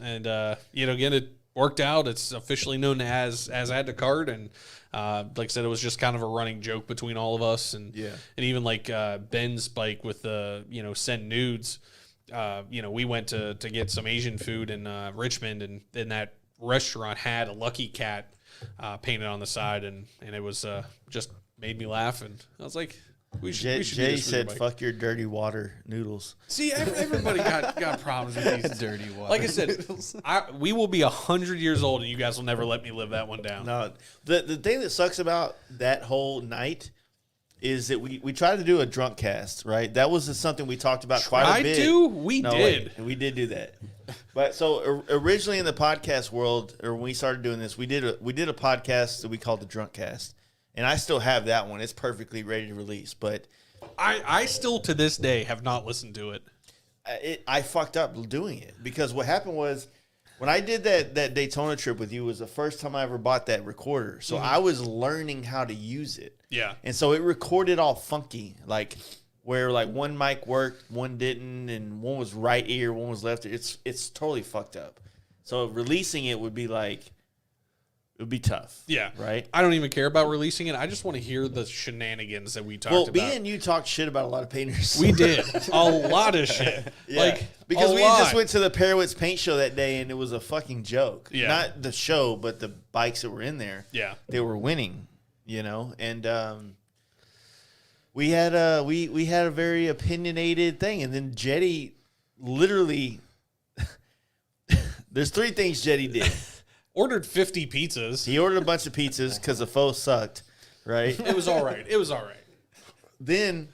and again, it worked out. It's officially known as Add to Cart, and like I said, it was just kind of a running joke between all of us, and even like Ben's bike with the send nudes. We went to get some Asian food in Richmond, and that restaurant had a lucky cat painted on the side, and it was just made me laugh, and I was like, we should Jay said, "Fuck your dirty water noodles." See, everybody got problems with these Dirty water. Like I said, we will be 100 years old, and you guys will never let me live that one down. No, the thing that sucks about that whole night is that we tried to do a drunk cast, right? That was something we talked about quite a bit. We did. We did do that. But so originally in the podcast world, or when we started doing this, we did a podcast that we called the Drunk Cast. And I still have that one. It's perfectly ready to release. But I still, to this day, have not listened to it. I fucked up doing it. Because what happened was, when I did that Daytona trip with you, was the first time I ever bought that recorder. So I was learning how to use it. Yeah. And so it recorded all funky. Like, where like one mic worked, one didn't, and one was right ear, one was left ear. It's totally fucked up. So releasing it would be like... It would be tough. Yeah. Right? I don't even care about releasing it. I just want to hear the shenanigans that we talked about. Well, me and you talked shit about a lot of painters. We did. A lot of shit. Yeah. Because we just went to the Perowitz paint show that day, and it was a fucking joke. Yeah. Not the show, but the bikes that were in there. Yeah. They were winning, And we had a very opinionated thing. And then Jetty literally... There's 3 things Jetty did. Ordered 50 pizzas. He ordered a bunch of pizzas because the pho sucked, right? It was all right. Then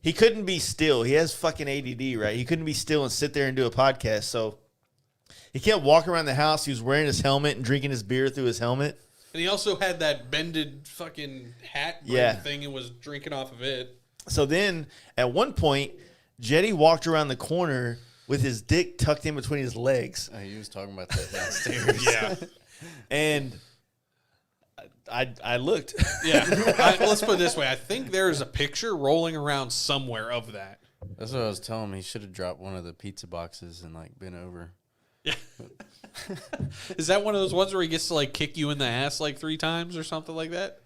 he couldn't be still. He has fucking ADD, right? He couldn't be still and sit there and do a podcast. So he kept walking around the house. He was wearing his helmet and drinking his beer through his helmet. And he also had that bended fucking hat thing and was drinking off of it. So then at one point, Jetty walked around the corner with his dick tucked in between his legs. He was talking about that downstairs. Yeah. And I looked. Yeah. Let's put it this way. I think there's a picture rolling around somewhere of that. That's what I was telling him. He should have dropped one of the pizza boxes and been over. Yeah. Is that one of those ones where he gets to kick you in the ass 3 times or something like that?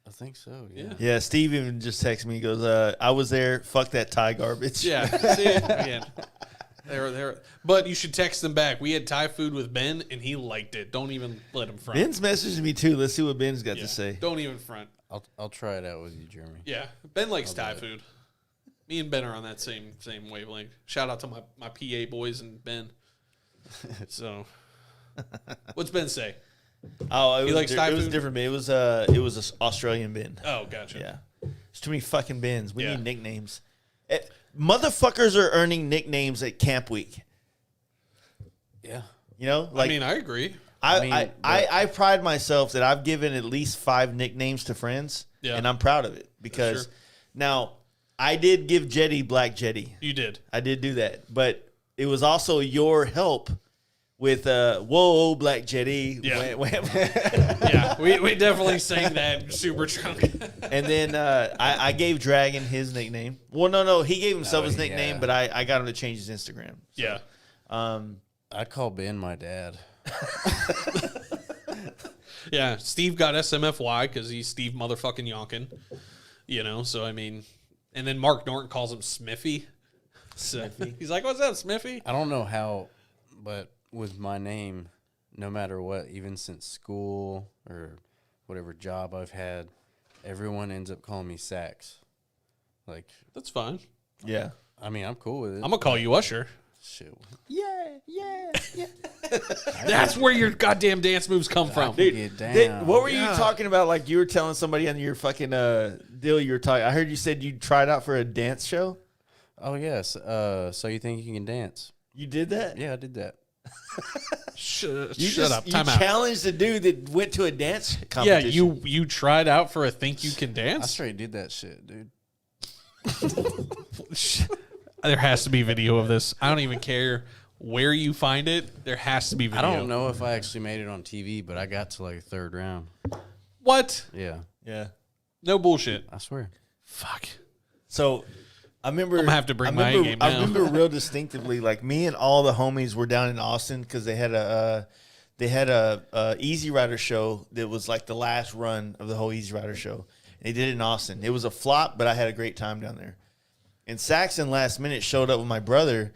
I think so. Yeah. Yeah. Steve even just texted me. He goes, I was there. Fuck that Thai garbage. Yeah. See, again. There. But you should text them back. We had Thai food with Ben, and he liked it. Don't even let him front. Ben's messaging me too. Let's see what Ben's got to say. Don't even front. I'll try it out with you, Jeremy. Yeah. Ben likes Thai food. Me and Ben are on that same wavelength. Shout out to my PA boys and Ben. So, what's Ben say? Oh, He likes Thai it was food? different. Ben. It was an Australian Ben. Oh, gotcha. Yeah. There's too many fucking Bens. We Yeah. need nicknames. Motherfuckers are earning nicknames at Camp Week. Yeah. I mean, I agree. I pride myself that I've given at least 5 nicknames to friends, and I'm proud of it because now I did give Jetty Black Jetty. You did. I did do that, but it was also your help with whoa Black Jetty. Yeah. Yeah, we definitely sang that super drunk. And then I gave Dragon his nickname. Well, no, he gave himself his nickname, but I got him to change his Instagram. So, Yeah. I'd call Ben my dad. Yeah, Steve got SMFY because he's Steve motherfucking Yonkin. So I mean, and then Mark Norton calls him Smiffy. So he's like, "What's up, Smiffy?" I don't know how, but with my name, no matter what, even since school or whatever job I've had, everyone ends up calling me Sax. That's fine. Yeah. I mean, I'm cool with it. I'm gonna call you Usher. Shit. Yeah. That's where your goddamn dance moves come from. Dude, get down. What were you talking about? Like you were telling somebody on your fucking deal you were talking. I heard you said you tried out for a dance show. Oh, yes. So you think you can dance? You did that? Yeah, I did that. Shut up. You Time out. challenged a dude that went to a dance Yeah, competition. you tried out for a Think You Can I Dance? straight did that shit, dude. There has to be video of this. I don't even care where you find it. There has to be video. I don't know if I actually made it on TV, but I got to third round. What? Yeah, Yeah. No bullshit. I swear. Fuck. So I remember I'm gonna have to bring my A game I now. remember real distinctively, me and all the homies were down in Austin because they had they had a Easy Rider show that was like the last run of the whole Easy Rider show. And they did it in Austin. It was a flop, but I had a great time down there. And Saxon last minute showed up with my brother.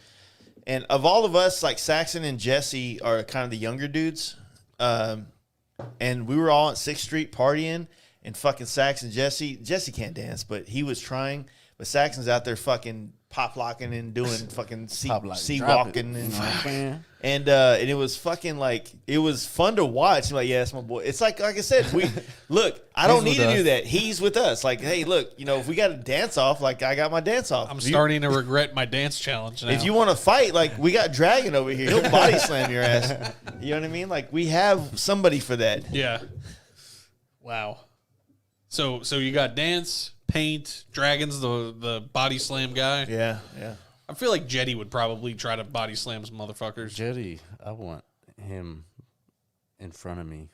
And of all of us, like Saxon and Jesse are kind of the younger dudes. And we were all at 6th Street partying. And fucking Saxon, Jesse can't dance, but he was trying. But Saxon's out there fucking pop locking and doing fucking sea walking and it was fucking like it was fun to watch. I'm like, yeah, that's my boy. It's like I said, I don't need to do that. He's with us. Like, hey, look, if we got a dance off, like I got my dance off. I'm starting to regret my dance challenge now. If you want to fight, like we got Dragon over here. He'll body slam your ass. You know what I mean? Like we have somebody for that. Yeah. Wow. So you got dance, paint, Dragon's the body slam guy. Yeah. I feel like Jetty would probably try to body slam some motherfuckers. Jetty, I want him in front of me.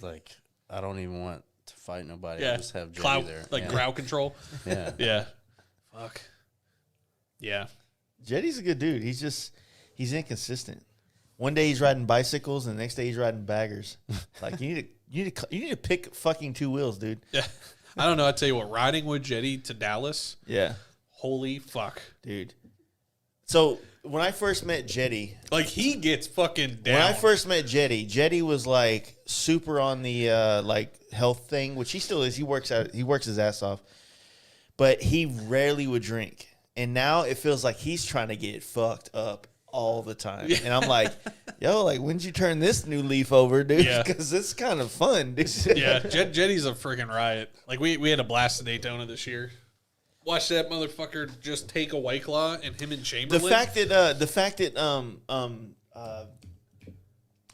Like, I don't even want to fight nobody. I just have Jetty there. Like crowd control. Yeah. Yeah. Fuck. Yeah. Jetty's a good dude. He's inconsistent. One day he's riding bicycles, and the next day he's riding baggers. Like you need to pick fucking 2 wheels, dude. Yeah. I don't know. I tell you what, riding with Jetty to Dallas. Yeah. Holy fuck, dude. So when I first met Jetty, like he gets fucking down. When I first met Jetty was like super on the like health thing, which he still is. He works his ass off, but he rarely would drink. And now it feels like he's trying to get fucked up all the time. Yeah. And I'm like, yo, like, when'd you turn this new leaf over, dude? Because it's kind of fun, dude. Yeah, Jetty's a freaking riot. Like, we had a blast in Daytona this year. Watch that motherfucker just take a White Claw and him and Chamberlain. The fact that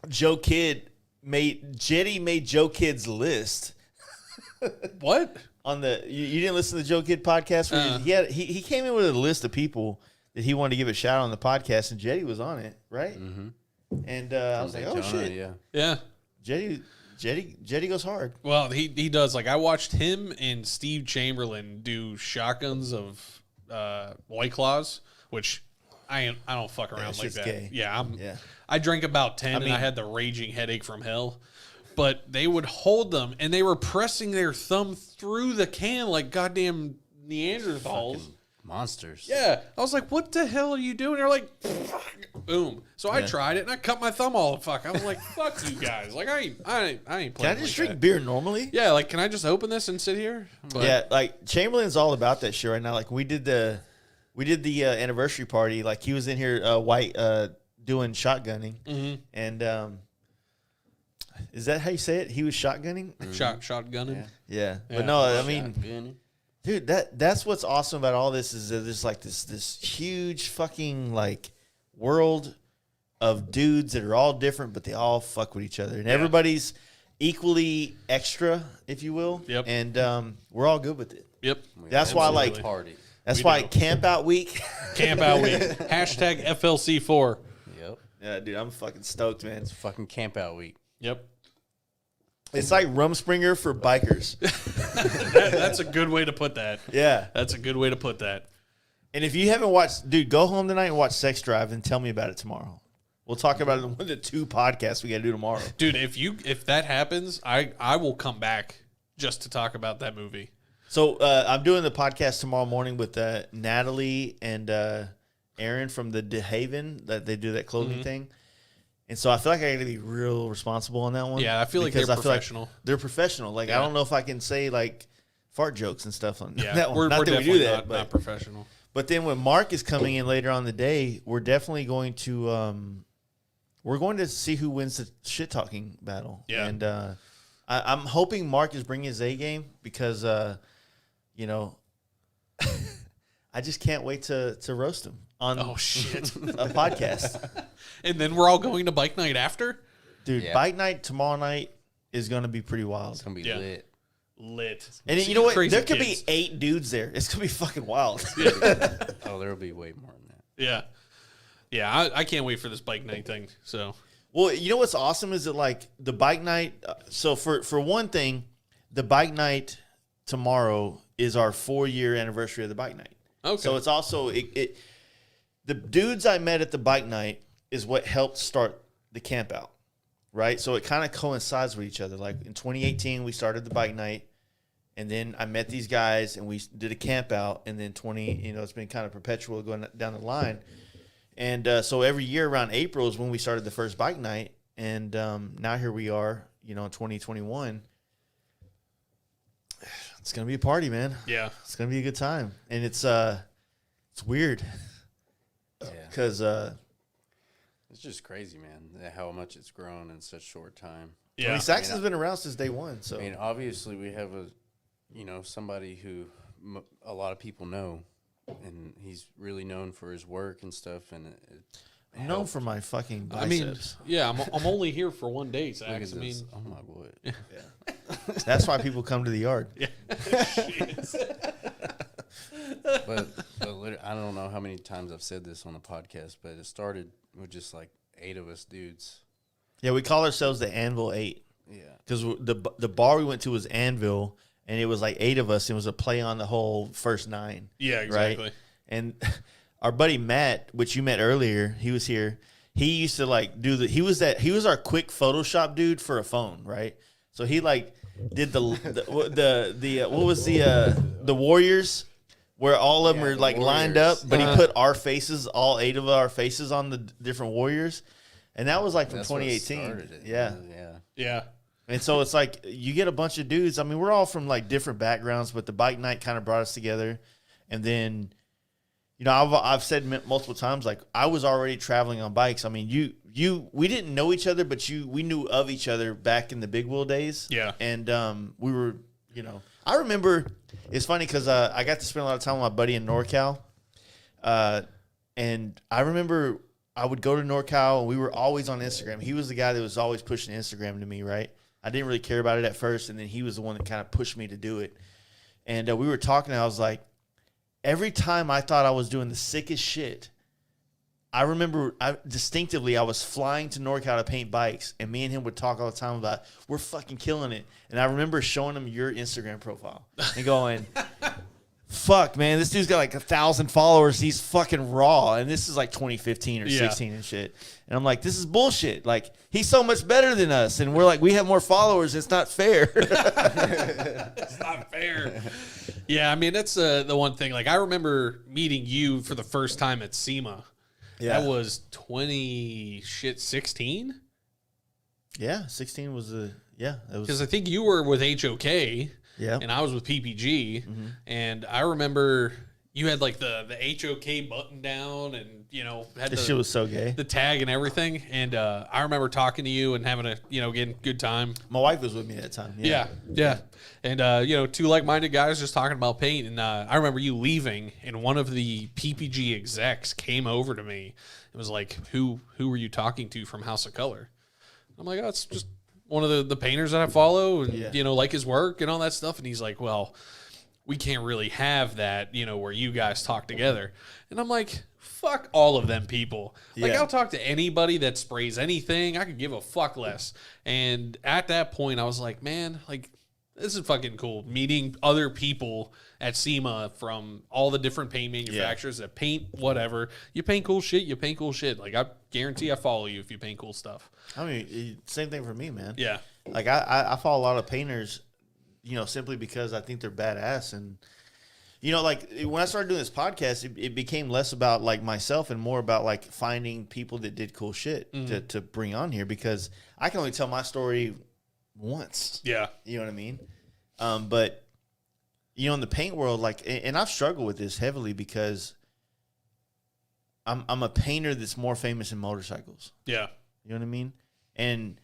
Joe Kidd Jetty made Joe Kidd's list. What? On the you didn't listen to the Joe Kidd podcast? Where he came in with a list of people that he wanted to give a shout out on the podcast, and Jetty was on it, right? Mm-hmm. And I was like, oh shit, yeah. Jetty goes hard. Well, he does. Like, I watched him and Steve Chamberlain do shotguns of White Claws, which I don't fuck around like that. Gay. Yeah, I drank about 10 and I had the raging headache from hell. But they would hold them and they were pressing their thumb through the can like goddamn Neanderthals. Fucking monsters. Yeah. I was like, what the hell are you doing? They're like, boom. So I tried it and I cut my thumb all the fuck. I was like, fuck you guys. Like, I ain't playing. Can I just drink beer normally? Yeah, like, can I just open this and sit here? But, yeah, like Chamberlain's all about that shit right now. Like we did the anniversary party. Like he was in here doing shotgunning. And is that how you say it? He was shotgunning? Shotgunning? Yeah. But no, I mean, dude, that's what's awesome about all this is that there's like this huge fucking like world of dudes that are all different, but they all fuck with each other. And everybody's equally extra, if you will. Yep. And we're all good with it. Yep. That's why like party. That's why Campout Week. Campout Week. Hashtag FLC4. Yep. Yeah, dude, I'm fucking stoked, man. It's fucking Campout Week. Yep. It's like Rumspringer for bikers. That's a good way to put that. Yeah. That's a good way to put that. And if you haven't watched, dude, go home tonight and watch Sex Drive and tell me about it tomorrow. We'll talk about it in one of the 2 podcasts we got to do tomorrow. Dude, if that happens, I will come back just to talk about that movie. So I'm doing the podcast tomorrow morning with Natalie and Aaron from the De Haven, that they do that clothing thing. And so I feel like I got to be real responsible on that one. Yeah, I feel like they're professional. Like they're professional. Like, I don't know if I can say, like, fart jokes and stuff on that one. We're not that we do that, but not professional. But then when Mark is coming in later on the day, we're definitely going to see who wins the shit-talking battle. Yeah. And I'm hoping Mark is bringing his A game because, you know, I just can't wait to roast him on a podcast. And then we're all going to bike night after? Dude, bike night tomorrow night is going to be pretty wild. It's going to be lit. And you know what? There could be 8 dudes there. It's going to be fucking wild. Oh, there will be way more than that. Yeah. Yeah, I can't wait for this bike night thing. So, well, you know what's awesome is that, like, the bike night. So, for one thing, the bike night tomorrow is our 4-year anniversary of the bike night. Okay. So, it's also, the dudes I met at the bike night is what helped start the camp out. right? So it kind of coincides with each other. Like in 2018, we started the bike night, and then I met these guys, and we did a camp out, and then it's been kind of perpetual going down the line. And so every year around April is when we started the first bike night, and now here we are, in 2021. It's gonna be a party, man. Yeah, it's gonna be a good time, and it's weird, because it's just crazy, man, how much it's grown in such a short time. Yeah, Saxon's been around since day one. So obviously we have somebody who a lot of people know, and he's really known for his work and stuff, and I'm known for my fucking biceps. I'm only here for one day, Sax. Oh my boy. Yeah. That's why people come to the yard. Yeah. but literally, I don't know how many times I've said this on the podcast, but it started with just like 8 of us dudes. Yeah, we call ourselves the Anvil 8. Yeah. Because the bar we went to was Anvil, and it was like 8 of us. It was a play on the whole first 9. Yeah, exactly. Right? And our buddy Matt, which you met earlier, he was here. He used to like he was our quick Photoshop dude for a phone, right? So he like did the what was the Warriors, where all of them are like lined up, but he put our faces, all 8 of our faces, on the different Warriors, and that was like from 2018. Yeah. And so it's like you get a bunch of dudes. I mean, we're all from like different backgrounds, but the bike night kind of brought us together. And then, I've said multiple times, like I was already traveling on bikes. I mean, we didn't know each other, but we knew of each other back in the big wheel days. Yeah. And we were, I remember, it's funny because I got to spend a lot of time with my buddy in NorCal. And I remember I would go to NorCal, and we were always on Instagram. He was the guy that was always pushing Instagram to me, right? I didn't really care about it at first, and then he was the one that kind of pushed me to do it. And we were talking, and I was like, every time I thought I was doing the sickest shit, I remember distinctively I was flying to NorCal to paint bikes, and me and him would talk all the time about, we're fucking killing it. And I remember showing him your Instagram profile and going, fuck, man, this dude's got like 1,000 followers. He's fucking raw. And this is like 2015 or 16 and shit. And I'm like, this is bullshit. Like, he's so much better than us. And we're like, we have more followers. It's not fair. It's not fair. Yeah, I mean, that's the one thing. Like, I remember meeting you for the first time at SEMA. Yeah. That was 16? Yeah, 16 was the, yeah. Because I think you were with HOK. Yeah. And I was with PPG. Mm-hmm. And I remember you had like the HOK button down, and, had this shit was so gay. The tag and everything. And I remember talking to you and having a, getting good time. My wife was with me at that time. Yeah. And, 2 like-minded guys just talking about paint. And I remember you leaving, and one of the PPG execs came over to me. It was like, who were you talking to from House of Color? I'm like, oh, it's just one of the painters that I follow, and, like his work and all that stuff. And he's like, well, we can't really have that, where you guys talk together. And I'm like, fuck all of them people. Like, I'll talk to anybody that sprays anything. I could give a fuck less. And at that point, I was like, man, like, this is fucking cool. Meeting other people at SEMA from all the different paint manufacturers that paint whatever. You paint cool shit, you paint cool shit. Like, I guarantee I follow you if you paint cool stuff. I mean, same thing for me, man. Yeah. Like, I follow a lot of painters, simply because I think they're badass. And, like, when I started doing this podcast, it became less about, like, myself and more about, like, finding people that did cool shit to bring on here, because I can only tell my story once. Yeah. You know what I mean? But, in the paint world, like, and I've struggled with this heavily because I'm a painter that's more famous in motorcycles. Yeah. You know what I mean? And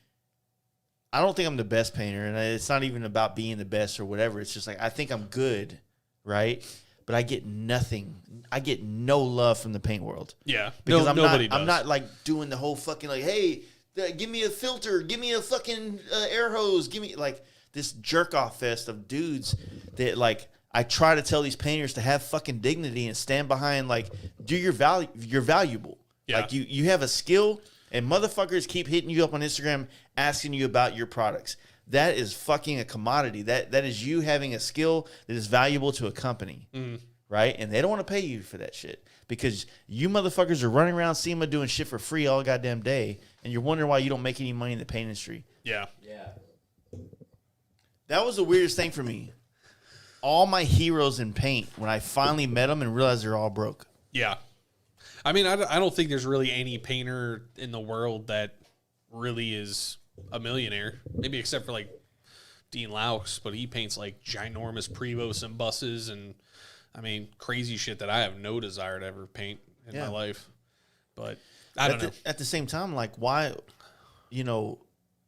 I don't think I'm the best painter, and it's not even about being the best or whatever. It's just like, I think I'm good, right? But I get nothing. I get no love from the paint world. Yeah. Because nobody does. I'm not like doing the whole fucking like, hey, give me a filter, give me a fucking air hose, give me like this jerk off fest of dudes that like, I try to tell these painters to have fucking dignity and stand behind, like, do your value. You're valuable. Yeah. Like you have a skill, and motherfuckers keep hitting you up on Instagram asking you about your products. That is fucking a commodity. That is you having a skill that is valuable to a company, right? And they don't want to pay you for that shit. because you motherfuckers are running around SEMA doing shit for free all goddamn day, and you're wondering why you don't make any money in the paint industry. Yeah. That was the weirdest thing for me. All my heroes in paint, when I finally met them and realized they're all broke. Yeah. I mean, I don't think there's really any painter in the world that really is a millionaire. Maybe except for like Dean Laux, but he paints like ginormous Prevost and buses and, I mean, crazy shit that I have no desire to ever paint in my life. But I don't know. At the same time, like, why, you know,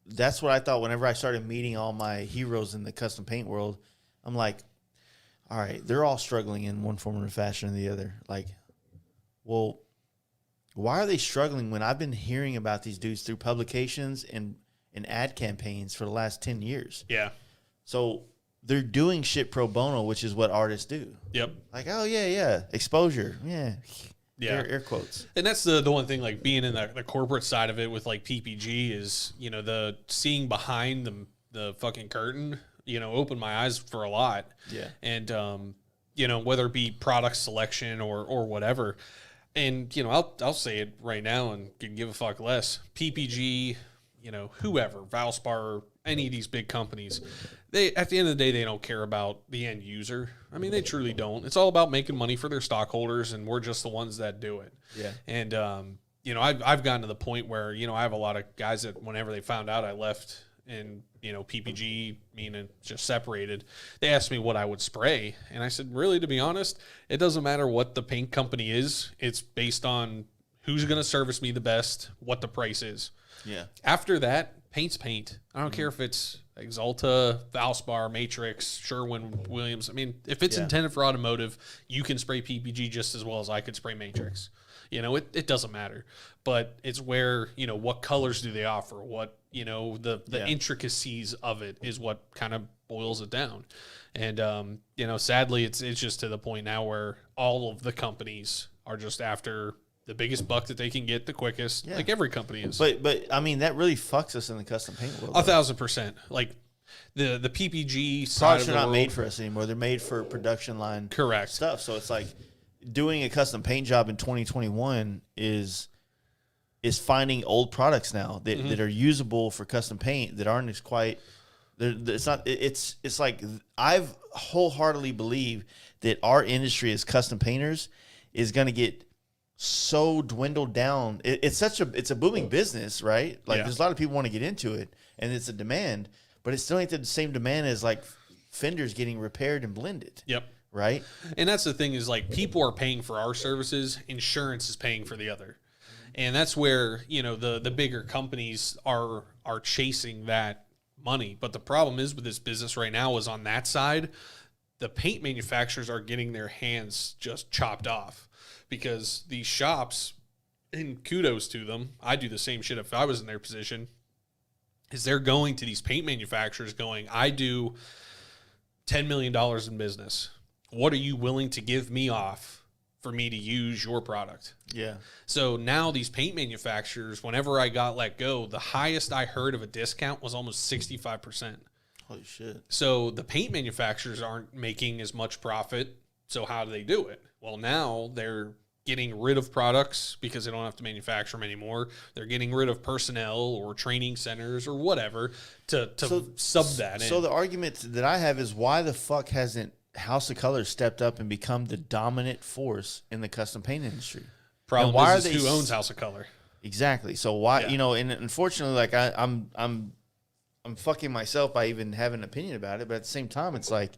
that's what I thought whenever I started meeting all my heroes in the custom paint world. I'm like, all right, they're all struggling in one form or fashion or the other. Like, well, why are they struggling when I've been hearing about these dudes through publications and ad campaigns for the last 10 years? Yeah. So they're doing shit pro bono, which is what artists do. Yep. Like, oh, yeah, exposure. Yeah. Air quotes. And that's the one thing, like being in the corporate side of it with like PPG is, you know, the seeing behind the fucking curtain, you know, opened my eyes for a lot. Yeah. And, you know, whether it be product selection or whatever. And, you know, I'll say it right now and can give a fuck less. PPG, you know, whoever, Valspar, any of these big companies, they, at the end of the day, they don't care about the end user. I mean, they truly don't. It's all about making money for their stockholders, and we're just the ones that do it. Yeah. And, you know, I've gotten to the point where, you know, I have a lot of guys that whenever they found out I left and, you know, PPG, meaning just separated, they asked me what I would spray. And I said, really, to be honest, it doesn't matter what the paint company is. It's based on who's going to service me the best, what the price is. Yeah. After that, paint's paint. I don't care if it's Axalta, Valspar, Matrix, Sherwin, Williams. I mean, if it's intended for automotive, you can spray PPG just as well as I could spray Matrix. You know, it doesn't matter. But it's where, you know, what colors do they offer? What, you know, the intricacies of it is what kind of boils it down. And, you know, sadly, it's just to the point now where all of the companies are just after the biggest buck that they can get the quickest, like every company is. But I mean, that really fucks us in the custom paint world. 1,000%. Like the PPG side products of are the not world, made for us anymore. They're made for production line correct stuff. So it's like doing a custom paint job in 2021 is finding old products now that are usable for custom paint that aren't as quite. It's not. It's like I've wholeheartedly believe that our industry as custom painters is going to get so dwindled down. It's a booming business, right? Like there's a lot of people want to get into it, and it's a demand, but it still ain't the same demand as like fenders getting repaired and blended. Yep. Right. And that's the thing is like people are paying for our services, insurance is paying for the other, and that's where, you know, the bigger companies are chasing that money. But the problem is with this business right now is on that side, the paint manufacturers are getting their hands just chopped off. Because these shops, and kudos to them, I do the same shit if I was in their position, is they're going to these paint manufacturers going, I do $10 million in business. What are you willing to give me off for me to use your product? Yeah. So now these paint manufacturers, whenever I got let go, the highest I heard of a discount was almost 65%. Holy shit. So the paint manufacturers aren't making as much profit. So how do they do it? Well, now they're getting rid of products because they don't have to manufacture them anymore. They're getting rid of personnel or training centers or whatever to sub that in. So the argument that I have is why the fuck hasn't House of Colors stepped up and become the dominant force in the custom paint industry? Problem why is are they who owns House of Color? Exactly. So why, you know, and unfortunately, like I'm fucking myself by even having an opinion about it, but at the same time, it's like,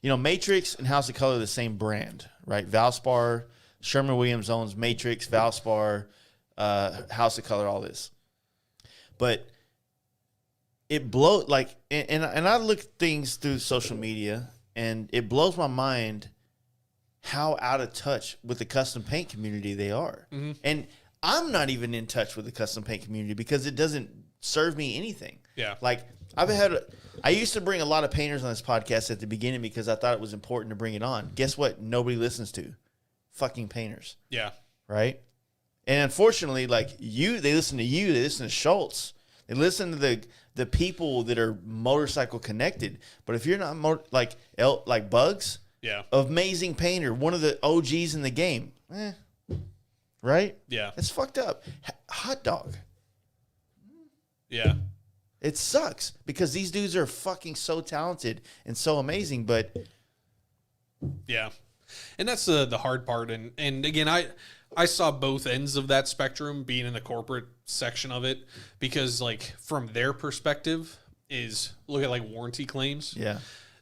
you know, Matrix and House of Color are the same brand, right? Valspar, Sherman-Williams owns Matrix, Valspar, House of Color, all this. But it blows, like, and I look things through social media, and it blows my mind how out of touch with the custom paint community they are. Mm-hmm. And I'm not even in touch with the custom paint community because it doesn't serve me anything. Yeah. Like, I used to bring a lot of painters on this podcast at the beginning because I thought it was important to bring it on. Guess what? Nobody listens to fucking painters. Yeah. Right. And unfortunately, like they listen to you. They listen to Schultz. They listen to the people that are motorcycle connected. But if you're not like Bugs, amazing painter, one of the OGs in the game. Right? Yeah. It's fucked up. Hot dog. Yeah. It sucks because these dudes are fucking so talented and so amazing, but yeah. And that's the hard part. And again, I saw both ends of that spectrum being in the corporate section of it because like from their perspective is look at like warranty claims. yeah.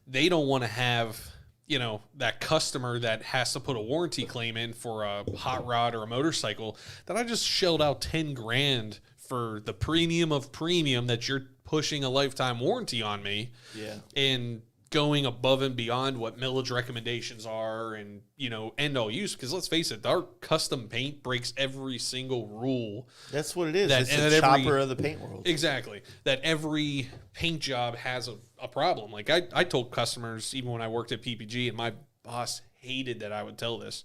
They don't want to have, you know, that customer that has to put a warranty claim in for a hot rod or a motorcycle that I just shelled out 10 grand for the premium of premium that you're pushing a lifetime warranty on me. Yeah. And going above and beyond what millage recommendations are and, you know, end all use. Because let's face it, our custom paint breaks every single rule. That's what it is. That- It's and the that every- chopper of the paint world. Exactly. That every paint job has a problem. Like I told customers, even when I worked at PPG, and my boss hated that I would tell this,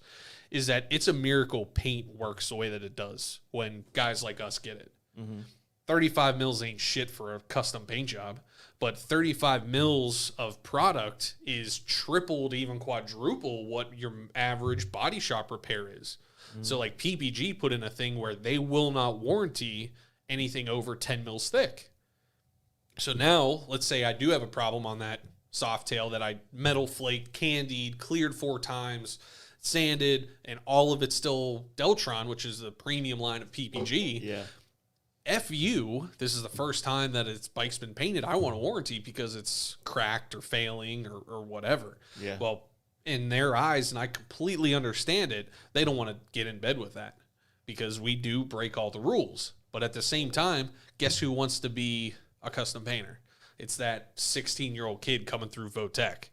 is that it's a miracle paint works the way that it does when guys like us get it. 35 mils ain't shit for a custom paint job, but 35 mils of product is triple to even quadruple what your average body shop repair is. So like PPG put in a thing where they will not warranty anything over 10 mils thick. So now let's say I do have a problem on that soft tail that I metal flaked, candied, cleared 4 times, sanded, and all of it's still Deltron, which is the premium line of PPG. Yeah. F you, this is the first time that its bike's been painted. I want a warranty because it's cracked or failing or whatever. Yeah. Well, in their eyes, and I completely understand it, they don't want to get in bed with that because we do break all the rules. But at the same time, guess who wants to be a custom painter? It's that 16-year-old kid coming through Votech.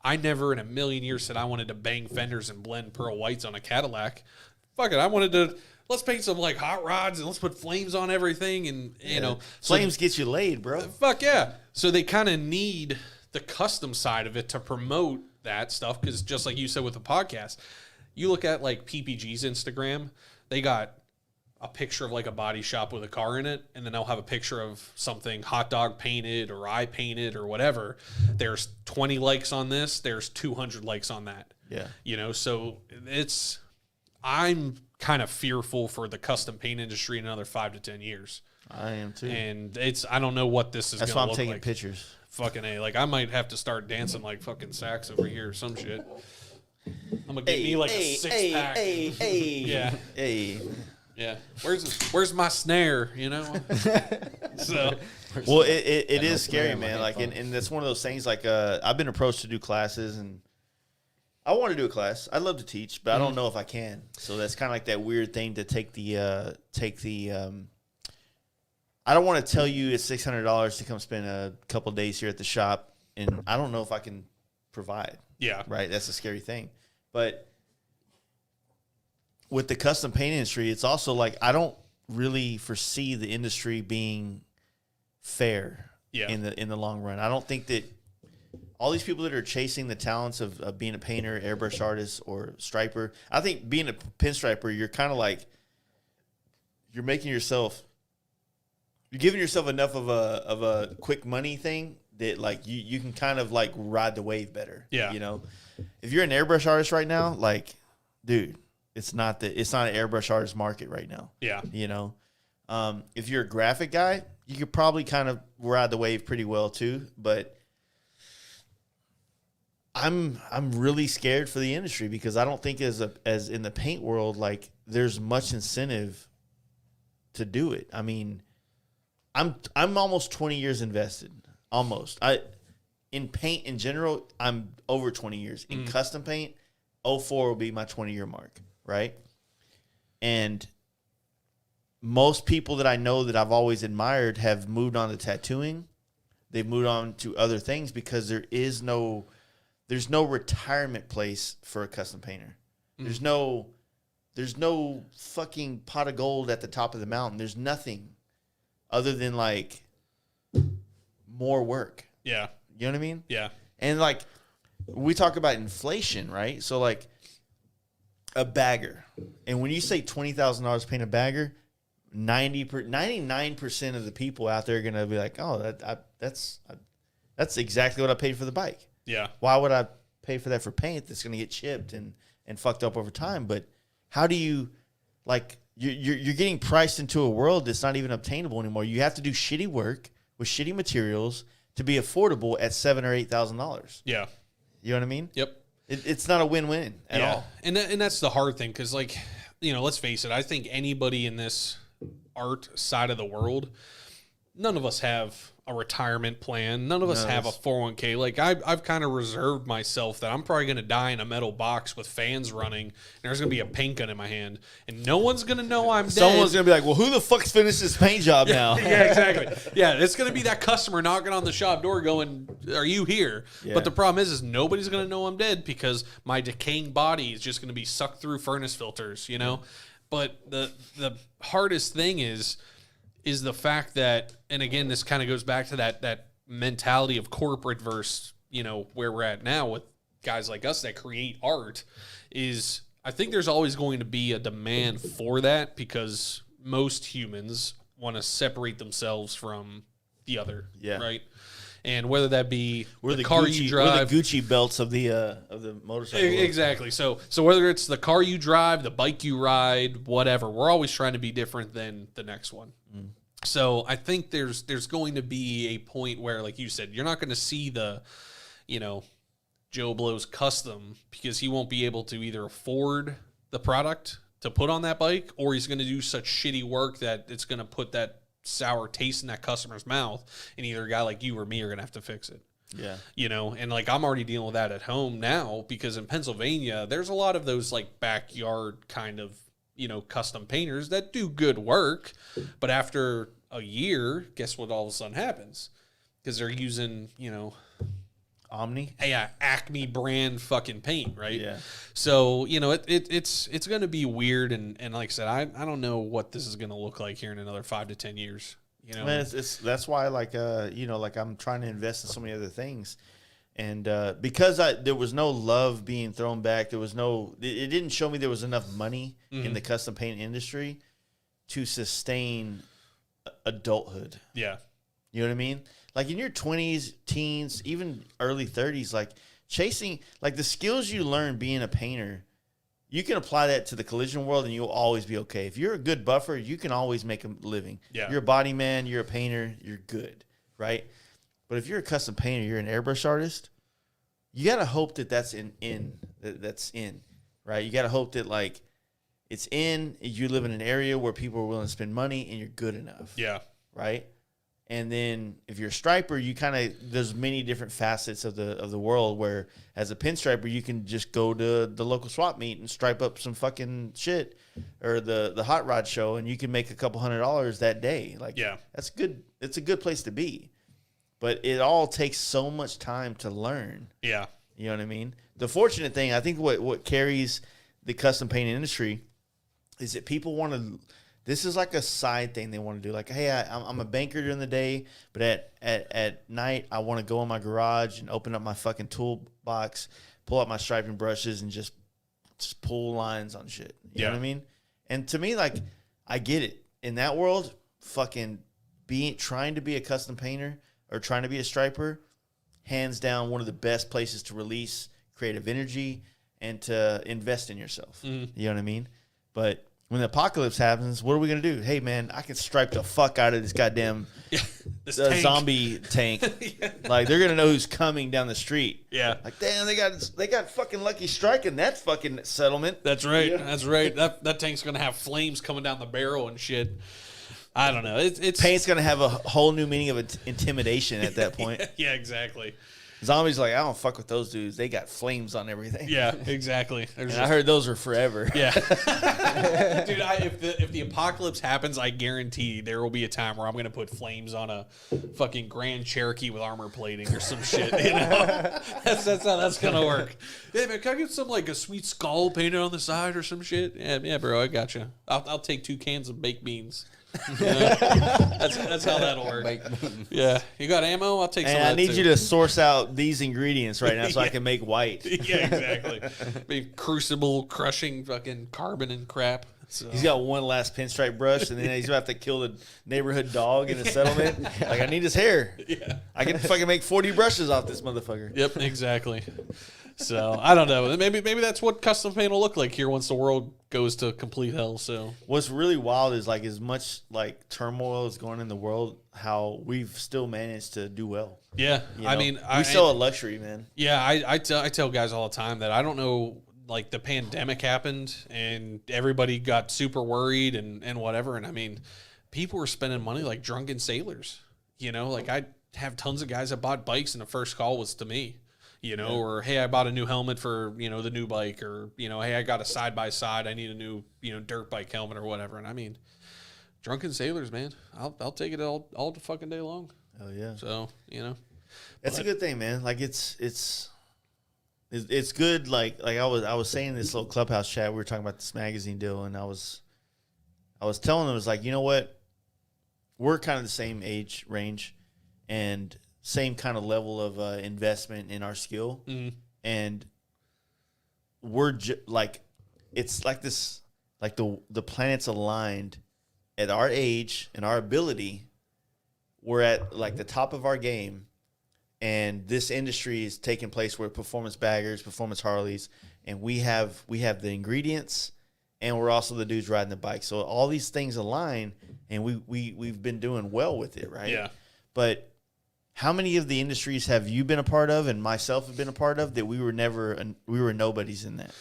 I never in a million years said I wanted to bang fenders and blend pearl whites on a Cadillac. Fuck it, I wanted to... Let's paint some like hot rods and let's put flames on everything and you know Flames get you laid, bro. fuck yeah. So they kind of need the custom side of it to promote that stuff because just like you said with the podcast, you look at like PPG's Instagram, they got a picture of like a body shop with a car in it, and then they'll have a picture of something hot dog painted or I painted or whatever. There's 20 likes on this, there's 200 likes on that. Yeah. You know, so I'm kind of fearful for the custom paint industry in another 5 to 10 years. I am too. And I don't know what this is going That's to why look I'm taking like. pictures. Fucking A. Like, I might have to start dancing like fucking sax over here or some shit. I'm going to get me like a six-pack. Yeah. Hey. Yeah. Where's my snare, you know? So. Well, it is scary, man. Like, and that's one of those things. Like, I've been approached to do classes, and I want to do a class. I'd love to teach, but I don't know if I can. So that's kind of like that weird thing to take the. I don't want to tell you it's $600 to come spend a couple days here at the shop, and I don't know if I can provide. Yeah. Right. That's a scary thing, but with the custom paint industry, it's also like I don't really foresee the industry being fair. Yeah. In the long run, I don't think that all these people that are chasing the talents of being a painter, airbrush artist, or striper, I think being a pinstriper, you're kind of like you're giving yourself enough of a quick money thing that like you can kind of like ride the wave better. Yeah. You know, if you're an airbrush artist right now, like, dude, it's not an airbrush artist market right now. Yeah. You know, if you're a graphic guy, you could probably kind of ride the wave pretty well too, but I'm really scared for the industry because I don't think as in the paint world, like there's much incentive to do it. I mean, I'm almost 20 years invested. Almost. In paint in general, I'm over 20 years. In custom paint, 04 will be my 20-year mark, right? And most people that I know that I've always admired have moved on to tattooing. They've moved on to other things because there's no retirement place for a custom painter. There's no fucking pot of gold at the top of the mountain. There's nothing other than like more work. Yeah. You know what I mean? Yeah. And like we talk about inflation, right? So like a bagger. And when you say $20,000 paint a bagger, 99% of the people out there are going to be like, "Oh, that's exactly what I paid for the bike." Yeah. Why would I pay for that for paint that's going to get chipped and fucked up over time? But how do you, like, you're getting priced into a world that's not even obtainable anymore. You have to do shitty work with shitty materials to be affordable at $7,000 or $8,000. Yeah. You know what I mean? Yep. It's not a win-win at all. And that's the hard thing, because, like, you know, let's face it, I think anybody in this art side of the world, none of us have a retirement plan. None of us have a 401k. Like, I've kind of reserved myself that I'm probably going to die in a metal box with fans running, and there's going to be a paint gun in my hand, and no one's going to know I'm dead. Someone's going to be like, well, who the fuck's finished this paint job now? Yeah, exactly. Yeah, it's going to be that customer knocking on the shop door going, are you here? Yeah. But the problem is nobody's going to know I'm dead, because my decaying body is just going to be sucked through furnace filters, you know? But the hardest thing is the fact that, and again, this kind of goes back to that mentality of corporate versus, you know, where we're at now with guys like us that create art, is I think there's always going to be a demand for that, because most humans want to separate themselves from the other, right? And whether that be the car Gucci, you drive, we're the Gucci belts of the motorcycle. exactly. So whether it's the car you drive, the bike you ride, whatever, we're always trying to be different than the next one. So I think there's going to be a point where, like you said, you're not going to see the, you know, Joe Blow's custom, because he won't be able to either afford the product to put on that bike, or he's going to do such shitty work that it's going to put that sour taste in that customer's mouth, and either a guy like you or me are going to have to fix it. Yeah. You know, and like I'm already dealing with that at home now, because in Pennsylvania, there's a lot of those like backyard kind of, you know, custom painters that do good work, but after a year, guess what all of a sudden happens? Because they're using, you know, Omni? Yeah, Acme brand fucking paint, right? Yeah. So, you know, it's going to be weird, and like I said, I don't know what this is going to look like here in another 5 to 10 years. You know, Man, that's why, like, you know, like I'm trying to invest in so many other things, and because there was no love being thrown back, there was no, it didn't show me there was enough money in the custom paint industry to sustain adulthood. Yeah. You know what I mean? Like in your 20s, teens, even early 30s, like chasing, like the skills you learn being a painter, you can apply that to the collision world and you'll always be okay. If you're a good buffer, you can always make a living. Yeah. You're a body man, you're a painter, you're good, right? But if you're a custom painter, you're an airbrush artist, you got to hope that that's in, right? You got to hope that like it's in, you live in an area where people are willing to spend money and you're good enough. Yeah. Right? And then if you're a striper, you kind of, there's many different facets of the world where as a pinstriper, you can just go to the local swap meet and stripe up some fucking shit, or the hot rod show, and you can make a couple $100 that day. Like, yeah, that's good. It's a good place to be, but it all takes so much time to learn. Yeah. You know what I mean? The fortunate thing, I think what carries the custom painting industry is that people want to, this is like a side thing they want to do. Like, hey, I'm a banker during the day, but at night I want to go in my garage and open up my fucking toolbox, pull out my striping brushes, and just pull lines on shit. You know what I mean? And to me, like, I get it. In that world, fucking trying to be a custom painter or trying to be a striper, hands down one of the best places to release creative energy and to invest in yourself. You know what I mean? But when the apocalypse happens, what are we going to do? Hey, man, I can stripe the fuck out of this goddamn zombie tank. Like, they're going to know who's coming down the street. Yeah. Like, damn, they got fucking Lucky Strike in that fucking settlement. That's right. Yeah. That's right. That tank's going to have flames coming down the barrel and shit. I don't know. It's Paint's going to have a whole new meaning of intimidation at that point. Yeah, exactly. Zombies like, I don't fuck with those dudes. They got flames on everything. Yeah, exactly. And I heard those were forever. Yeah. Dude, if the apocalypse happens, I guarantee there will be a time where I'm going to put flames on a fucking Grand Cherokee with armor plating or some shit. You know? That's how that's going to work. Hey, man, can I get some, like, a sweet skull painted on the side or some shit? Yeah, bro, I got you. I'll take 2 cans of baked beans. You know? That's how that'll work. Yeah, you got ammo? I'll take some. And of I that need too. you to source out these ingredients right now so I can make white. Yeah, exactly. Crucible crushing fucking carbon and crap. So. He's got one last pinstripe brush, and then he's gonna have to kill the neighborhood dog in the settlement. Like, I need his hair. Yeah, I can fucking make 40 brushes off this motherfucker. Yep, exactly. So I don't know. Maybe that's what custom paint will look like here once the world goes to complete hell. So what's really wild is like as much like turmoil is going in the world, how we've still managed to do well. yeah, You I know? mean, we sell a luxury, man. Yeah, I tell guys all the time that I don't know. Like the pandemic happened and everybody got super worried and whatever. And I mean, people were spending money like drunken sailors. You know, like I have tons of guys that bought bikes and the first call was to me. You know, or hey, I bought a new helmet for, you know, the new bike, or, you know, hey, I got a side by side, I need a new, you know, dirt bike helmet or whatever. And I mean, drunken sailors, man, I'll take it all the fucking day long. Oh yeah. So, you know, that's a good thing, man. Like it's good. Like I was saying in this little clubhouse chat, we were talking about this magazine deal, and I was telling them, it was like, you know what, we're kind of the same age range, and same kind of level of investment in our skill, and we're like, it's like this, like the planets aligned at our age and our ability. We're at like the top of our game, and this industry is taking place where performance baggers, performance Harleys, and we have the ingredients, and we're also the dudes riding the bike. So all these things align, and we've been doing well with it, right? Yeah. But how many of the industries have you been a part of, and myself have been a part of, that we were nobodies in that?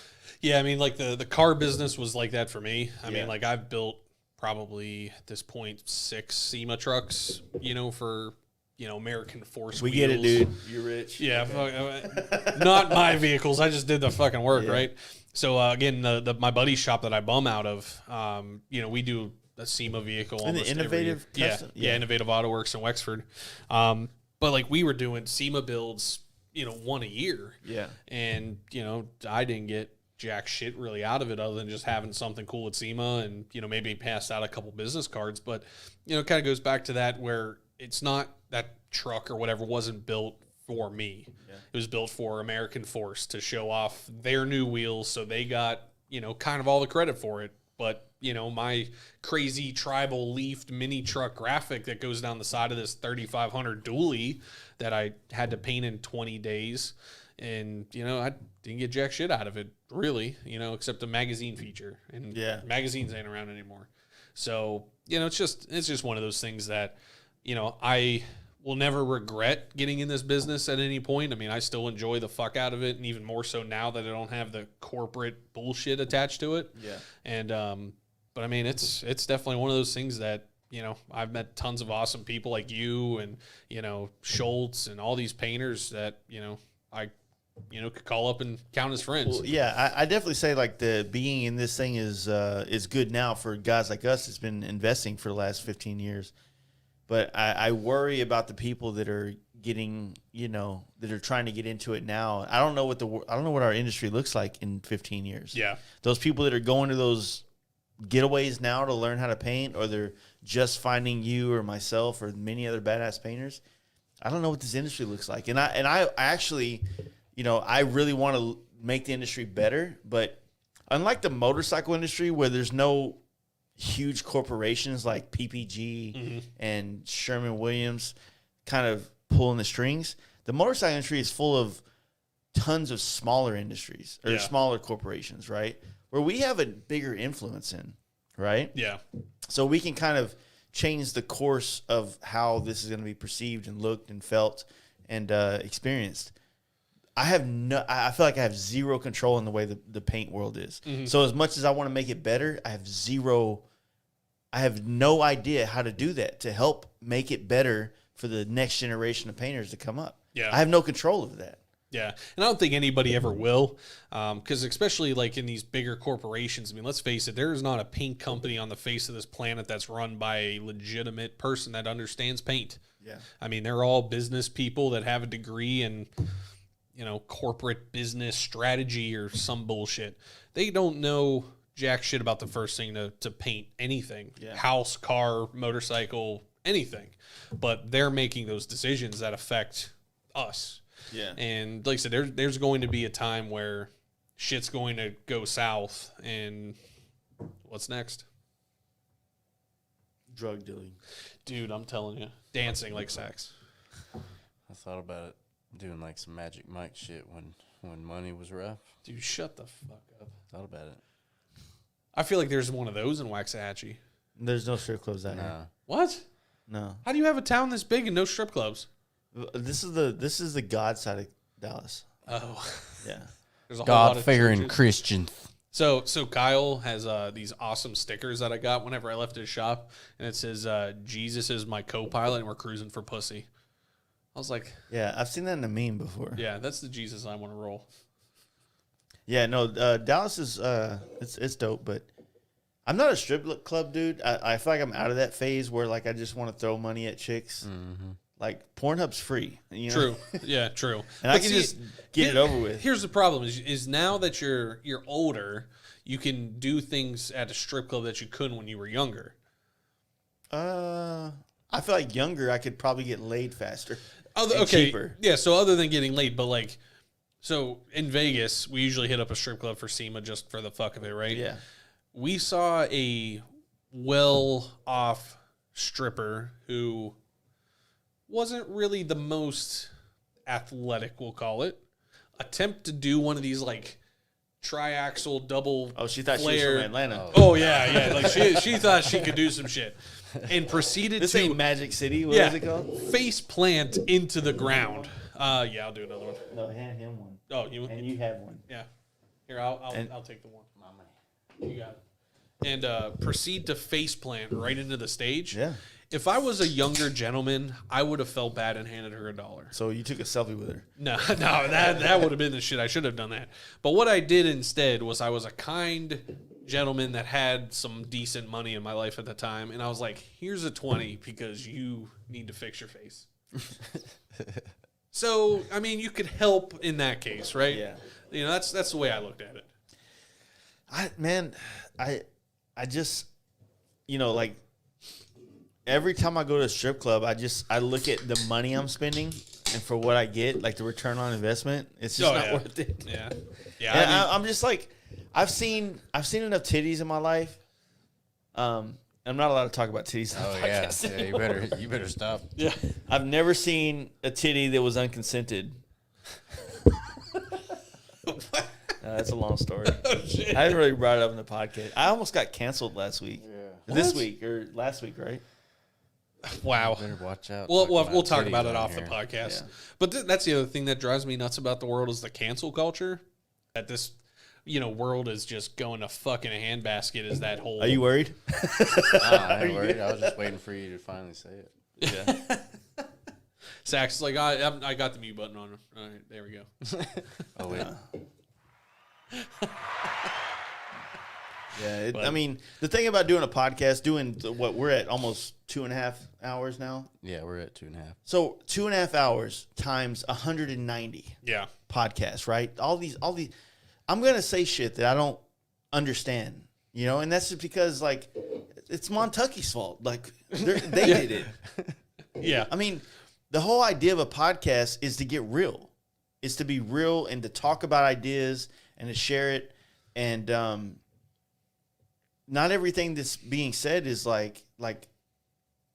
Yeah, I mean, like the car business was like that for me. I Yeah. mean, like I've built probably at this point 6 SEMA trucks, you know, for, you know, American Force We wheels. get it, dude. You're rich. Yeah, not my vehicles. I just did the fucking work, Yeah. right? So again, my buddy's shop that I bum out of, you know, we do a SEMA vehicle. And the almost Innovative every year. Custom? Yeah, Innovative Auto Works in Wexford. But like we were doing SEMA builds, you know, one a year. Yeah. And, you know, I didn't get jack shit really out of it other than just having something cool at SEMA and, you know, maybe passed out a couple business cards. But, you know, it kind of goes back to that where it's not that truck or whatever wasn't built for me. Yeah. It was built for American Force to show off their new wheels. So they got, you know, kind of all the credit for it. But, you know, my crazy tribal leafed mini truck graphic that goes down the side of this 3500 dually that I had to paint in 20 days. And, you know, I didn't get jack shit out of it, really, you know, except a magazine feature. And magazines ain't around anymore. So, you know, it's just one of those things that, you know, I will never regret getting in this business at any point. I mean, I still enjoy the fuck out of it, and even more so now that I don't have the corporate bullshit attached to it. Yeah. And, but I mean, it's definitely one of those things that, you know, I've met tons of awesome people like you and, you know, Schultz and all these painters that, you know, I, you know, could call up and count as friends. Well, yeah, I definitely say like the being in this thing is good now for guys like us that's been investing for the last 15 years. But I worry about the people that are getting, you know, that are trying to get into it now. I don't know what our industry looks like in 15 years. Yeah. Those people that are going to those getaways now to learn how to paint, or they're just finding you or myself or many other badass painters. I don't know what this industry looks like. And I actually, you know, I really want to make the industry better, but unlike the motorcycle industry where there's no huge corporations like PPG and Sherman-Williams kind of pulling the strings, the motorcycle industry is full of tons of smaller industries or smaller corporations, right? Where we have a bigger influence in, right? Yeah. So we can kind of change the course of how this is going to be perceived and looked and felt and experienced. I feel like I have zero control in the way the paint world is. So as much as I want to make it better, I have no idea how to do that to help make it better for the next generation of painters to come up. Yeah. I have no control of that. Yeah, and I don't think anybody ever will, because especially like in these bigger corporations, I mean, let's face it, there is not a paint company on the face of this planet that's run by a legitimate person that understands paint. Yeah. I mean, they're all business people that have a degree in, you know, corporate business strategy or some bullshit. They don't know jack shit about the first thing to paint anything. Yeah. House, car, motorcycle, anything. But they're making those decisions that affect us. Yeah. And like I said, there's going to be a time where shit's going to go south, and what's next? Drug dealing. Dude, I'm telling you. Dancing like sex. I thought about it doing like some Magic Mike shit when when money was rough. Dude, shut the fuck up. Thought about it. I feel like there's one of those in Waxahachie. There's no strip clubs out here. Nah. What? No. How do you have a town this big and no strip clubs? This is the God side of Dallas. Oh, Yeah. there's a whole lot of God-fearing churches. Christians. So Kyle has these awesome stickers that I got whenever I left his shop, and it says Jesus is my co-pilot, and we're cruising for pussy. I was like, Yeah, I've seen that in a meme before. yeah, that's the Jesus I want to roll. Yeah, no, Dallas is it's dope, but I'm not a strip club dude. I feel like I'm out of that phase where like I just want to throw money at chicks. Mm-hmm. Like Pornhub's free, you know? True, yeah, true. And I can just get it over with. Here's the problem: is now that you're older, you can do things at a strip club that you couldn't when you were younger. I feel like younger, I could probably get laid faster. Okay, cheaper. yeah. So other than getting laid, but like, so in Vegas, we usually hit up a strip club for SEMA just for the fuck of it, right? Yeah. We saw a well-off stripper who wasn't really the most athletic, we'll call it, attempt to do one of these like triaxle double. Oh, she thought flare. she was from Atlanta. Oh yeah, like she thought she could do some shit, and proceeded This to ain't Magic City. What is it called? face plant into the ground. Yeah, I'll do another one. No, hand him one. Oh, you And you have one. yeah. Here, I'll take the one. You got it. And proceed to face plant right into the stage. Yeah. If I was a younger gentleman, I would have felt bad and handed her $1. So you took a selfie with her. No, that would have been the shit. I should have done that. But what I did instead was I was a kind gentleman that had some decent money in my life at the time, and I was like, "Here's a 20 because you need to fix your face." So, I mean, you could help in that case, right? Yeah. You know, that's the way I looked at it. I just, you know, like every time I go to a strip club, I look at the money I'm spending and for what I get, like the return on investment, it's just not worth it. Yeah. And Yeah. I'm just like, I've seen enough titties in my life. I'm not allowed to talk about titties. On the podcast anymore. You better stop. Yeah. I've never seen a titty that was unconsented. That's a long story. I haven't really brought it up in the podcast. I almost got canceled last week. Yeah. This week or last week, right? Wow. Better watch out. We'll talk about it titties off on the here. podcast. Yeah. But that's the other thing that drives me nuts about the world is the cancel culture. That this, world is just going to fucking a handbasket. Is that whole? Are you worried? I ain't worried. I was just waiting for you to finally say it. Yeah. Zach's like, I got the mute button on. All right, there we go. Oh wait. Yeah. But- I mean, the thing about doing a podcast, what we're at almost 2.5 hours now. Yeah, we're at 2.5. So 2.5 hours times 190 Yeah. podcasts, right? All these. I'm gonna say shit that I don't understand, and that's just because like it's Montucky's fault. Like they did it. Yeah. I mean, the whole idea of a podcast is to get real. It's to be real and to talk about ideas and to share it. And not everything that's being said is like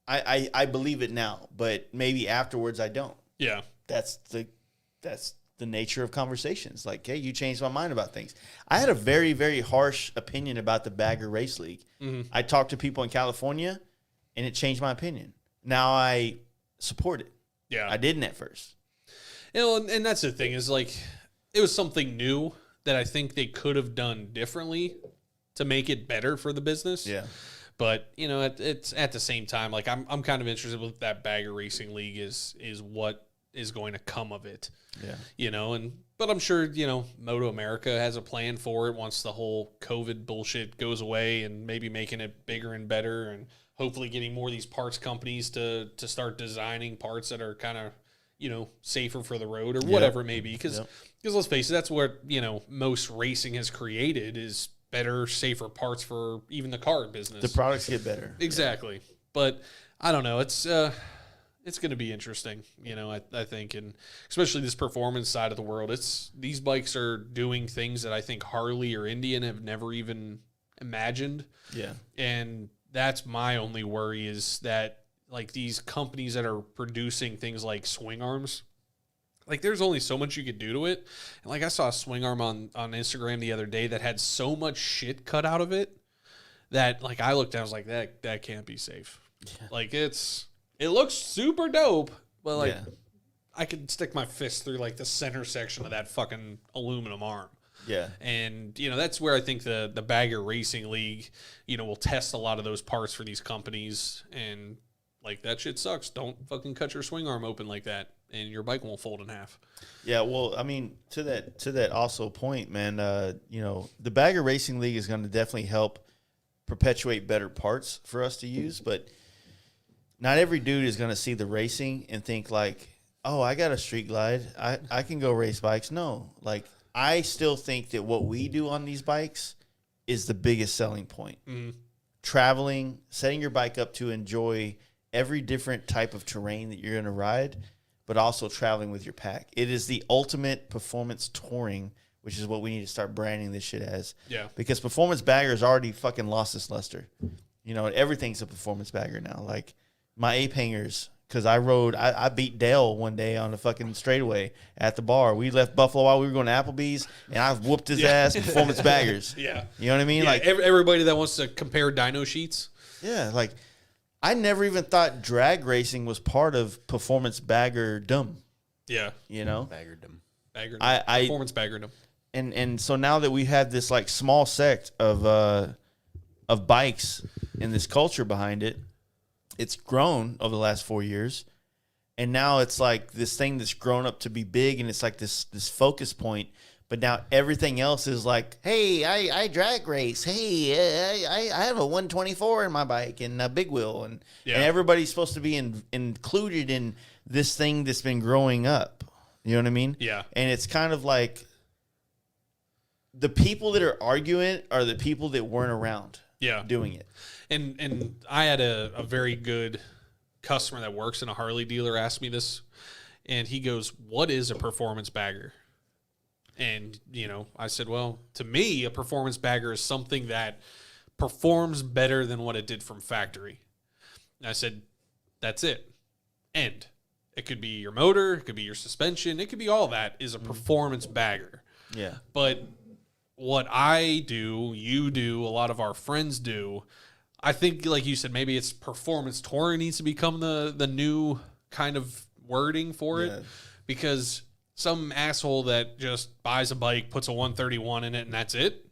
I believe it now, but maybe afterwards I don't. Yeah. That's the nature of conversations. Like, hey, you changed my mind about things. I had a very, very harsh opinion about the Bagger Race League. Mm-hmm. I talked to people in California, and it changed my opinion. Now I support it. Yeah. I didn't at first. And that's the thing is like it was something new that I think they could have done differently to make it better for the business. Yeah. But it's at the same time like I'm kind of interested with that Bagger Racing League is what is going to come of it. Yeah. But I'm sure Moto America has a plan for it once the whole COVID bullshit goes away and maybe making it bigger and better and hopefully getting more of these parts companies to start designing parts that are kind of safer for the road or whatever it may be because let's face it, that's what most racing has created is better, safer parts for even the car business. The products get better. Exactly. But I don't know. It's going to be interesting, I think, and especially this performance side of the world. These bikes are doing things that I think Harley or Indian have never even imagined. Yeah. And that's my only worry is that like these companies that are producing things like swing arms, like there's only so much you could do to it. And like I saw a swing arm on Instagram the other day that had so much shit cut out of it that like I looked at, I was like, that can't be safe. Yeah. Like it looks super dope, but like I could stick my fist through like the center section of that fucking aluminum arm. Yeah. And, you know, that's where I think the Bagger Racing League, you know, will test a lot of those parts for these companies. And, like, that shit sucks. Don't fucking cut your swing arm open like that, and your bike won't fold in half. Yeah, well, I mean, to that also point, man, you know, the Bagger Racing League is going to definitely help perpetuate better parts for us to use. But not every dude is going to see the racing and think, like, oh, I got a street glide. I can go race bikes. No, like, I still think that what we do on these bikes is the biggest selling point. Mm-hmm. Traveling, setting your bike up to enjoy every different type of terrain that you're going to ride, but also traveling with your pack. It is the ultimate performance touring, which is what we need to start branding this shit as. Yeah. Because performance bagger's already fucking lost its luster. You know, everything's a performance bagger now. Like my ape hangers, because I beat Dale one day on the fucking straightaway at the bar. We left Buffalo while we were going to Applebee's, and I whooped his ass performance baggers. Yeah. You know what I mean? Yeah, like everybody that wants to compare dyno sheets. Yeah, like I never even thought drag racing was part of performance baggerdom. Yeah. You know? Baggerdom. Performance baggerdom. And so now that we have this like small sect of bikes and this culture behind it, it's grown over the last 4 years, and now it's like this thing that's grown up to be big, and it's like this focus point. But now everything else is like, hey, I drag race. Hey, I have a 124 in my bike and a big wheel, and everybody's supposed to be included in this thing that's been growing up. You know what I mean? Yeah. And it's kind of like the people that are arguing are the people that weren't around. Doing it. And I had a very good customer that works in a Harley dealer ask me this, and he goes, what is a performance bagger? And, you know, I said, well, to me, a performance bagger is something that performs better than what it did from factory. And I said, that's it. End. It could be your motor, it could be your suspension, it could be all that is a performance bagger. Yeah. But what I do, you do, a lot of our friends do, I think, like you said, maybe it's performance touring needs to become the new kind of wording for it, because some asshole that just buys a bike, puts a 131 in it, and that's it.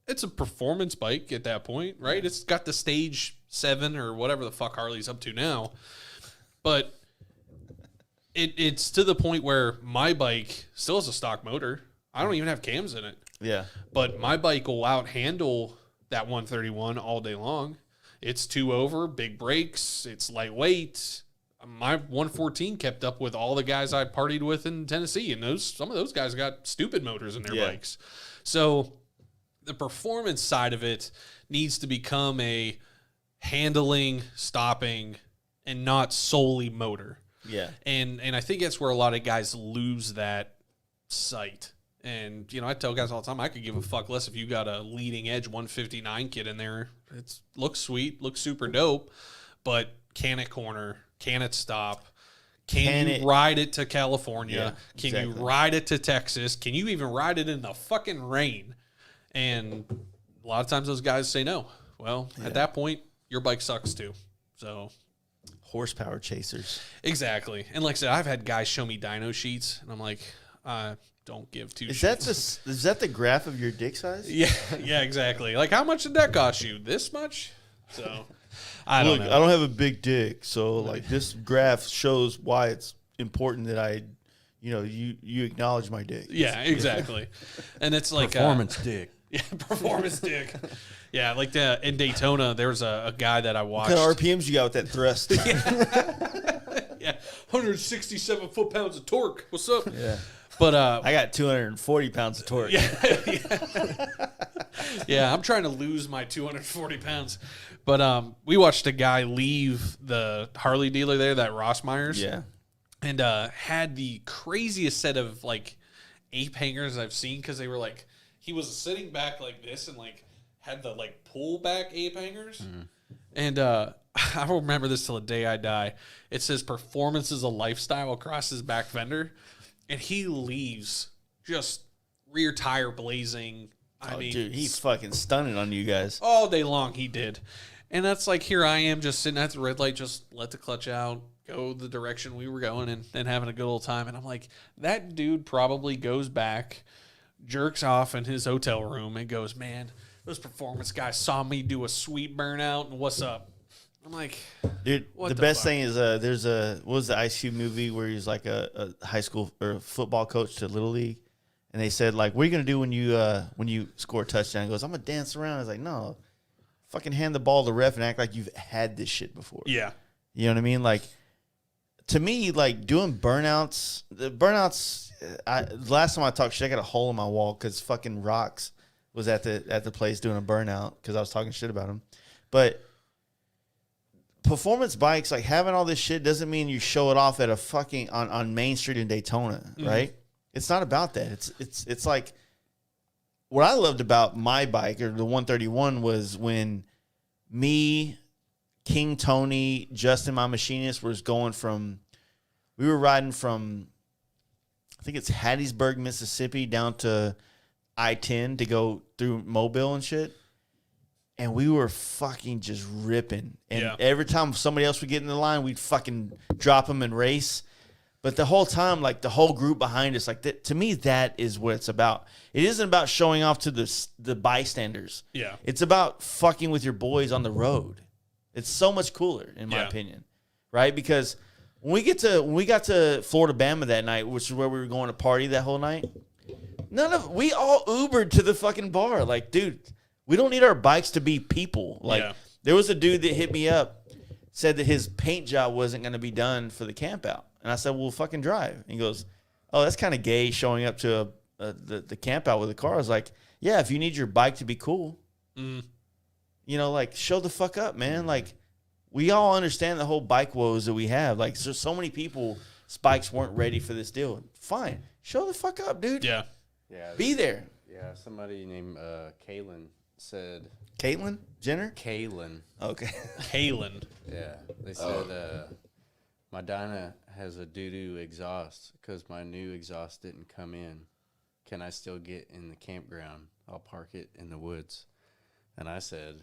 It's a performance bike at that point, right? It's got the stage 7 or whatever the fuck Harley's up to now. But it's to the point where my bike still has a stock motor. I don't even have cams in it. Yeah. But my bike will out-handle that 131 all day long. It's 2 over, big brakes, it's lightweight. My 114 kept up with all the guys I partied with in Tennessee, and some of those guys got stupid motors in their bikes. So the performance side of it needs to become a handling, stopping, and not solely motor. Yeah. And I think that's where a lot of guys lose that sight. And, you know, I tell guys all the time, I could give a fuck less if you got a leading edge 159 kit in there. It looks sweet, looks super dope, but can it corner? Can it stop? Can you ride it to California? Can you ride it to Texas? Can you even ride it in the fucking rain? And a lot of times those guys say no. Well, at that point, your bike sucks too. So horsepower chasers. Exactly. And like I said, I've had guys show me dyno sheets, and I'm like, don't give two shits. Is that the graph of your dick size? Yeah, exactly. Like, how much did that cost you? This much? So, I don't know. I don't have a big dick, so like this graph shows why it's important that you acknowledge my dick. Yeah, exactly. And it's like performance dick. Yeah, performance dick. Yeah, like in Daytona, there was a guy that I watched. What kind of RPMs you got with that thrust? Yeah, 167 foot-pounds of torque. What's up? Yeah. But I got 240 pounds of torque. Yeah, I'm trying to lose my 240 pounds. But we watched a guy leave the Harley dealer there, that Ross Myers. Yeah. And had the craziest set of like ape hangers I've seen, because they were like, he was sitting back like this and like had the like pull back ape hangers. And I will remember this till the day I die. It says performance is a lifestyle across his back fender. and he leaves just rear tire blazing. I mean, dude, he fucking stunning on you guys all day long. He did, and that's like here I am just sitting at the red light, just let the clutch out, go the direction we were going, and having a good old time. And I'm like, that dude probably goes back, jerks off in his hotel room, and goes, "Man, those performance guys saw me do a sweet burnout, and what's up?" I'm like, dude. The best thing is there's what was the Ice Cube movie where he's like a high school or football coach to Little League. And they said, like, what are you going to do when you score a touchdown? He goes, I'm going to dance around. I was like, no, fucking hand the ball to the ref and act like you've had this shit before. yeah. You know what I mean? Like, to me, like, doing burnouts, last time I talked shit, I got a hole in my wall because fucking Rocks was at the place doing a burnout because I was talking shit about him. But performance bikes, like, having all this shit doesn't mean you show it off at a fucking, on Main Street in Daytona, right? It's not about that. It's like what I loved about my bike or the 131 was when me, King Tony, Justin, my machinist, we were riding from, I think it's Hattiesburg, Mississippi, down to I-10 to go through Mobile and shit. And we were fucking just ripping. And every time somebody else would get in the line, we'd fucking drop them and race. But the whole time, like, the whole group behind us, like, to me, that is what it's about. It isn't about showing off to the bystanders. Yeah. It's about fucking with your boys on the road. It's so much cooler, in my opinion, right? Because when we got to Florida Bama that night, which is where we were going to party that whole night, we all Ubered to the fucking bar. Like, dude, we don't need our bikes to be people. Like, there was a dude that hit me up, said that his paint job wasn't going to be done for the camp out. And I said, well, fucking drive. And he goes, oh, that's kind of gay showing up to the camp out with a car. I was like, yeah, if you need your bike to be cool, you know, like, show the fuck up, man. Like, we all understand the whole bike woes that we have. Like, so many people, bikes weren't ready for this deal. Fine. Show the fuck up, dude. Yeah. Be there. Yeah, somebody named Kaylin said. Caitlyn Jenner? Kaylin. Okay. Kaylin. Yeah. They said, my Dyna has a doo-doo exhaust because my new exhaust didn't come in. Can I still get in the campground? I'll park it in the woods. And I said,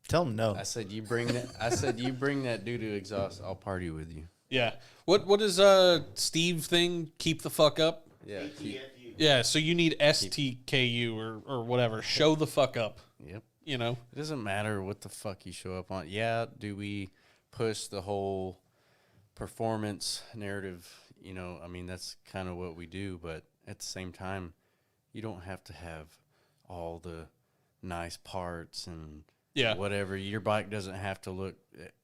tell him no. I said, you bring that doo-doo exhaust, I'll party with you. Yeah. What is Steve thing? Keep the fuck up? Yeah. Yeah, so you need STKU or whatever. Show the fuck up. Yep. You know? It doesn't matter what the fuck you show up on. Yeah, do we push the whole performance narrative? You know, I mean, that's kind of what we do, but at the same time, you don't have to have all the nice parts and whatever. Your bike doesn't have to look,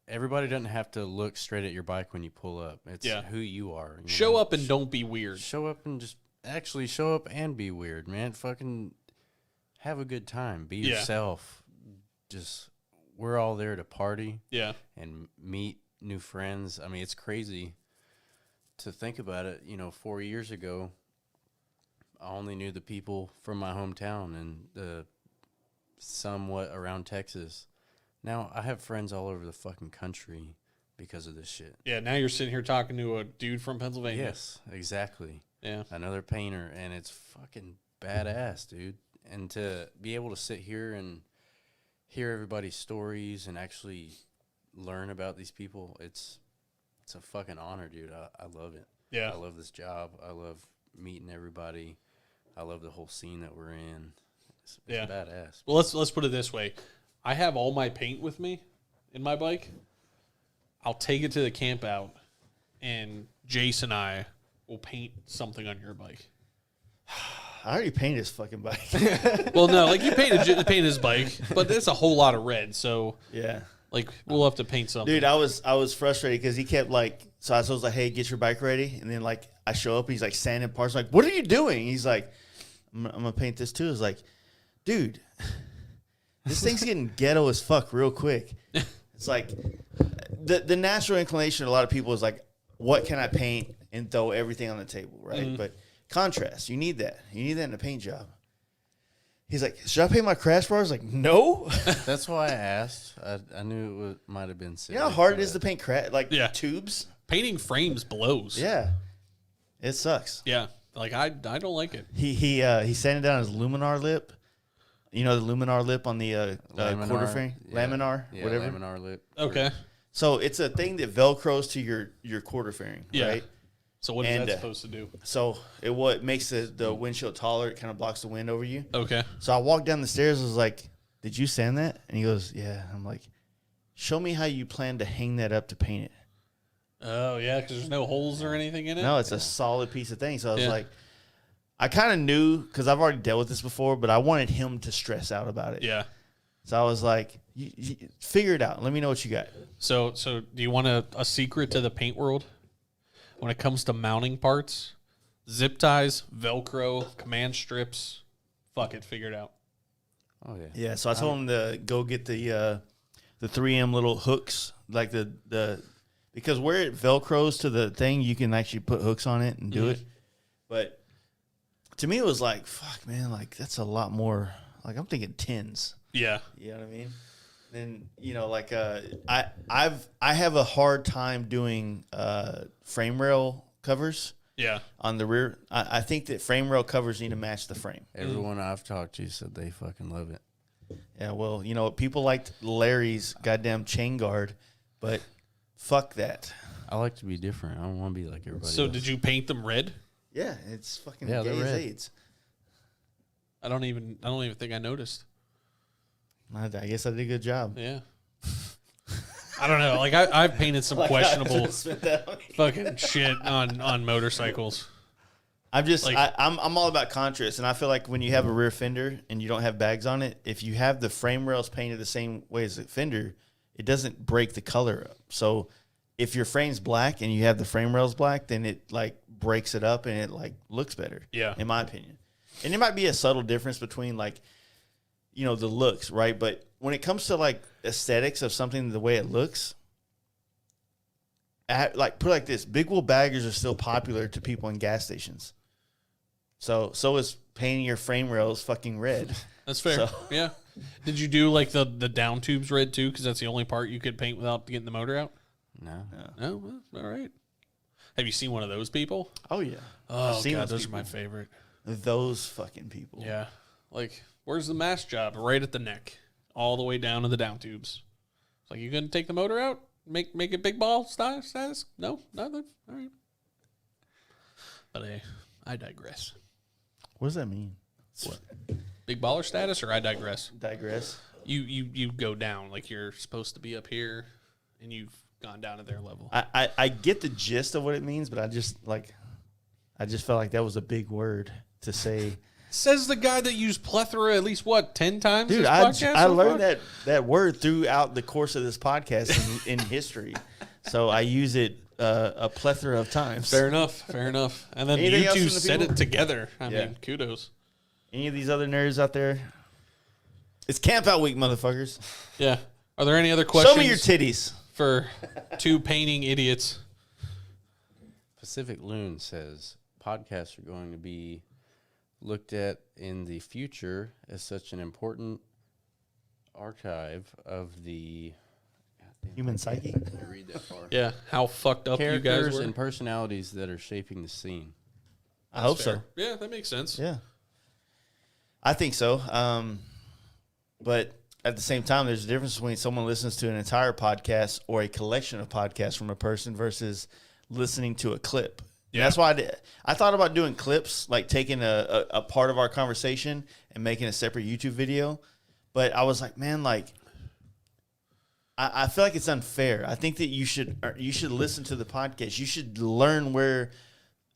everybody doesn't have to look straight at your bike when you pull up. It's who you are. Show up and don't be weird. Show up and just actually show up and be weird, man. Fucking have a good time. Be yourself. Just, we're all there to party. Yeah. And meet new friends. I mean, it's crazy to think about it. You know, 4 years ago, I only knew the people from my hometown and the somewhat around Texas. Now I have friends all over the fucking country because of this shit. Yeah, now you're sitting here talking to a dude from Pennsylvania. Yes, exactly. Yeah. Another painter, and it's fucking badass, dude. And to be able to sit here and hear everybody's stories and actually learn about these people, it's a fucking honor, dude. I love it. Yeah. I love this job. I love meeting everybody. I love the whole scene that we're in. It's badass. Well, let's put it this way. I have all my paint with me in my bike. I'll take it to the camp out, and Jace and I will paint something on your bike. I already painted his fucking bike. Well, no, like you painted his bike, but it's a whole lot of red, so yeah. Like we'll have to paint something. Dude, I was frustrated because he kept like, so I was like, hey, get your bike ready, and then like I show up and he's like sanding parts. I'm like, what are you doing? He's like, I'm gonna paint this too. It's like, dude, this thing's getting ghetto as fuck real quick. It's like the natural inclination of a lot of people is like, what can I paint and throw everything on the table, right? Mm-hmm. But contrast, you need that. You need that in a paint job. He's like, should I paint my crash bars? Like, no. That's why I asked. I knew it might have been silly. You know how hard it is to paint tubes? Painting frames blows. Yeah. It sucks. Yeah. Like I don't like it. He sanded down his luminar lip. You know the luminar lip on the quarter frame? Yeah. Laminar, Yeah, whatever. laminar lip. Okay. So it's a thing that velcros to your quarter fairing, Yeah. right? So what is And, that supposed to do? So it makes the windshield taller. It kind of blocks the wind over you. Okay. So I walked down the stairs. I was like, "Did you sand that?" And he goes, "Yeah." I'm like, "Show me how you plan to hang that up to paint it." Oh yeah, because there's no holes or anything in it. No, it's a solid piece of thing. So I was Yeah. like, I kind of knew because I've already dealt with this before, but I wanted him to stress out about it. Yeah. So I was like, you figure it out. Let me know what you got. So do you want a secret to the paint world? When it comes to mounting parts, zip ties, Velcro, command strips, fuck it, figure it out. Oh yeah. Yeah. So I told him to go get the 3M little hooks, like the because where it Velcros to the thing, you can actually put hooks on it and do it. But to me, it was like, fuck, man, like that's a lot more. Like I'm thinking tens. Yeah. You know what I mean? Then like I have a hard time doing frame rail covers Yeah. on the rear. I think that frame rail covers need to match the frame. Everyone I've talked to said they fucking love it. Yeah, well, people liked Larry's goddamn chain guard, but fuck that. I like to be different. I don't want to be like everybody So else. did you paint them red? Yeah, it's fucking Yeah, they're gay as red. AIDS. I don't even think I noticed. I guess I did a good job. Yeah. I don't know. Like I've painted some questionable Spent that on- fucking shit on motorcycles. I'm just Like- I'm all about contrast, and I feel like when you have a rear fender and you don't have bags on it, if you have the frame rails painted the same way as the fender, it doesn't break the color up. So if your frame's black and you have the frame rails black, then it like breaks it up and it like looks better. Yeah. In my opinion. And it might be a subtle difference between like, the looks, right? But when it comes to like aesthetics of something, the way it looks, like put it like this, big wheel baggers are still popular to people in gas stations. So is painting your frame rails fucking red. That's fair. So- Yeah. Did you do like the down tubes red too? Because that's the only part you could paint without getting the motor out. No. No, well, all right. Have you seen one of those people? Oh yeah. Oh I've seen god, those those are my people. favorite. Those fucking people. Yeah. Like, where's the mask job? Right at the neck, all the way down to the down tubes. It's like, you gonna take the motor out? Make it big ball status? No, nothing. All right. But hey, I digress. What does that mean? What? Big baller status, or I digress? Digress. You go down like you're supposed to be up here, and you've gone down to their level. I get the gist of what it means, but I just felt like that was a big word to say. Says the guy that used plethora at least 10 times. Dude, this I podcast so learned far? that word throughout the course of this podcast in history, so I use it a plethora of times. Fair enough. And then Anything you else two from the said people? it together. I Yeah. mean, kudos. Any of these other nerds out there? It's Campout Week, motherfuckers. Yeah. Are there any other questions Show me your titties. for two painting idiots? Pacific Loon says podcasts are going to be looked at in the future as such an important archive of the Human psyche. I can't read that far. Yeah. How fucked up you guys Characters were. and personalities that are shaping the scene. I hope That's so. fair. Yeah, that makes sense. Yeah, I think so. But at the same time, there's a difference between someone listens to an entire podcast or a collection of podcasts from a person versus listening to a clip. And Yeah. that's why I thought about doing clips, like taking a part of our conversation and making a separate YouTube video. But I was like, man, like, I feel like it's unfair. I think that you should listen to the podcast. You should learn where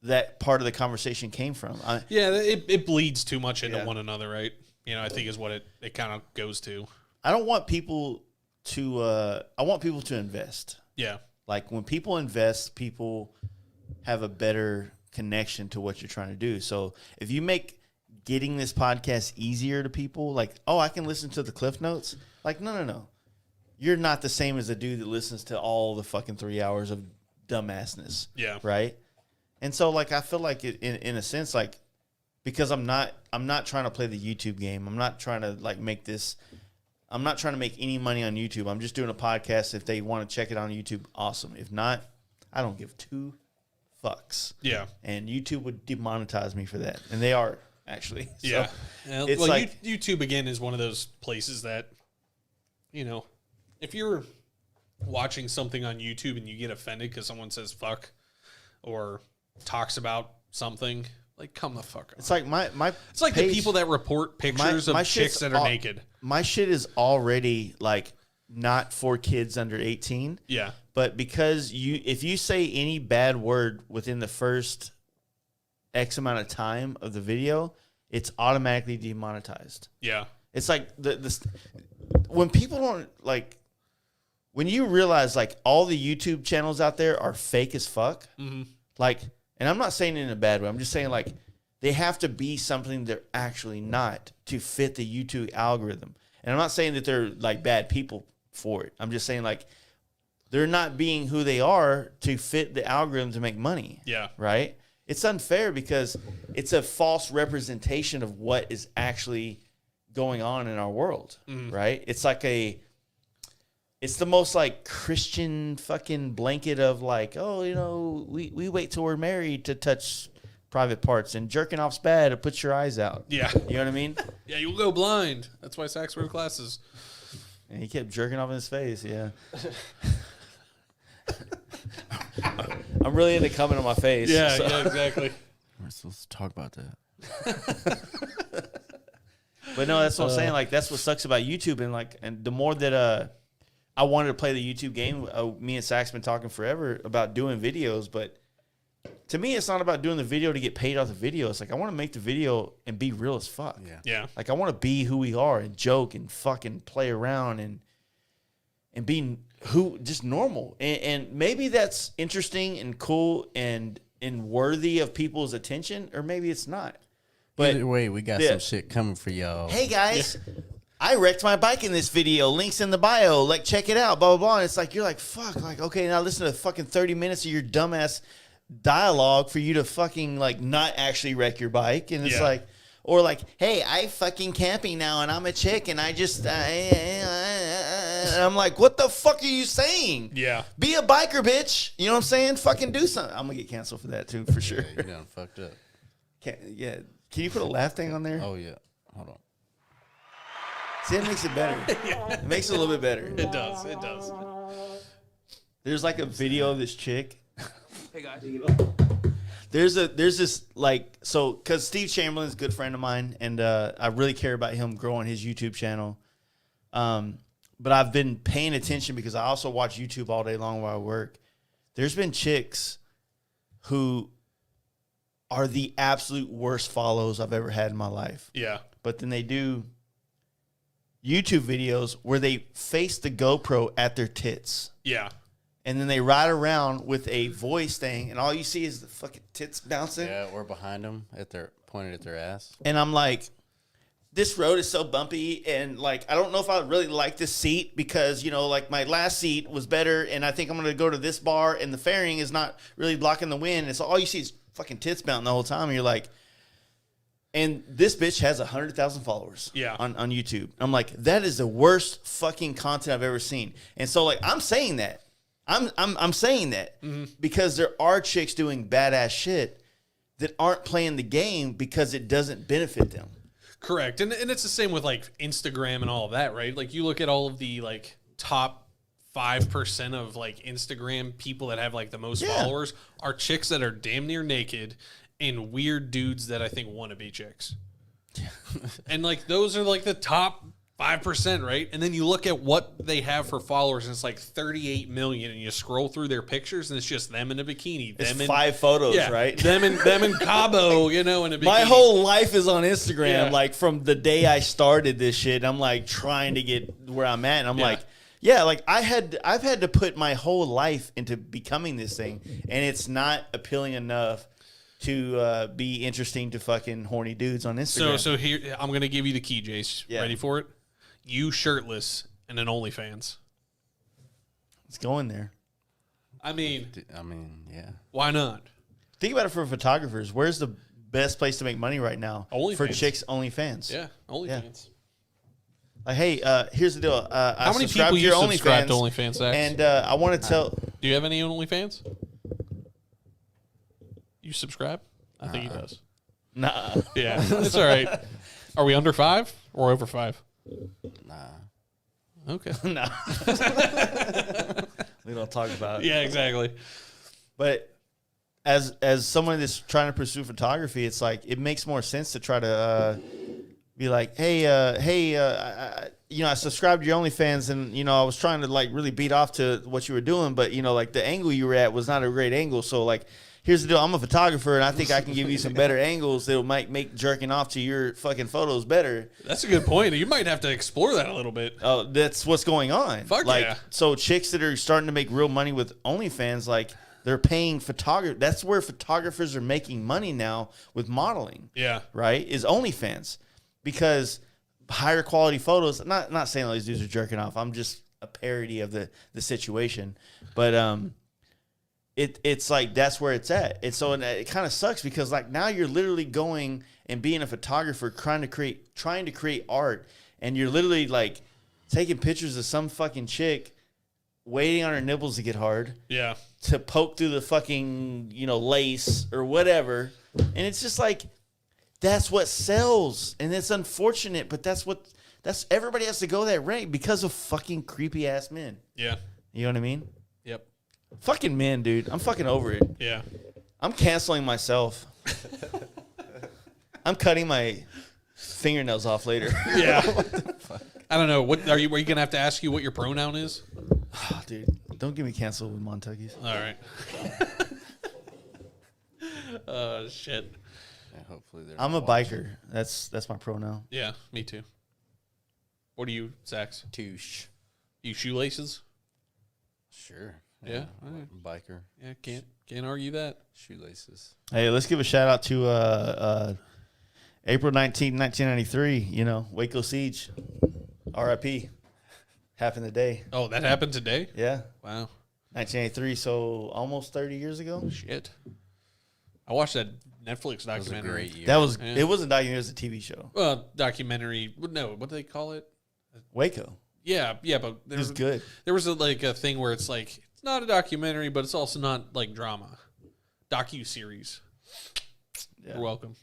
that part of the conversation came from. Yeah, it bleeds too much into Yeah. one another, right? I think is what it kind of goes to. I don't want people to. I want people to invest. Yeah. Like when people invest, people have a better connection to what you're trying to do. So if you make getting this podcast easier to people, like, oh, I can listen to the Cliff Notes. Like, no. You're not the same as the dude that listens to all the fucking 3 hours of dumbassness. Yeah. Right. And so, like, I feel like in a sense, like, because I'm not trying to play the YouTube game. I'm not trying to I'm not trying to make any money on YouTube. I'm just doing a podcast. If they want to check it on YouTube, awesome. If not, I don't give two fucks. Yeah. And YouTube would demonetize me for that. And they are, actually. So Yeah. it's well, like YouTube, again, is one of those places that, if you're watching something on YouTube and you get offended because someone says fuck or talks about something, like, come the fuck on. it's like my It's like page, the people that report pictures my of chicks that are naked. My shit is already like not for kids under 18. Yeah. But because if you say any bad word within the first X amount of time of the video, it's automatically demonetized. Yeah. It's like when people don't like, when you realize like all the YouTube channels out there are fake as fuck, like, and I'm not saying it in a bad way. I'm just saying like they have to be something they're actually not to fit the YouTube algorithm. And I'm not saying that they're like bad people for it. I'm just saying like they're not being who they are to fit the algorithm to make money. Yeah. Right? It's unfair because it's a false representation of what is actually going on in our world. Right? It's like it's the most like Christian fucking blanket of like, oh, we wait till we're married to touch private parts, and jerking off's bad. It puts your eyes out. Yeah. You know what I mean? Yeah, you'll go blind. That's why Sax wears glasses. And he kept jerking off in his face. Yeah. I'm really into coming on my face. Yeah, so. yeah, exactly. We're supposed to talk about that. But no, that's what I'm saying. Like, that's what sucks about YouTube. And the more that I wanted to play the YouTube game, me and Sax been talking forever about doing videos. But to me, it's not about doing the video to get paid off the video. It's like I want to make the video and be real as fuck. Yeah. Yeah. Like I want to be who we are and joke and fucking play around and be just normal. And maybe that's interesting and cool and worthy of people's attention, or maybe it's not. But Either way, we got some shit coming for y'all. hey guys, I wrecked my bike in this video. Links in the bio. Like, check it out. Blah blah blah. And it's like you're like, fuck. Like, okay, now listen to fucking 30 minutes of your dumbass dialogue for you to fucking like not actually wreck your bike. And it's like, or like, hey, I fucking camping now and I'm a chick and I just and I'm like, what the fuck are you saying? Yeah. Be a biker, bitch. You know what I'm saying? Fucking do something. I'm gonna get canceled for that too, for sure. Yeah, you done fucked up. Can you put a laugh thing on there? Oh, yeah. Hold on. See, it makes it better. It makes it a little bit better. It does. It does. There's like a video of this chick. Hey, guys. There's this like, so because Steve Chamberlain's a good friend of mine, and I really care about him growing his YouTube channel. But I've been paying attention because I also watch YouTube all day long while I work. There's been chicks who are the absolute worst follows I've ever had in my life. Yeah. But then they do YouTube videos where they face the GoPro at their tits. Yeah. And then they ride around with a voice thing, and all you see is the fucking tits bouncing. Yeah, or behind them pointed at their ass. And I'm like, this road is so bumpy, and like I don't know if I really like this seat because like my last seat was better, and I think I'm gonna go to this bar, and the fairing is not really blocking the wind, and so all you see is fucking tits bouncing the whole time, and you're like, and this bitch has 100,000 followers. On YouTube. I'm like, that is the worst fucking content I've ever seen, and so like I'm saying that. I'm saying that because there are chicks doing badass shit that aren't playing the game because it doesn't benefit them. Correct. And it's the same with like Instagram and all of that, right? Like you look at all of the like top 5% of like Instagram people that have like the most followers are chicks that are damn near naked and weird dudes that I think want to be chicks. And like those are like the top 5%, right? And then you look at what they have for followers, and it's like 38 million. And you scroll through their pictures, and it's just them in a bikini. It's them in 5 photos, right? Them in Cabo, in a bikini. My whole life is on Instagram. Like from the day I started this shit, I'm like trying to get where I'm at. And I'm like, like I've had to put my whole life into becoming this thing, and it's not appealing enough to be interesting to fucking horny dudes on Instagram. So here I'm gonna give you the key, Jace. Yeah. Ready for it? You shirtless and an OnlyFans. Let's go in there. I mean, yeah. Why not? Think about it for photographers. Where's the best place to make money right now? OnlyFans. For chicks, OnlyFans. Yeah, OnlyFans. Like, hey, here's the deal. How many people you subscribe to OnlyFans, Zach? And I want to tell. Do you have any OnlyFans? You subscribe? I think he does. Nah. Yeah, that's all right. Are we under 5 or over 5? Nah. Okay. Nah. We don't talk about it. Yeah, exactly. But as someone that's trying to pursue photography, it's like it makes more sense to try to be like, hey, I subscribed to your OnlyFans, and I was trying to like really beat off to what you were doing, but like the angle you were at was not a great angle. So like, here's the deal: I'm a photographer, and I think I can give you some better angles that might make jerking off to your fucking photos better. That's a good point. You might have to explore that a little bit. Oh, that's what's going on. Fuck like, yeah. So chicks that are starting to make real money with OnlyFans, like they're paying photographer. That's where photographers are making money now with modeling. Yeah. Right? Is OnlyFans, because higher quality photos. Not saying all these dudes are jerking off. I'm just a parody of the situation, but it's like that's where it's at. And so it kind of sucks because like now you're literally going and being a photographer trying to create art, and you're literally like taking pictures of some fucking chick waiting on her nipples to get hard. Yeah. To poke through the fucking, lace or whatever. And it's just like that's what sells. And it's unfortunate, but that's everybody has to go that rank because of fucking creepy ass men. Yeah. You know what I mean? Yep. Fucking men, dude. I'm fucking over it. Yeah. I'm canceling myself. I'm cutting my fingernails off later. Yeah. I don't know. What are you going to have to ask you what your pronoun is? Oh, dude, don't get me canceled with Montuckies. All right. Oh, shit. Yeah, hopefully they're I'm a not watching. biker. That's my pronoun. Yeah, me too. What are you, Sax? Touche. You shoelaces? Sure. Yeah, Biker. Yeah, can't argue that. Shoelaces. Hey, let's give a shout out to April 19, 1993, Waco Siege. RIP. Happened today. Oh, that happened today? Yeah. Wow. 1983, so almost 30 years ago. Shit. I watched that Netflix That was a documentary. great year. That was Yeah. It wasn't a documentary, it was a TV show. Documentary. No, what do they call it? Waco. Yeah, but It was good. There was a thing where it's like it's not a documentary, but it's also not like drama. Docu-series. Yeah. You're welcome.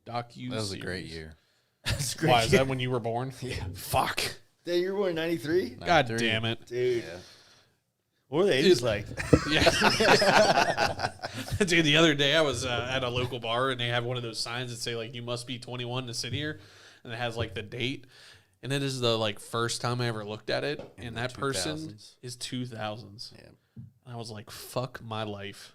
Docu-series. That was a great year. That's great. Why, is that when you were born? Yeah. Fuck. Day you were born in 93? God 93. damn it. Dude. Yeah. What were the ages like? Yeah. Dude, the other day I was at a local bar and they have one of those signs that say like you must be 21 to sit here, and it has like the date, and it is the like first time I ever looked at it, and that person 2000s. is 2000s. Yeah. And I was like, fuck my life.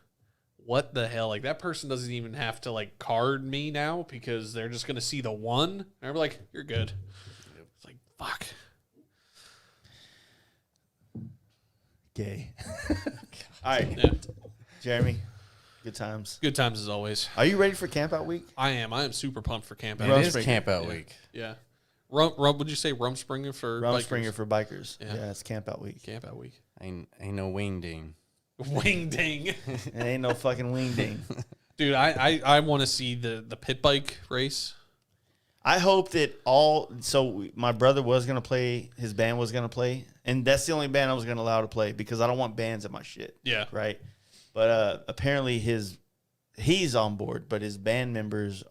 What the hell? Like that person doesn't even have to like card me now because they're just gonna see the one. And I'm like, you're good. It's like fuck. Gay. All right, Yeah. Jeremy. Good times. Good times as always. Are you ready for Campout Week? I am super pumped for Camp Out. It is Rumspringa. Campout Yeah. Week. Yeah. Would you say Rumspringa for Rumspringa bikers? for bikers. Yeah. Yeah, it's Campout Week. Camp Out Week. Ain't no wing ding. Wing ding. It ain't no fucking wing ding. Dude, I want to see the pit bike race. I hope that my brother was going to play, his band was going to play, and that's the only band I was going to allow to play because I don't want bands at my shit. Yeah. Right? But apparently he's on board, but his band members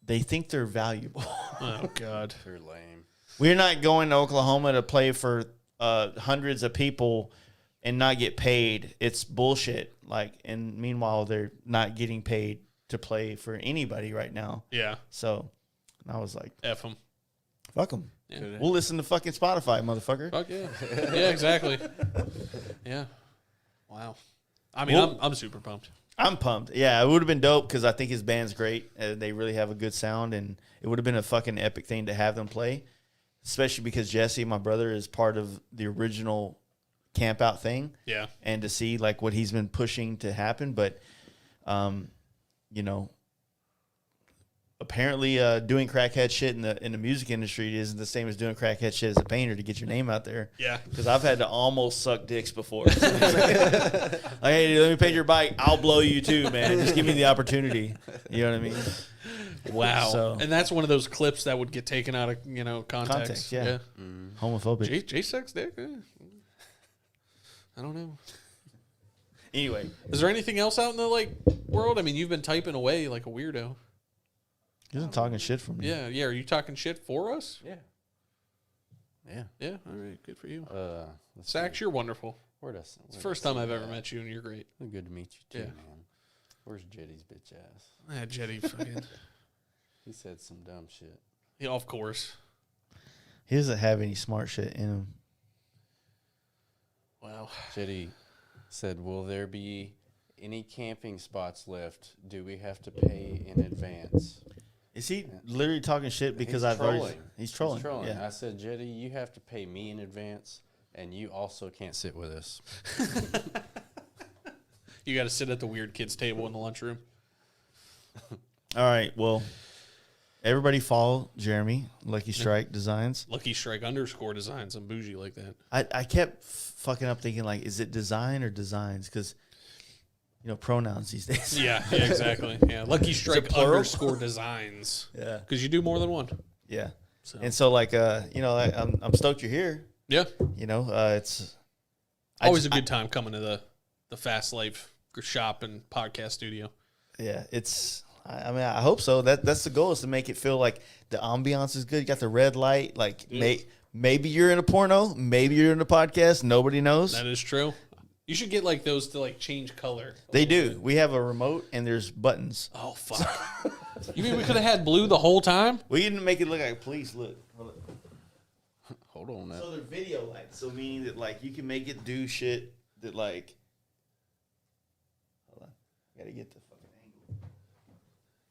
they think they're valuable. Oh, God. They're lame. We're not going to Oklahoma to play for hundreds of people and not get paid. It's bullshit. And meanwhile, they're not getting paid to play for anybody right now. Yeah. So I was like, F them. fuck them. Yeah. We'll listen to fucking Spotify, motherfucker. Fuck yeah. Yeah, exactly. Yeah. Wow. I mean, Well- I'm super pumped. I'm pumped. Yeah, it would have been dope because I think his band's great. They really have a good sound, and it would have been a fucking epic thing to have them play, especially because Jesse, my brother, is part of the original Camp Out thing. Yeah. And to see like what he's been pushing to happen, but apparently doing crackhead shit in the music industry isn't the same as doing crackhead shit as a painter to get your name out there. Yeah. Because I've had to almost suck dicks before. Like, hey, dude, let me paint your bike. I'll blow you too, man. Just give me the opportunity. You know what I mean? Wow. So- And that's one of those clips that would get taken out of, context. Context, yeah. Homophobic. J sucks dick? I don't know. Anyway, is there anything else out in the like world? I mean, you've been typing away like a weirdo. he wasn't talking shit for me. Yeah, yeah. Are you talking shit for us? Yeah. Yeah. Yeah. All right. Good for you. Let's Sax, see. you're wonderful. It's It's the first time I've ever met you, and you're great. Good to meet you too, Yeah. man. Where's Jetty's bitch ass? Yeah, Jetty, fucking. He said some dumb shit. Yeah, of course. He doesn't have any smart shit in him. Wow. Jetty said, "Will there be any camping spots left? Do we have to pay in advance?" Is he literally talking shit because He's He's trolling. Yeah. I said, Jetty, you have to pay me in advance, and you also can't sit with us. You got to sit at the weird kids table in the lunchroom. All right. Well, everybody follow Jeremy, Lucky Strike Designs. Lucky Strike _ designs. I'm bougie like that. I kept fucking up thinking, like, is it design or designs? Because, you know, pronouns these days. Yeah, exactly. Yeah, Lucky Strike plural? _ designs. Yeah. Because you do more than one. Yeah. So. And so, like, you know, I'm stoked you're here. Yeah. You know, it's Always a good time coming to the Fast Life shop and podcast studio. Yeah, it's. I mean, I hope so. That's the goal, is to make it feel like the ambiance is good. You got the red light. Like, maybe you're in a porno. Maybe you're in a podcast. Nobody knows. That is true. You should get like those to like change color. They do. We have a remote and there's buttons. Oh fuck! You mean we could have had blue the whole time? We didn't make it look like police. Look. Hold on now. So they're video lights. So meaning that like you can make it do shit that like. Hold on. Gotta get the fucking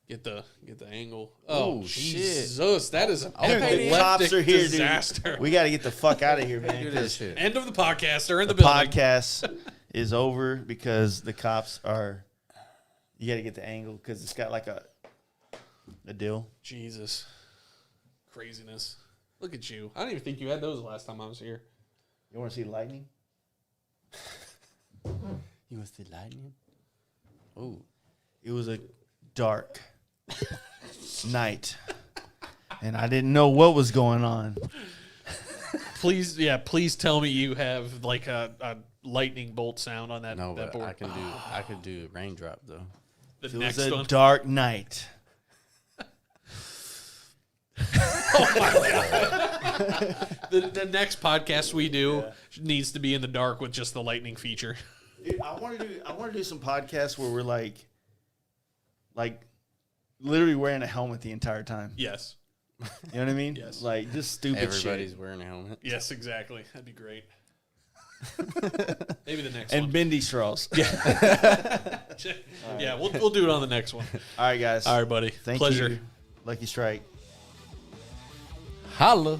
angle. Get the angle. Oh, Jesus, that is an Dude, the epileptic cops are here, disaster. dude. We got to get the fuck out of here, man. Look at this 'cause shit. End of the podcast. They're in the the building. podcast is over because the cops are. You got to get the angle because it's got like a deal. Jesus, craziness. Look at you. I don't even think you had those last time I was here. You want to see lightning? You want to see lightning? Oh. It was a dark night, and I didn't know what was going on. Please tell me you have like a lightning bolt sound on that. No, that but board. I could do a raindrop though. The It next was a one. dark night. The next podcast we do needs to be in the dark with just the lightning feature. Dude, I want to do some podcasts where we're like literally wearing a helmet the entire time. Yes. You know what I mean? Yes. Like just stupid Everybody's shit. wearing a helmet. Yes, exactly. That'd be great. Maybe the next And one. bendy straws. Yeah, we'll do it on the next one. All right, guys. All right, buddy. Thank Pleasure. you. Lucky Strike. Holla.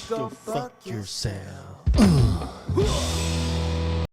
Go fuck yourself.